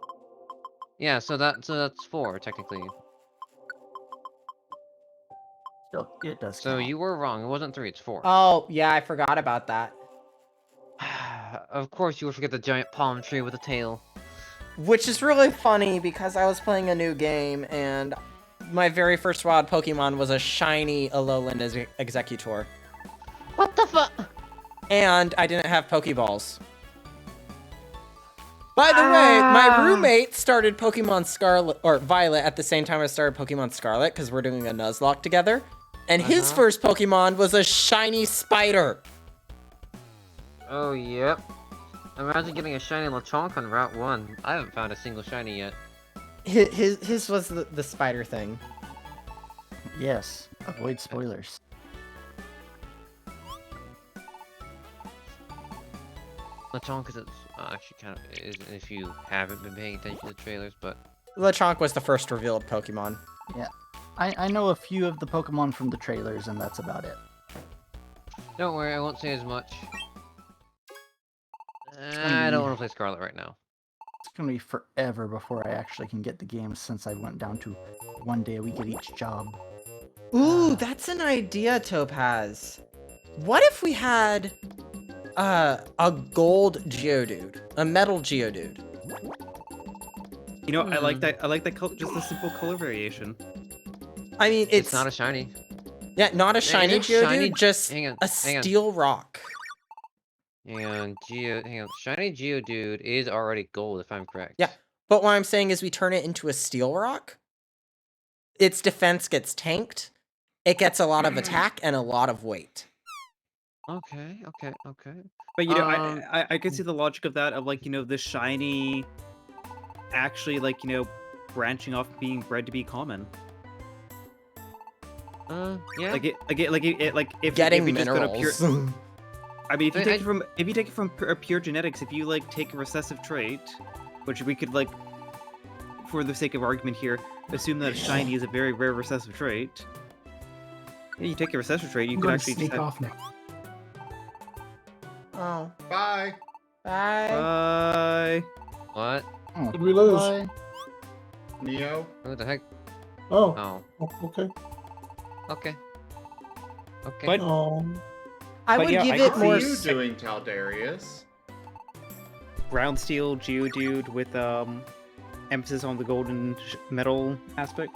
Yeah, so that's 4 technically. Still, it does. So count. you were wrong. It wasn't 3. It's 4. Oh, yeah, I forgot about that. Of course, you would forget the giant palm tree with a tail. Which is really funny because I was playing a new game and my very first wild Pokemon was a shiny Alolan Executor. What the fuck? And I didn't have Pokeballs. By the way, my roommate started Pokemon Scarlet or Violet at the same time I started Pokemon Scarlet because we're doing a Nuzlocke together. And his first Pokemon was a shiny spider. Oh, yep. Imagine getting a shiny Lechonk on Route 1. I haven't found a single shiny yet. His was the spider thing. Yes. Avoid spoilers. Lechonk is actually kind of is if you haven't been paying attention to the trailers, but Lechonk was the first revealed Pokemon. Yeah. I know a few of the Pokemon from the trailers, and that's about it. don't worry, I won't say as much. gonna I don't be- want to play Scarlet right now. It's gonna be forever before I actually can get the game since I went down to 1 day a week at each job. Ooh, that's an idea, Topaz. What if we had a gold Geodude, a metal Geodude? You know, I like that. I like that color, just the simple color variation. I mean, It's not a shiny. yeah, not a shiny is Geodude, shiny- just hang on, a hang on. steel rock. Hang on, shiny Geodude is already gold if I'm correct. Yeah. But what I'm saying is we turn it into a steel rock. Its defense gets tanked. It gets a lot of attack and a lot of weight. Okay. But you know, Um, I could see the logic of that, of like, you know, the shiny actually, like, you know, branching off being bred to be common. Yeah. Like if Getting we just go to pure, minerals. I mean, if you I- take it from pure genetics, if you like take a recessive trait, which we could like, for the sake of argument here, assume that shiny is a very rare recessive trait. Yeah, you take a recessive trait, you I'm could going to actually sneak just have, off now. Oh. Bye. Bye. What? Oh, Did we lose? bye. Neo. What the heck? Oh, Oh. okay. Okay. But- Oh, I But would yeah, give I it could more. What are you doing, Taldarius? brown steel Geodude with emphasis on the golden metal aspect.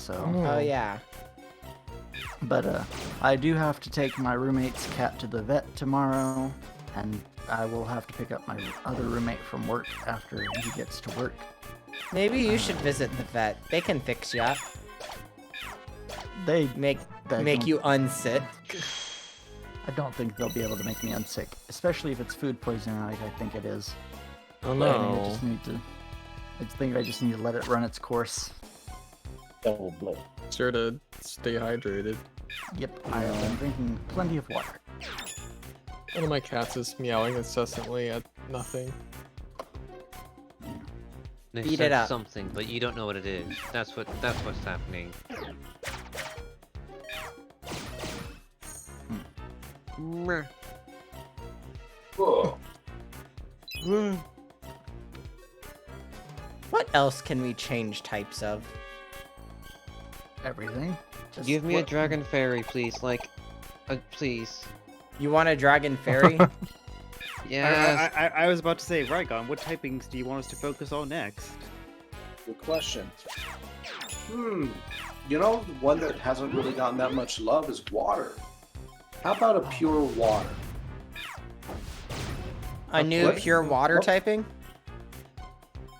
So, Oh yeah. but I do have to take my roommate's cat to the vet tomorrow, and I will have to pick up my other roommate from work after he gets to work. Maybe you should visit the vet. They can fix you up. They Make don't- you unsit. I don't think they'll be able to make me unsick, especially if it's food poisoning like I think it is. Oh I think I just need to let it run its course. Double blow. Sure to stay hydrated. Yep, I have been drinking plenty of water. One of my cats is meowing incessantly at nothing. They Beat said it up. something, but you don't know what it is. That's what's happening. Meh. What else can we change types of? Everything. Just Give me a what- dragon fairy, please. Like, please. You want a dragon fairy? Yes. I was about to say, Rygone, what typings do you want us to focus on next? Good question. You know, one that hasn't really gotten that much love is water. How about a pure water? A new What? pure water What? typing?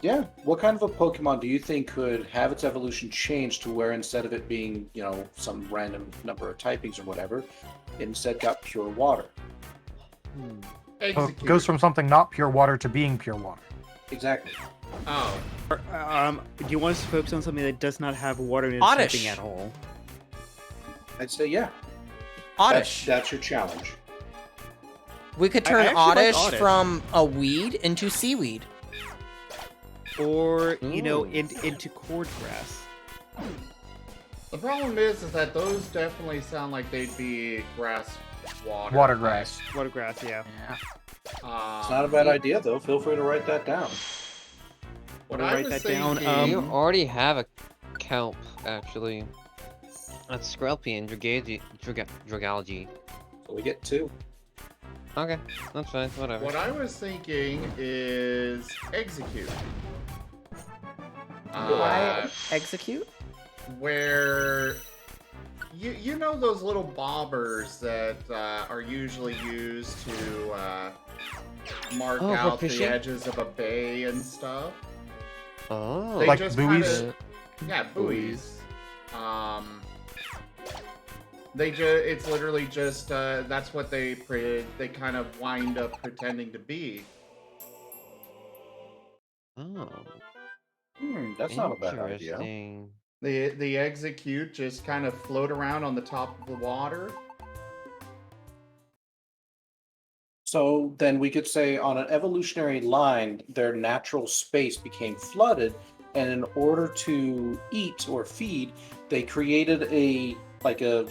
Yeah. What kind of a Pokemon do you think could have its evolution change to where instead of it being, you know, some random number of typings or whatever, it instead got pure water? So Execute. it goes from something not pure water to being pure water. Exactly. Oh, Do you want us to focus on something that does not have water in its Oddish. typing at all? I'd say yeah. Oddish. That's your challenge. We could I turn actually like Oddish Oddish. from a weed into seaweed. Or, you know, Ooh. into cordgrass. the problem is that those definitely sound like they'd be grass water. Water grass. Watergrass, yeah. Yeah. It's not a bad idea, though. Feel free to write that down. What I'll I write was that down, thinking- You already have a kelp, actually. That's Skrelpy and Dragalogy. So we get 2. Okay, that's fine, whatever. What I was thinking is execute. Why execute? Where you know those little bobbers that are usually used to mark Oh, for out the fishing? edges of a bay and stuff. Oh. They Like just buoys? kinda- yeah, buoys. It's literally just that's what they kind of wind up pretending to be. Oh. That's not a bad idea. Interesting. The execute just kind of float around on the top of the water. So then we could say on an evolutionary line, their natural space became flooded, and in order to eat or feed, they created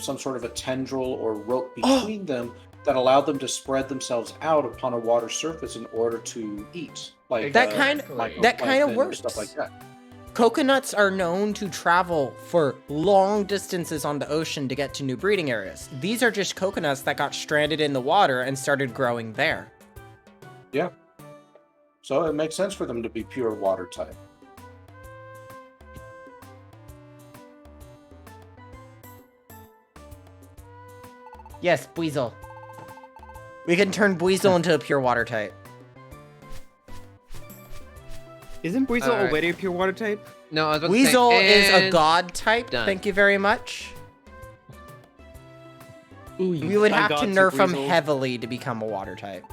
some sort of a tendril or rope between them that allowed them to spread themselves out upon a water surface in order to eat. Like That kind Exactly. of mycoplankton works. and stuff like that. Coconuts are known to travel for long distances on the ocean to get to new breeding areas. These are just coconuts that got stranded in the water and started growing there. Yeah. So it makes sense for them to be pure water type. Yes, Buizel. We can turn Buizel into a pure water type. Isn't Buizel Alright. already a pure water type? No, I was about to say, Weasel is a and- god type. done. Thank you very much. Ooh, We would have to ungod's nerf him Weasel. heavily to become a water type.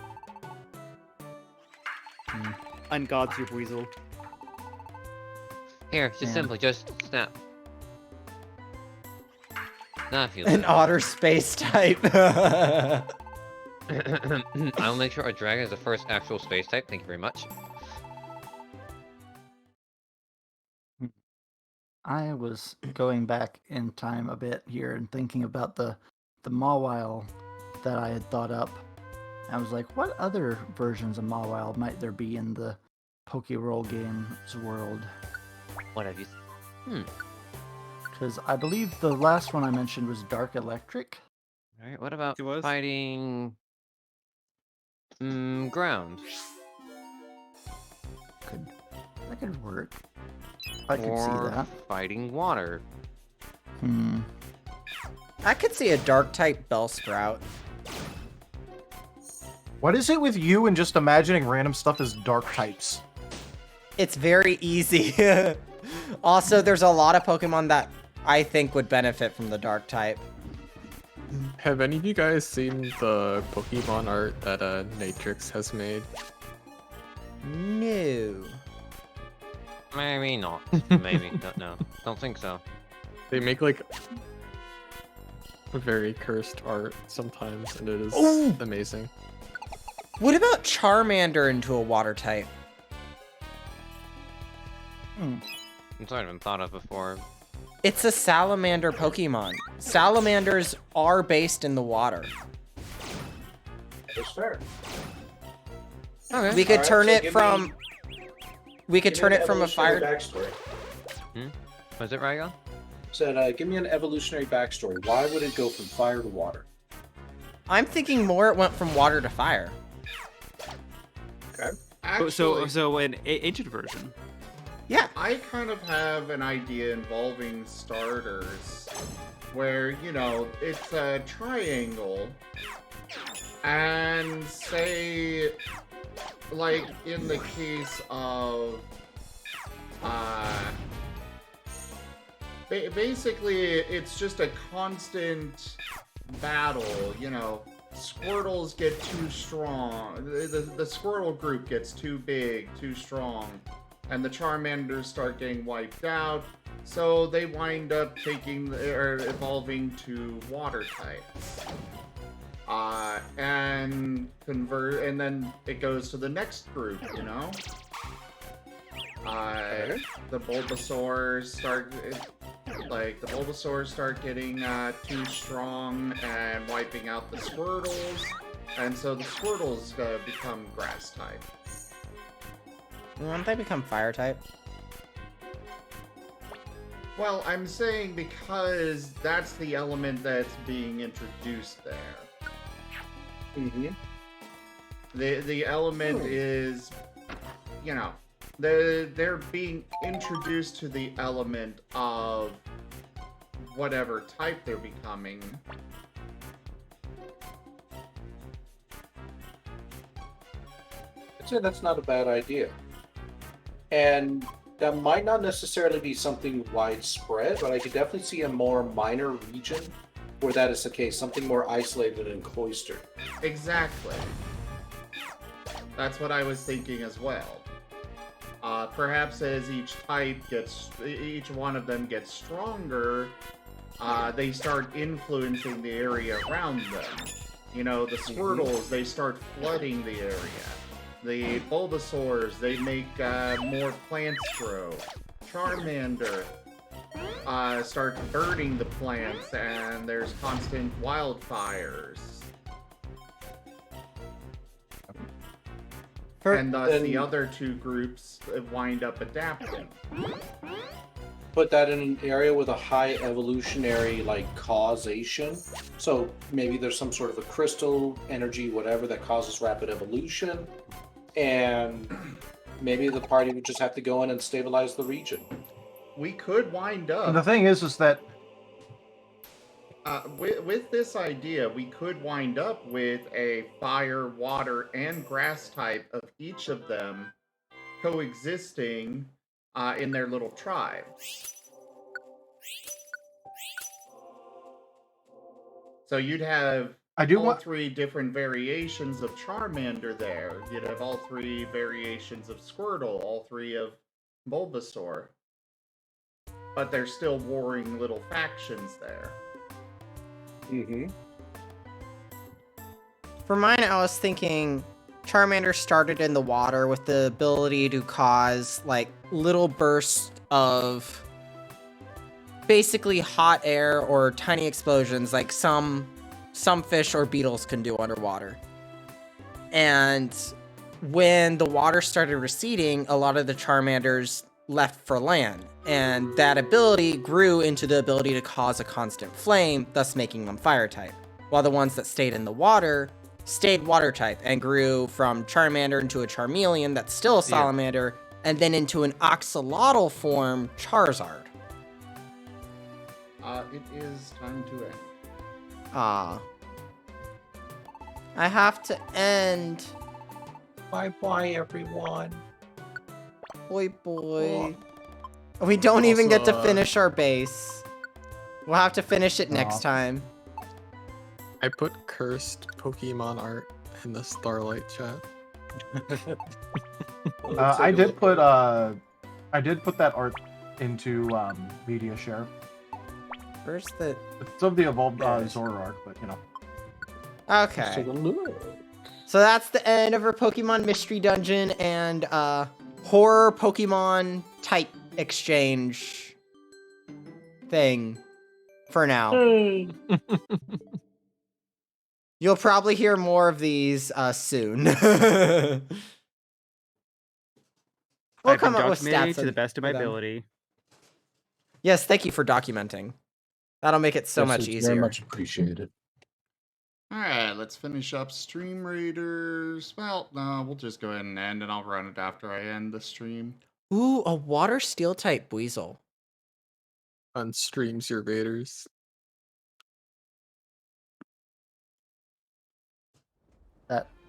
Ungod's your Weasel. Here, just Yeah. simply, just snap. Now I feel An better. otter space type. I'll make sure a dragon is the first actual space type. Thank you very much. I was going back in time a bit here and thinking about the Mawile that I had thought up. I was like, what other versions of Mawile might there be in the Pokeroll games world? What have you? Because I believe the last one I mentioned was Dark Electric. All right. What about It was? fighting? Ground. That could work. I could see Or that. fighting water. I could see a dark type Bellsprout. What is it with you and just imagining random stuff as dark types? It's very easy. Also, there's a lot of Pokemon that I think would benefit from the dark type. Have any of you guys seen the Pokemon art that Natrix has made? No. Maybe not. Maybe. Don't know. Don't think so. They make like very cursed art sometimes, and it is Ooh. amazing. What about Charmander into a water type? It's not even thought of before. It's a salamander Pokemon. Salamanders are based in the water. That's fair. Okay. We could Alright, turn so it give from... me- We could give turn me an it from a evolutionary fire... backstory. Was it Rygone? Said, give me an evolutionary backstory. Why would it go from fire to water? I'm thinking more it went from water to fire. Okay. Actually, So an ancient version. Yeah. I kind of have an idea involving starters where, you know, it's a triangle and say, like in the case of, basically it's just a constant battle, you know. Squirtles get too strong, the Squirtle group gets too big, too strong, and the Charmanders start getting wiped out, so they wind up evolving to water types. And then it goes to the next group, you know? The Bulbasaurs start getting too strong and wiping out the Squirtles, and so the Squirtles become grass type. Won't they become fire type? Well, I'm saying because that's the element that's being introduced there. Mm-hmm. The element is, you know, they're being introduced to the element of whatever type they're becoming. I'd say that's not a bad idea. And that might not necessarily be something widespread, but I could definitely see a more minor region where that is the case, something more isolated and cloistered. Exactly. That's what I was thinking as well. Perhaps as each one of them gets stronger, they start influencing the area around them. You know, the Squirtles, they start flooding the area. The Bulbasaurs, they make more plants grow. Charmander starts burning the plants, and there's constant wildfires. And thus the other two groups wind up adapting. Put that in an area with a high evolutionary causation. So maybe there's some sort of a crystal energy, whatever, that causes rapid evolution. And maybe the party would just have to go in and stabilize the region. We could wind up. And the thing is that with this idea, we could wind up with a fire, water, and grass type of each of them coexisting in their little tribe. So you'd have three different variations of Charmander there. You'd have all three variations of Squirtle, all three of Bulbasaur. But there's still warring little factions there. Mm-hmm. For mine, I was thinking Charmander started in the water with the ability to cause, little bursts of basically hot air or tiny explosions like some fish or beetles can do underwater. And when the water started receding, a lot of the Charmanders left for land, and that ability grew into the ability to cause a constant flame, thus making them fire type, while the ones that stayed in the water stayed water type and grew from Charmander into a Charmeleon that's still a salamander, and then into an axolotl form Charizard. it is time to end. Ah. I have to end. Bye-bye, everyone. Boy, boy. We don't even get to finish our base. We'll have to finish it next time. I put cursed Pokemon art in the Starlight chat. I did put that art into media share. Where's the... It's of the evolved Zora arc, but you know. Okay. So that's the end of our Pokemon Mystery Dungeon and horror Pokemon type exchange thing for now. You'll probably hear more of these soon. We'll I've come been up with documenting stats to the best of for my them. ability. Yes, thank you for documenting. That'll make it so Yes, much it's easier. Very much appreciated. Alright, let's finish up Stream Raiders. Well, no, we'll just go ahead and end, and I'll run it after I end the stream. Ooh, a water steel type Weasel. On streams your Raiders.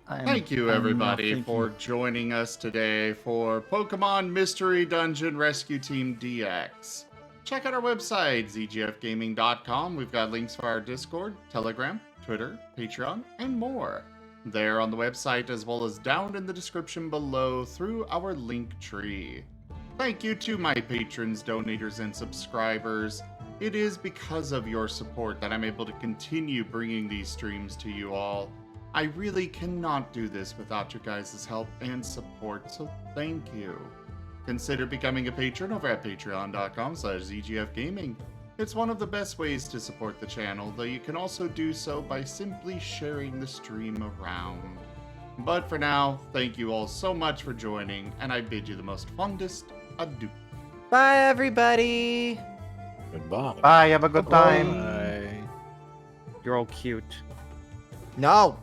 Thank you, everybody, for joining us today for Pokemon Mystery Dungeon Rescue Team DX. Check out our website, zgfgaming.com. We've got links for our Discord, Telegram, Twitter, Patreon, and more. There on the website, as well as down in the description below through our link tree. Thank you to my patrons, donators, and subscribers. It is because of your support that I'm able to continue bringing these streams to you all. I really cannot do this without your guys' help and support, so thank you. Consider becoming a patron over at patreon.com/zgfgaming. It's one of the best ways to support the channel, though you can also do so by simply sharing the stream around. But for now, thank you all so much for joining, and I bid you the most fondest adieu. Bye, everybody. Goodbye. Bye, have a good time. Bye. You're all cute. No.